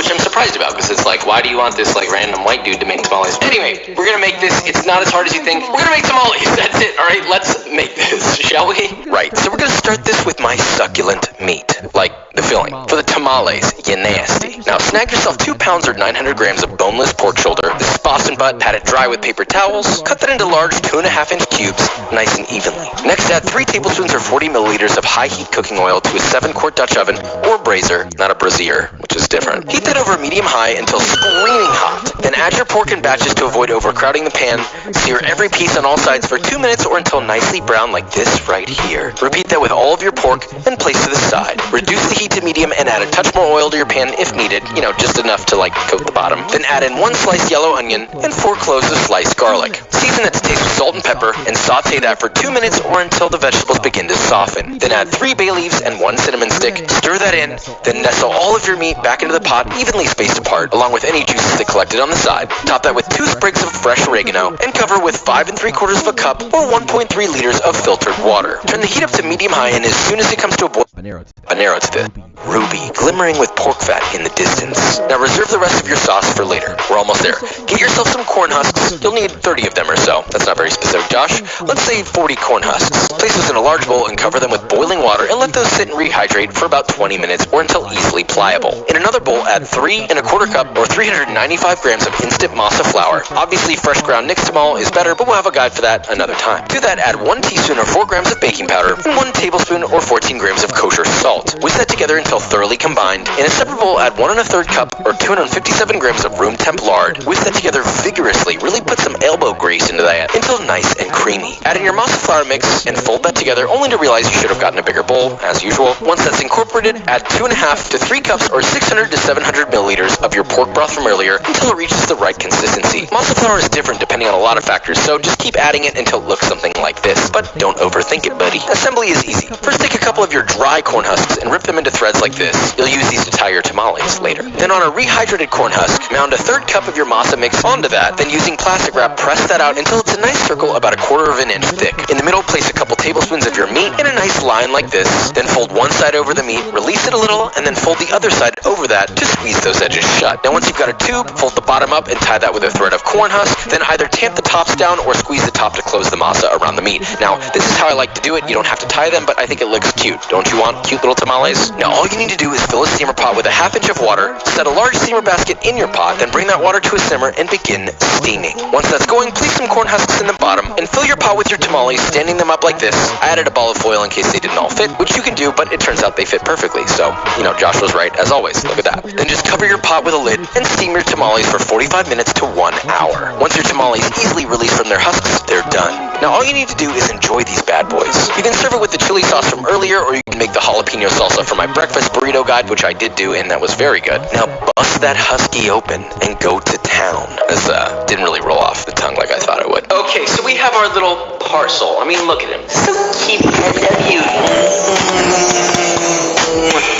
which I'm surprised about because it's like, why do you want this like random white dude to make tamales? Anyway, we're gonna make this. It's not as hard as you think. We're gonna make tamales. That's it. All right, let's make this, shall we? Right. So we're gonna start this with my succulent meat, like the filling. For the tamales, you nasty. Now snag yourself 2 pounds or 900 grams of boneless pork shoulder. This is Boston butt. Pat it dry with paper towels. Cut that into large 2.5-inch cubes, nice and evenly. Next, add 3 tablespoons or 40 milliliters of high heat cooking oil to a 7-quart Dutch oven or brazier, not a brazier, which is different. Heat that over medium-high until screaming hot. Then add your pork in batches to avoid overcrowding the pan. Sear every piece on all sides for 2 minutes or until nicely brown like this right here. Repeat that with all of your pork and place to the side. Reduce the heat to medium and add a touch more oil to your pan if needed, you know, just enough to like coat the bottom. Then add in 1 sliced yellow onion and 4 cloves of sliced garlic. Season it to taste with salt and pepper and saute that for 2 minutes or until the vegetables begin to soften. Then add 3 bay leaves and 1 cinnamon stick. Stir that in, then nestle all of your meat back into the pot evenly spaced apart along with any juices that collected on the side. Top that with 2 sprigs of fresh oregano and cover with 5 3/4 of a cup or 1.3 liters of filtered water. Turn the heat up to medium-high and as soon as it comes to a boil, Habanero to the ruby, glimmering with pork fat in the distance. Now reserve the rest of your sauce for later. We're almost there. Get yourself some corn husks. You'll need 30 of them or so. That's not very specific, Josh. Let's say 40 corn husks. Place those in a large bowl and cover them with boiling water and let those sit and rehydrate for about 20 minutes or until easily pliable. In another bowl, add 3 1/4 cup or 395 grams of instant masa flour. Obviously, fresh ground nixtamal is better, but we'll have a guide for that another time. To that, add 1 teaspoon or 4 grams of baking powder and 1 tablespoon or 14 grams of kosher salt. Whisk that together until thoroughly combined. In a separate bowl, add 1 1/3 cup or 257 grams of room temp lard. Whisk that together vigorously. Really put some elbow grease into that until nice and creamy. Add in your masa flour mix and fold that together, only to realize you should have gotten a bigger bowl, as usual. Once that's incorporated, add 2.5 to 3 cups or 600 to 700 milliliters of your pork broth from earlier until it reaches the right consistency. Masa flour is different depending on a lot of factors, so just keep adding it until it looks something like this. But don't overthink it, buddy. Assembly is easy. First, take a couple of your dry corn husks and rip them into threads like this. You'll use these to tie your tamales later. Then on a rehydrated corn husk, mound a 1/3 cup of your masa mix onto that. Then using plastic wrap, press that out until it's a nice circle about 1/4 of an inch thick. In the middle, place a couple tablespoons of your meat in a nice line like this. Then fold one side over the meat, release it a little, and then fold the other side over that to squeeze those edges shut. Now once you've got a tube, fold the bottom up and tie that with a thread of corn husk. Then either tamp the tops down or squeeze the top to close the masa around the meat. Now this is how I like to do it. You don't have to tie them, but I think it looks cute. Don't you want cute little tamales? Now all you need to do is fill a steamer pot with a 1/2 inch of water, set a large steamer basket in your pot, then bring that water to a simmer and begin steaming. Once that's going, place some corn husks in the bottom and fill your pot with your tamales, standing them up like this. I added a ball of foil in case they didn't all fit, which you can do, but it turns out they fit perfectly. So, you know, Josh was right as always. Look at that. Then just cover your pot with a lid and steam your tamales for 45 minutes to 1 hour. Once your tamales easily release from their husks, they're done. Now all you need to do is enjoy these bad boys. You can serve it with the chili sauce from earlier, or you can make the jalapeno salsa from my breakfast burrito guide, which I did do, and that was very good. Now bust that husky open and go to town. This didn't really roll off the tongue like I thought it would. Okay, so we have our little parcel. I mean, look at him. So cute. I love you.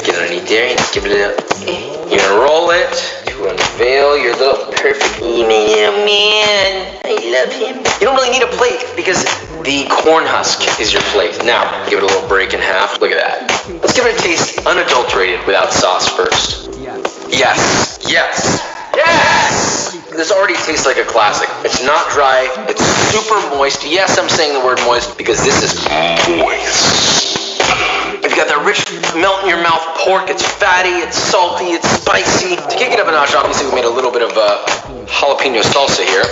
Get underneath there and give it a... You're gonna roll it to unveil your little perfect email man. I love him. You don't really need a plate because the corn husk is your plate. Now, give it a little break in half. Look at that. Let's give it a taste unadulterated without sauce first. Yes. Yes. Yes! This already tastes like a classic. It's not dry. It's super moist. Yes, I'm saying the word moist because this is moist. You've got that rich melt in your mouth pork. It's fatty, it's salty, it's spicy. To kick it up a notch, obviously we made a little bit of jalapeno salsa here.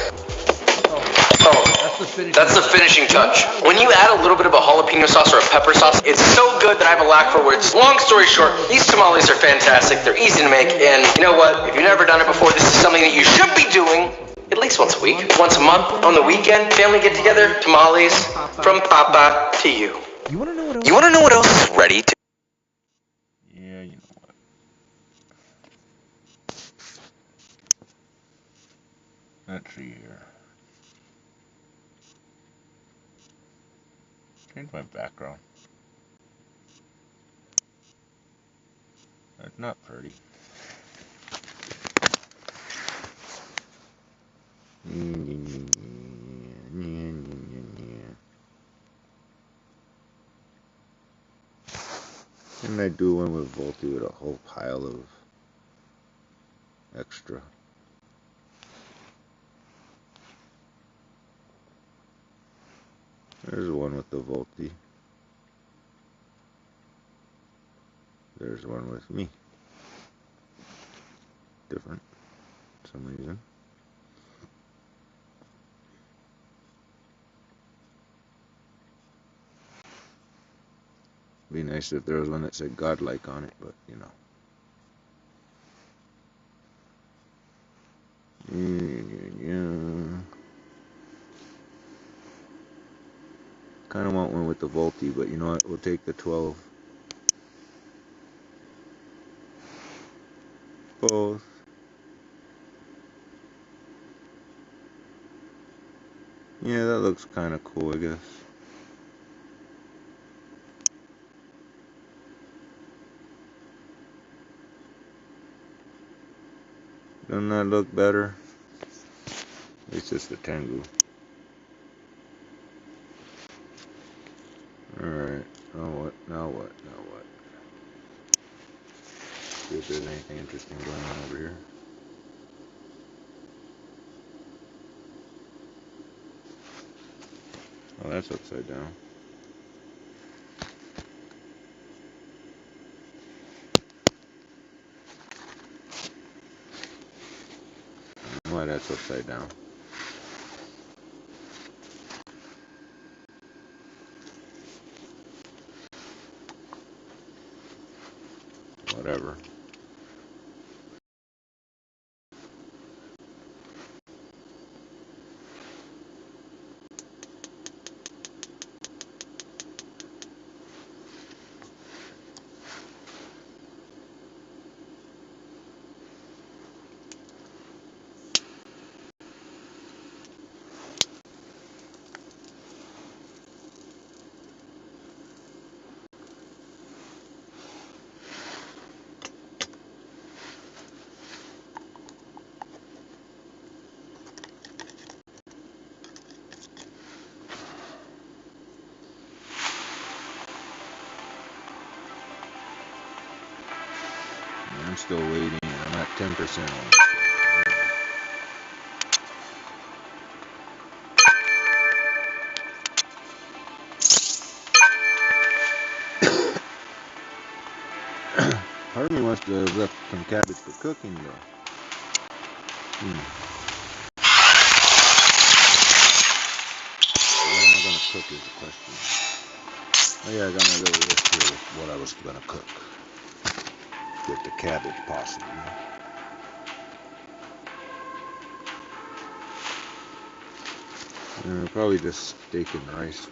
Oh, that's the finishing touch. When you add a little bit of a jalapeno sauce or a pepper sauce, it's so good that I have a lack for words. Long story short, these tamales are fantastic. They're easy to make, and you know what? If you've never done it before, this is something that you should be doing at least once a week, once a month, on the weekend. Family get together, tamales, from Papa to you. You want to know what else is ready to... Yeah, you know what. Let's see here. Change my background. That's not pretty. And I do one with Volty with a whole pile of extra. There's one with the Volti. There's one with me. Different, for some reason. Be nice if there was one that said Godlike on it, but you know. Kind of want one with the Volti, but you know what? We'll take the 12. Both. Yeah, that looks kind of cool, I guess. Doesn't that look better? It's just the Tengu. Alright, now what? Now what? Now what? See if there's anything interesting going on over here. Oh, that's upside down. I don't know why that's upside down. Whatever. I'm still waiting. I'm at 10% on this. Part of me wants to have left some cabbage for cooking, though. What am I going to cook is the question. Oh yeah, I got my little list here with what I was going to cook. With the cabbage, possibly. Probably just steak and rice. So.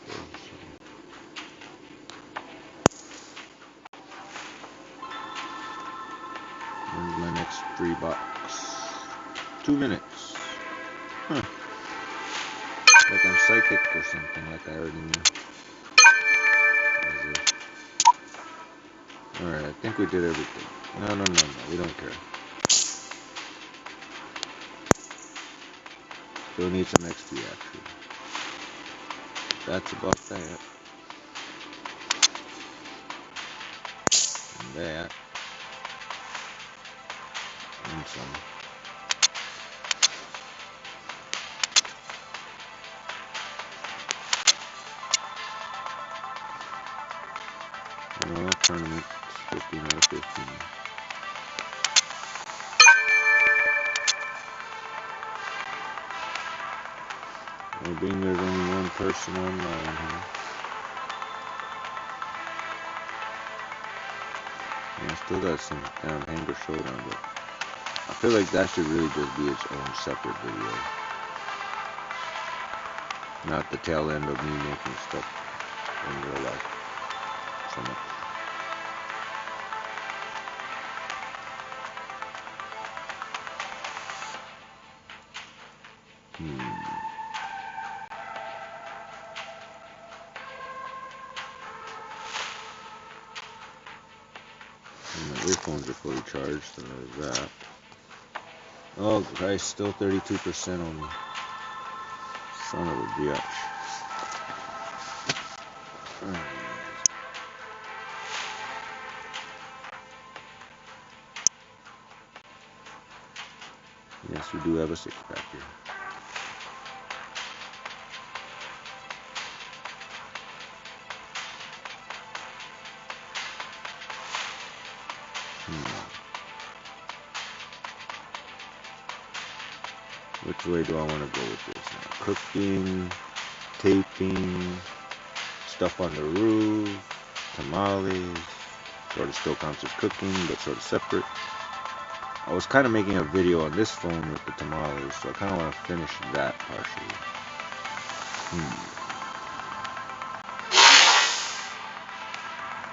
When's my next free box? 2 minutes. Huh. Like I'm psychic or something, like I already knew. Alright, I think we did everything. No, we don't care. Still need some XP, actually. That's about that. And that. And some. Well, tournament 15 out of 15. Well, being there's only one person online here. Yeah, I still got some damn Hanger Showdown, but I feel like that should really just be its own separate video. Not the tail end of me making stuff in real life. So much. My earphones are fully charged, so there's that. Oh Christ, still 32% on me. Son of a bitch. Yes, we do have a 6-pack here. Which way do I want to go with this now? Cooking, taping, stuff on the roof, tamales, sort of still counts as cooking, but sort of separate. I was kind of making a video on this phone with the tamales, so I kind of want to finish that partially.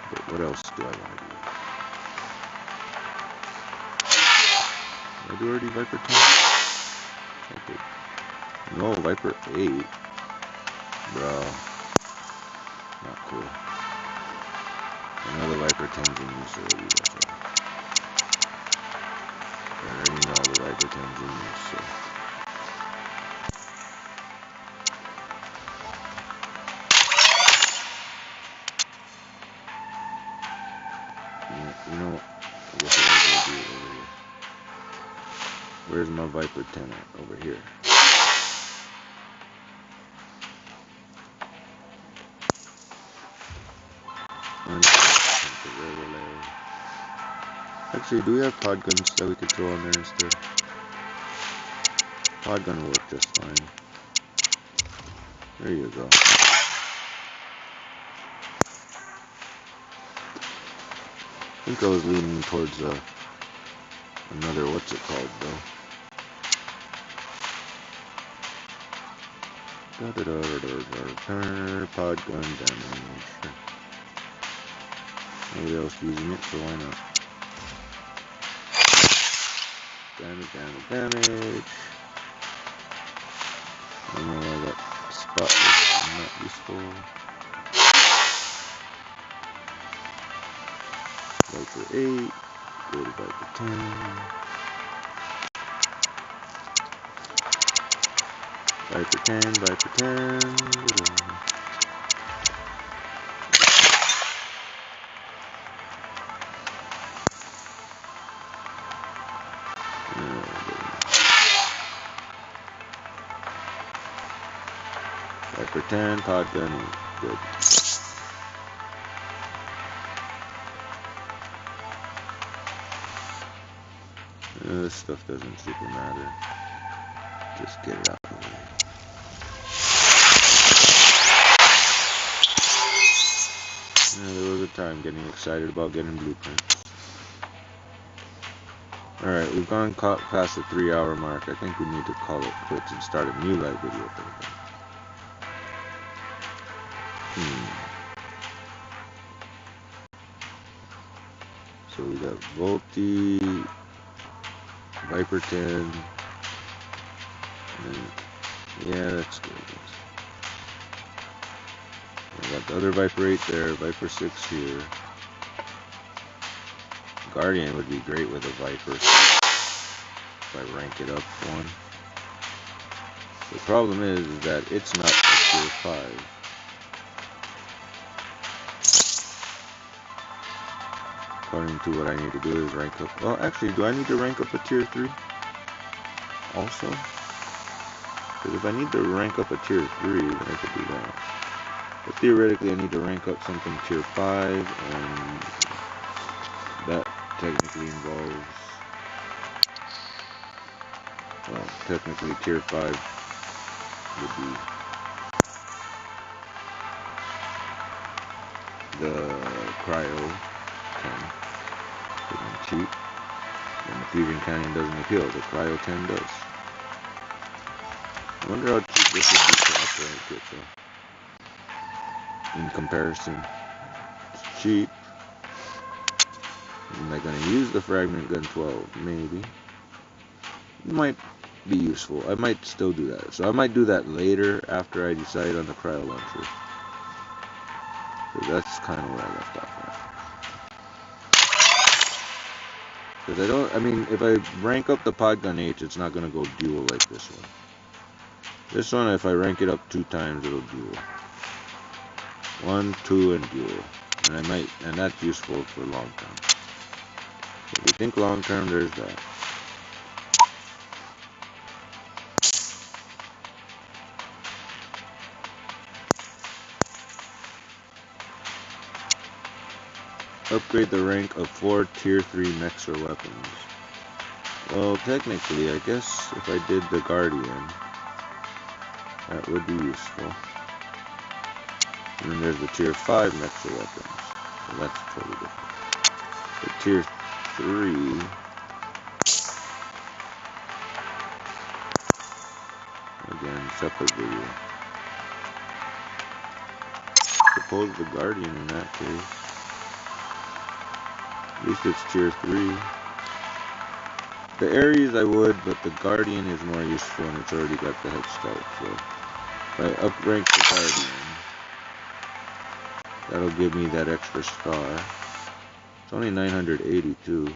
But what else do I want to do? Did I do already Viper 10? I did. No, Viper 8. Bro. Not cool. Another Viper 10's in use already, that's right. I already know the Viper 10's in use, so. You know, what did I go do over here? Where's my Viper 10 at? Over here. Actually, do we have pod guns that we could throw on there instead? Pod gun will work just fine. There you go. I think I was leaning towards another, what's it called though? Pod gun damage. Nobody else using it, so why not? Damage. I don't know why that spot was not useful. Viper 8, go to Viper 10. Viper 10, Viper 10. Viper 10, pod gun 8. Good. This stuff doesn't super matter. Just get it out of the way. There was a time getting excited about getting blueprints. Alright, we've gone past the 3-hour mark. I think we need to call it quits and start a new live video for the day. So we got Volti, Viper 10, and yeah, that's good. I got the other Viper 8 there, Viper 6 here. Guardian would be great with a Viper if I rank it up one. The problem is that it's not a tier 5. According to what I need to do is rank up. Well, actually, do I need to rank up a tier 3 also? Because if I need to rank up a tier 3, then I could do that. But theoretically, I need to rank up something tier 5, and that technically involves, well, technically tier 5 would be the Cryo 10, because I'm cheap, and the Fusion Canyon doesn't appeal, the Cryo 10 does. I wonder how cheap this would be to uprank it though. In comparison, it's cheap. Am I going to use the Fragment Gun 12? Maybe. It might be useful. I might still do that. So I might do that later after I decide on the Cryo Launcher. So that's kind of where I left off at. Because if I rank up the Pod Gun H, it's not going to go dual like this one. This one, if I rank it up 2 times, it'll dual. 1, 2, and dual. And that's useful for long term. So if you think long term, there's that. Upgrade the rank of 4 tier 3 Mexer weapons. Well, technically, I guess if I did the Guardian, that would be useful. And then there's the tier 5 Mexer weapons. So that's totally different. The tier 3... Again, separate video. Suppose the Guardian in that case. At least it's tier 3. The Ares I would, but the Guardian is more useful and it's already got the head start. So if I uprank the Guardian, that'll give me that extra star. It's only 982.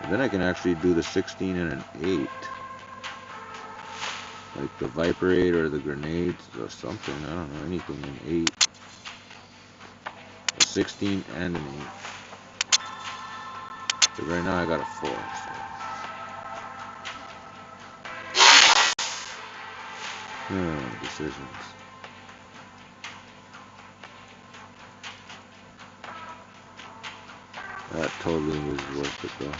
And then I can actually do the 16 and an 8. Like the Viper 8 or the grenades or something. I don't know, anything in 8. A 16 and an 8. But right now I got a 4. So. Decisions. That totally is worth it though.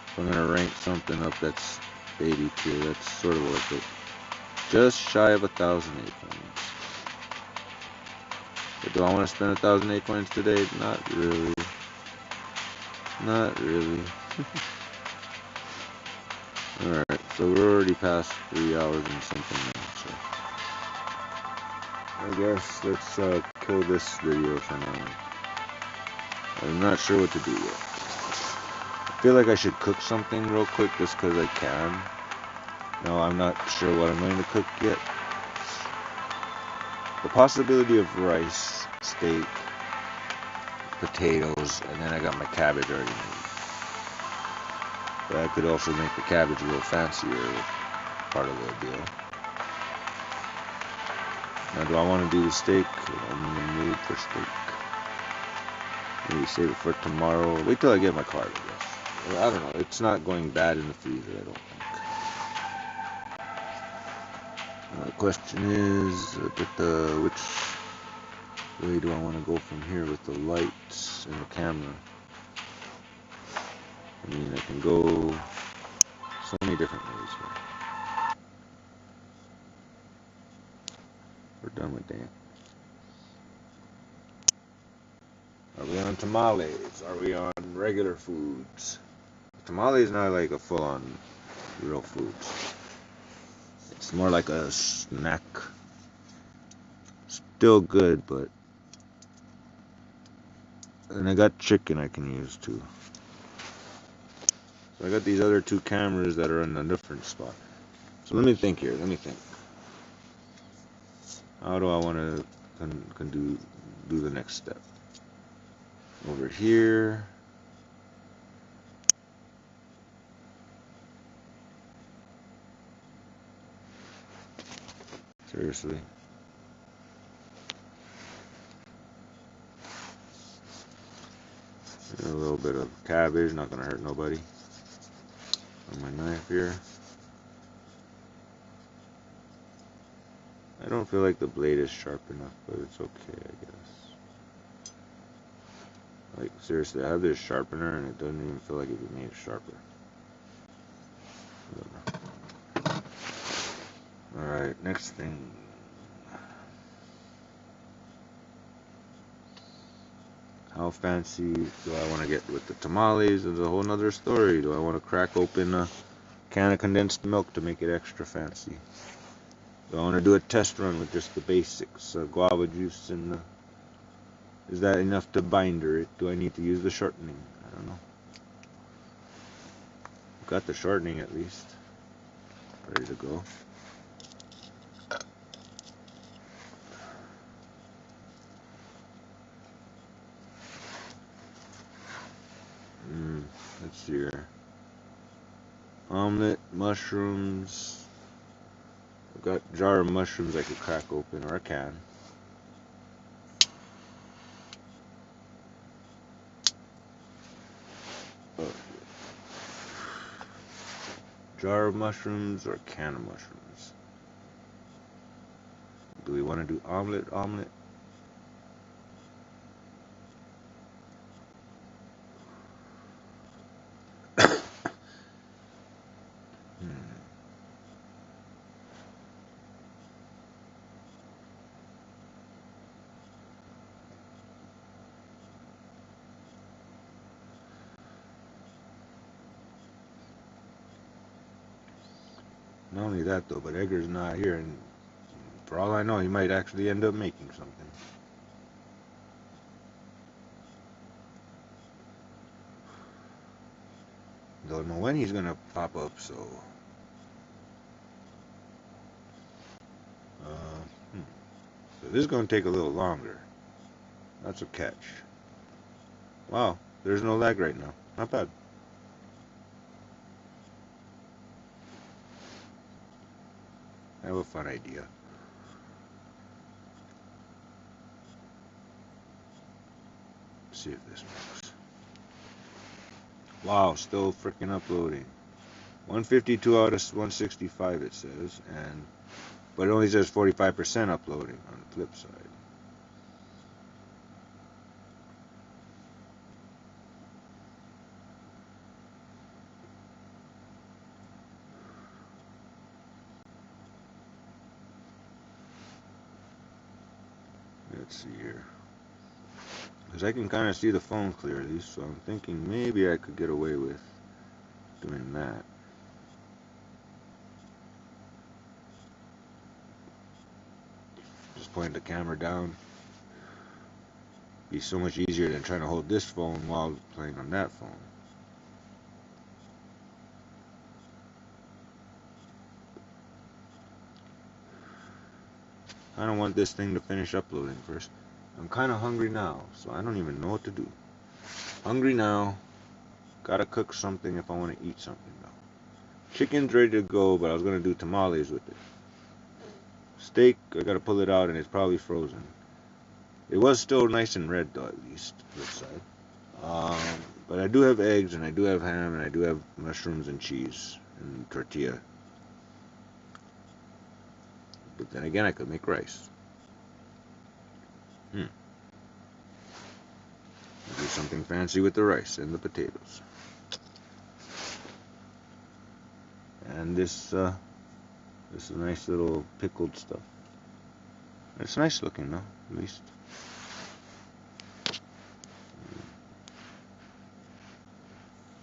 If I'm gonna rank something up that's baby tier, that's sort of worth it. Just shy of 1,000 A-coins. But do I want to spend 1,000 A-coins today? Not really. Not really. Alright, so we're already past 3 hours and something now, so I guess let's kill this video for now. I'm not sure what to do yet. I feel like I should cook something real quick just because I can. No, I'm not sure what I'm going to cook yet. The possibility of rice, steak, potatoes, and then I got my cabbage already made. But I could also make the cabbage a little fancier, part of the deal. Now, do I want to do the steak? I'm in the mood for steak. Maybe save it for tomorrow. Wait till I get my card, I guess. Well, I don't know. It's not going bad in the freezer, I don't think. The question is, which way do I want to go from here with the lights and the camera? I mean, I can go so many different ways here. We're done with that. Are we on tamales? Are we on regular foods? Tamale is not like a full-on real foods. It's more like a snack. Still good, but... And I got chicken I can use too. So I got these other 2 cameras that are in a different spot. So let me think here, let me think. How do I want to do the next step? Over here. Seriously. A little bit of cabbage, not gonna hurt nobody. On my knife here. I don't feel like the blade is sharp enough, but it's okay, I guess. Like, seriously, I have this sharpener and it doesn't even feel like it made it sharper. Alright, next thing. How fancy do I want to get with the tamales? Is a whole nother story. Do I want to crack open a can of condensed milk to make it extra fancy? Do I want to do a test run with just the basics? Guava juice and is that enough to binder it? Do I need to use the shortening? I don't know. Got the shortening at least. Ready to go. Let's see here. Omelet, mushrooms. I've got a jar of mushrooms I could crack open, or I can. Jar of mushrooms or can of mushrooms? Do we want to do omelet? Not only that though, but Edgar's not here, and for all I know, he might actually end up making something. Don't know when he's gonna pop up, so. So this is gonna take a little longer. That's a catch. Wow, there's no lag right now. Not bad. I have a fun idea. Let's see if this works. Wow, still freaking uploading. 152 out of 165 it says, but it only says 45% uploading on the flip side. Let's see here. Because I can kind of see the phone clearly, so I'm thinking maybe I could get away with doing that. Just point the camera down. Be so much easier than trying to hold this phone while playing on that phone. I don't want this thing to finish uploading first. I'm kind of hungry now, so I don't even know what to do. Hungry now. Gotta cook something if I want to eat something though. Chicken's ready to go, but I was gonna do tamales with it. Steak, I gotta pull it out and it's probably frozen. It was still nice and red though, at least, this side. But I do have eggs, and I do have ham, and I do have mushrooms and cheese and tortilla. But then again, I could make rice. Do something fancy with the rice and the potatoes. And this is nice little pickled stuff. It's nice looking though, at least.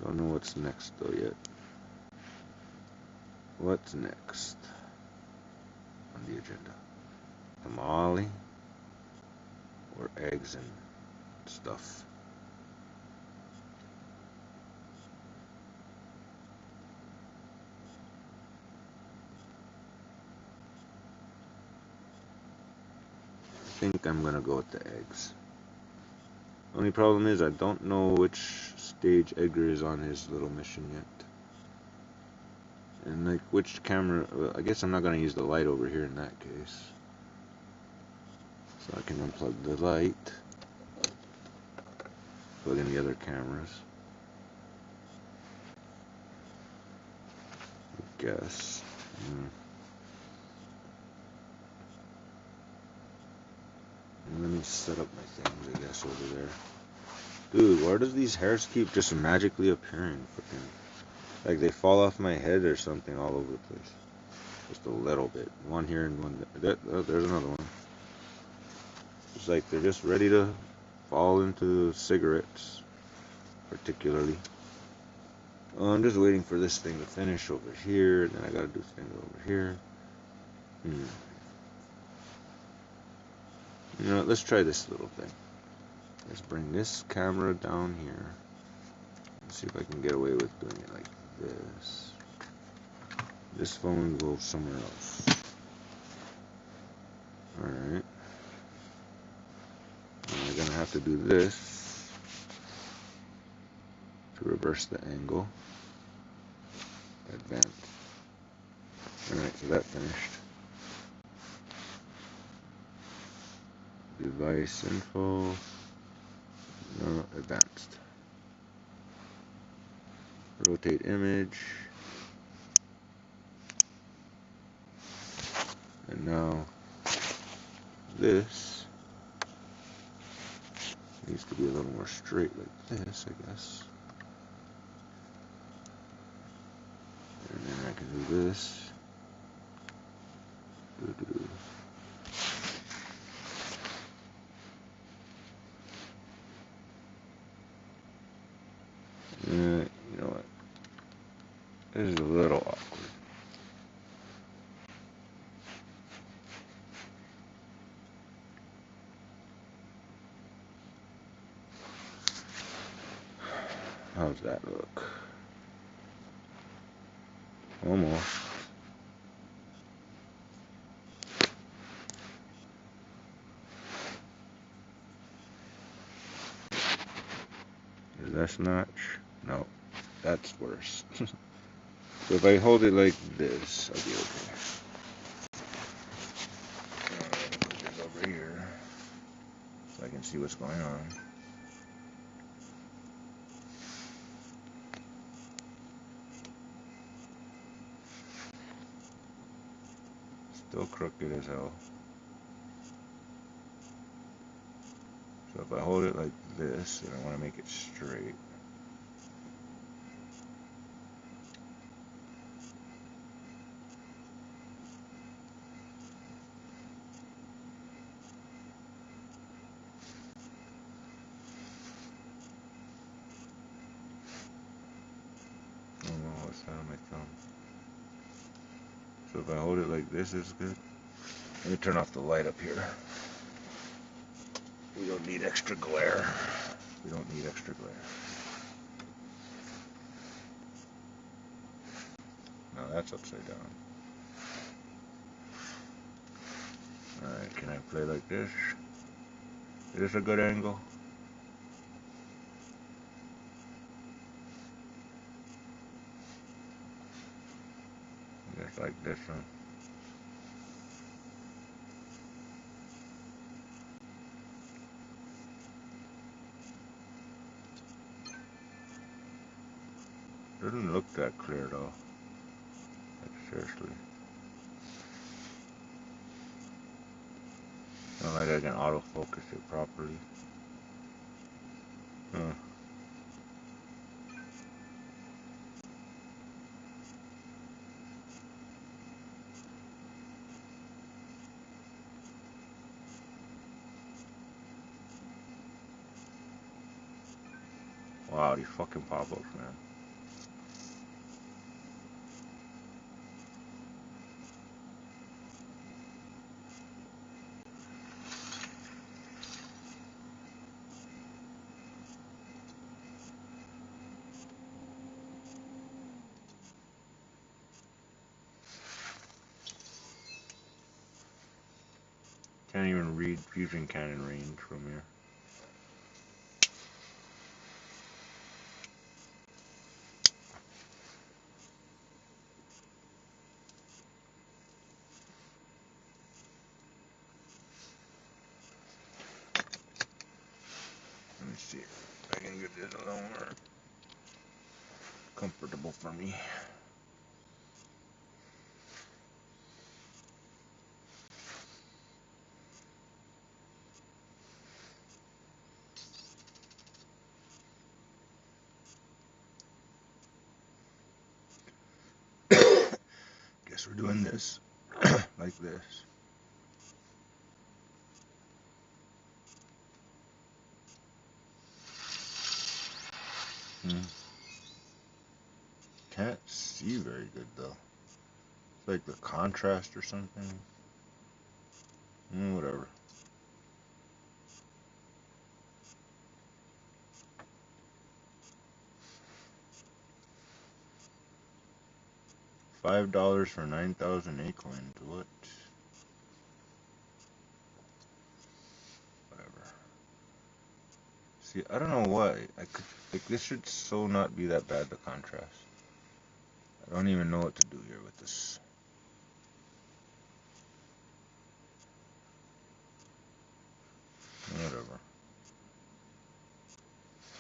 Don't know what's next though yet. What's next on the agenda? Tamale or eggs and stuff? I think I'm gonna go with the eggs. Only problem is I don't know which stage Edgar is on his little mission yet. And like which camera, I guess I'm not gonna use the light over here in that case. So I can unplug the light, plug in the other cameras. I guess. And let me set up my things, I guess, over there. Dude, why does these hairs keep just magically appearing? Freaking, like they fall off my head or something all over the place. Just a little bit. One here and one there. Oh, there's another one. It's like they're just ready to fall into cigarettes, particularly. I'm just waiting for this thing to finish over here. Then I gotta do things over here. You know what, let's try this little thing. Let's bring this camera down here. Let's see if I can get away with doing it like this. This phone goes somewhere else. Alright. We're gonna have to do this to reverse the angle. Advance. Alright, so that finished. Device info. No, advanced. Rotate image. And now this needs to be a little more straight like this, I guess. And then I can do this. You know what? This is a little awkward. that look? Almost. Is that notch? No, that's worse. So if I hold it like this, I'll be okay. Put this over here so I can see what's going on. Still crooked as hell. So if I hold it like this, then I want to make it straight. Oh no, what's that on my thumb? So if I hold it like this, it's good. Let me turn off the light up here. We don't need extra glare. We don't need extra glare. Now that's upside down. Alright, can I play like this? Is this a good angle? Just like this one. Doesn't look that clear though. Like seriously. Not like I can autofocus it properly. Huh. Wow, these fucking pop-ups, man. Can't even read Fusion Cannon range from here. Let me see if I can get this a little more comfortable for me. Guess we're doing this like this. Can't see very good though. It's like the contrast or something. Whatever. $5 for 9,000 Acorns. What? Whatever. See, I don't know why. I could like this should so not be that bad, the contrast. I don't even know what to do here with this. Whatever.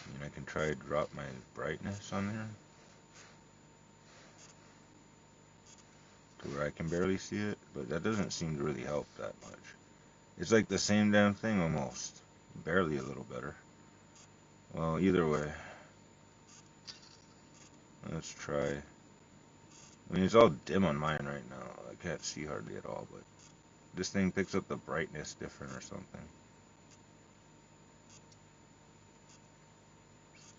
I mean, I can try to drop my brightness on there to where I can barely see it, but that doesn't seem to really help that much. It's like the same damn thing almost. Barely a little better. Well, either way. Let's try. I mean, it's all dim on mine right now. I can't see hardly at all, but this thing picks up the brightness different or something.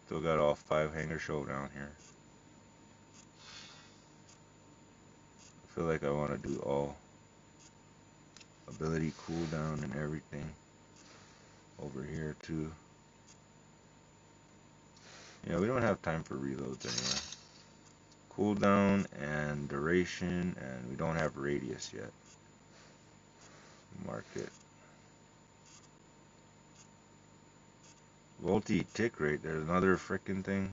Still got all 5 hanger show down here. I feel like I want to do all ability cooldown and everything over here too. Yeah, we don't have time for reloads anyway. Cooldown and duration, and we don't have radius yet. Mark it. Volti tick rate, there's another freaking thing.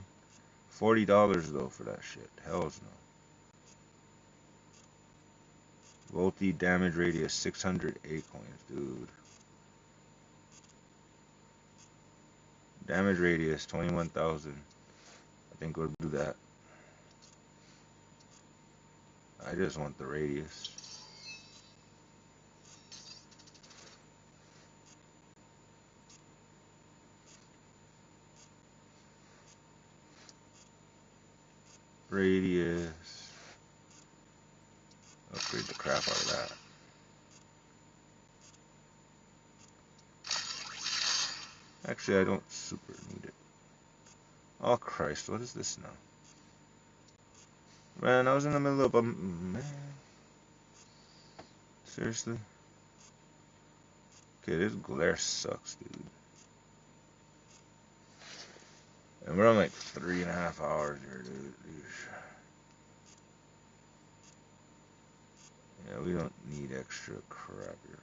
$40 though for that shit. Hells no. Volti damage radius 600 A coins, dude. Damage radius 21,000. I think we'll do that. I just want the radius. Radius. Upgrade the crap out of that. Actually, I don't super need it. Oh Christ, what is this now? Man, I was in the middle of a... Man. Seriously? Okay, this glare sucks, dude. And we're on like 3.5 hours here, dude. Yeah, we don't need extra crap here.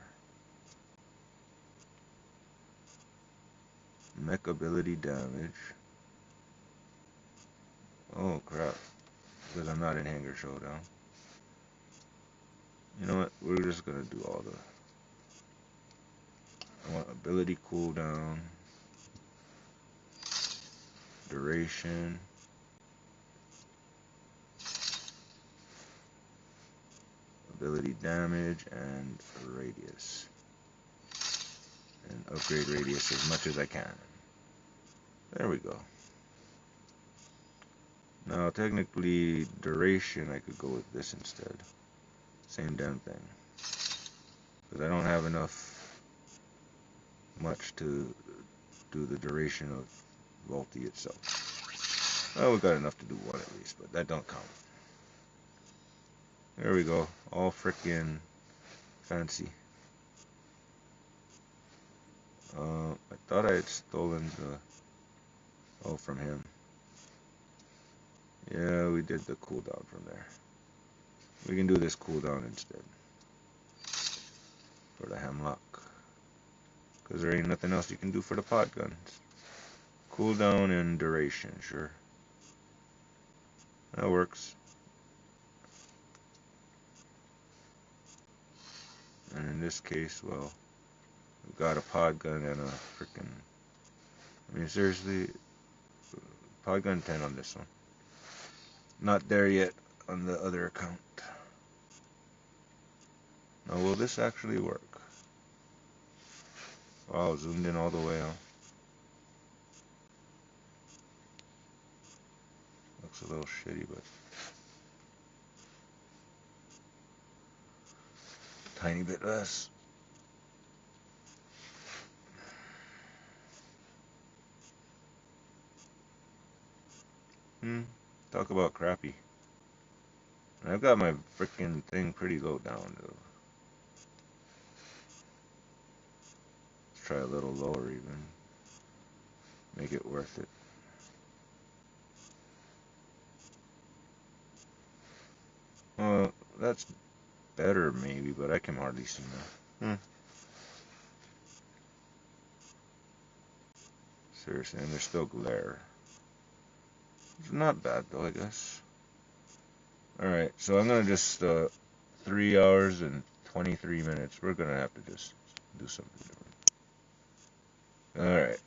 Mech ability damage. Oh crap. Because I'm not in Hangar Showdown. You know what? We're just gonna do all the... I want ability cooldown. Duration. Ability damage and radius. And upgrade radius as much as I can. There we go. Now technically duration I could go with this instead. Same damn thing. Because I don't have much to do the duration of Volti itself. Well, we got enough to do one at least, but that don't count. There we go. All frickin' fancy. I thought I had stolen the... Oh, from him. Yeah, we did the cooldown from there. We can do this cooldown instead. For the Hemlock. Because there ain't nothing else you can do for the pod guns. Cooldown and duration, sure. That works. And in this case, well, we've got a pod gun and a frickin'... I mean, seriously, pod gun 10 on this one. Not there yet on the other account. Now, will this actually work? Wow, zoomed in all the way, huh? Looks a little shitty, but... Tiny bit less. Talk about crappy. I've got my freaking thing pretty low down, though. Let's try a little lower even. Make it worth it. Well, that's better maybe, but I can hardly see now. Seriously, and there's still glare. It's not bad though, I guess. Alright, so I'm gonna just 3 hours and 23 minutes. We're gonna have to just do something different. Alright.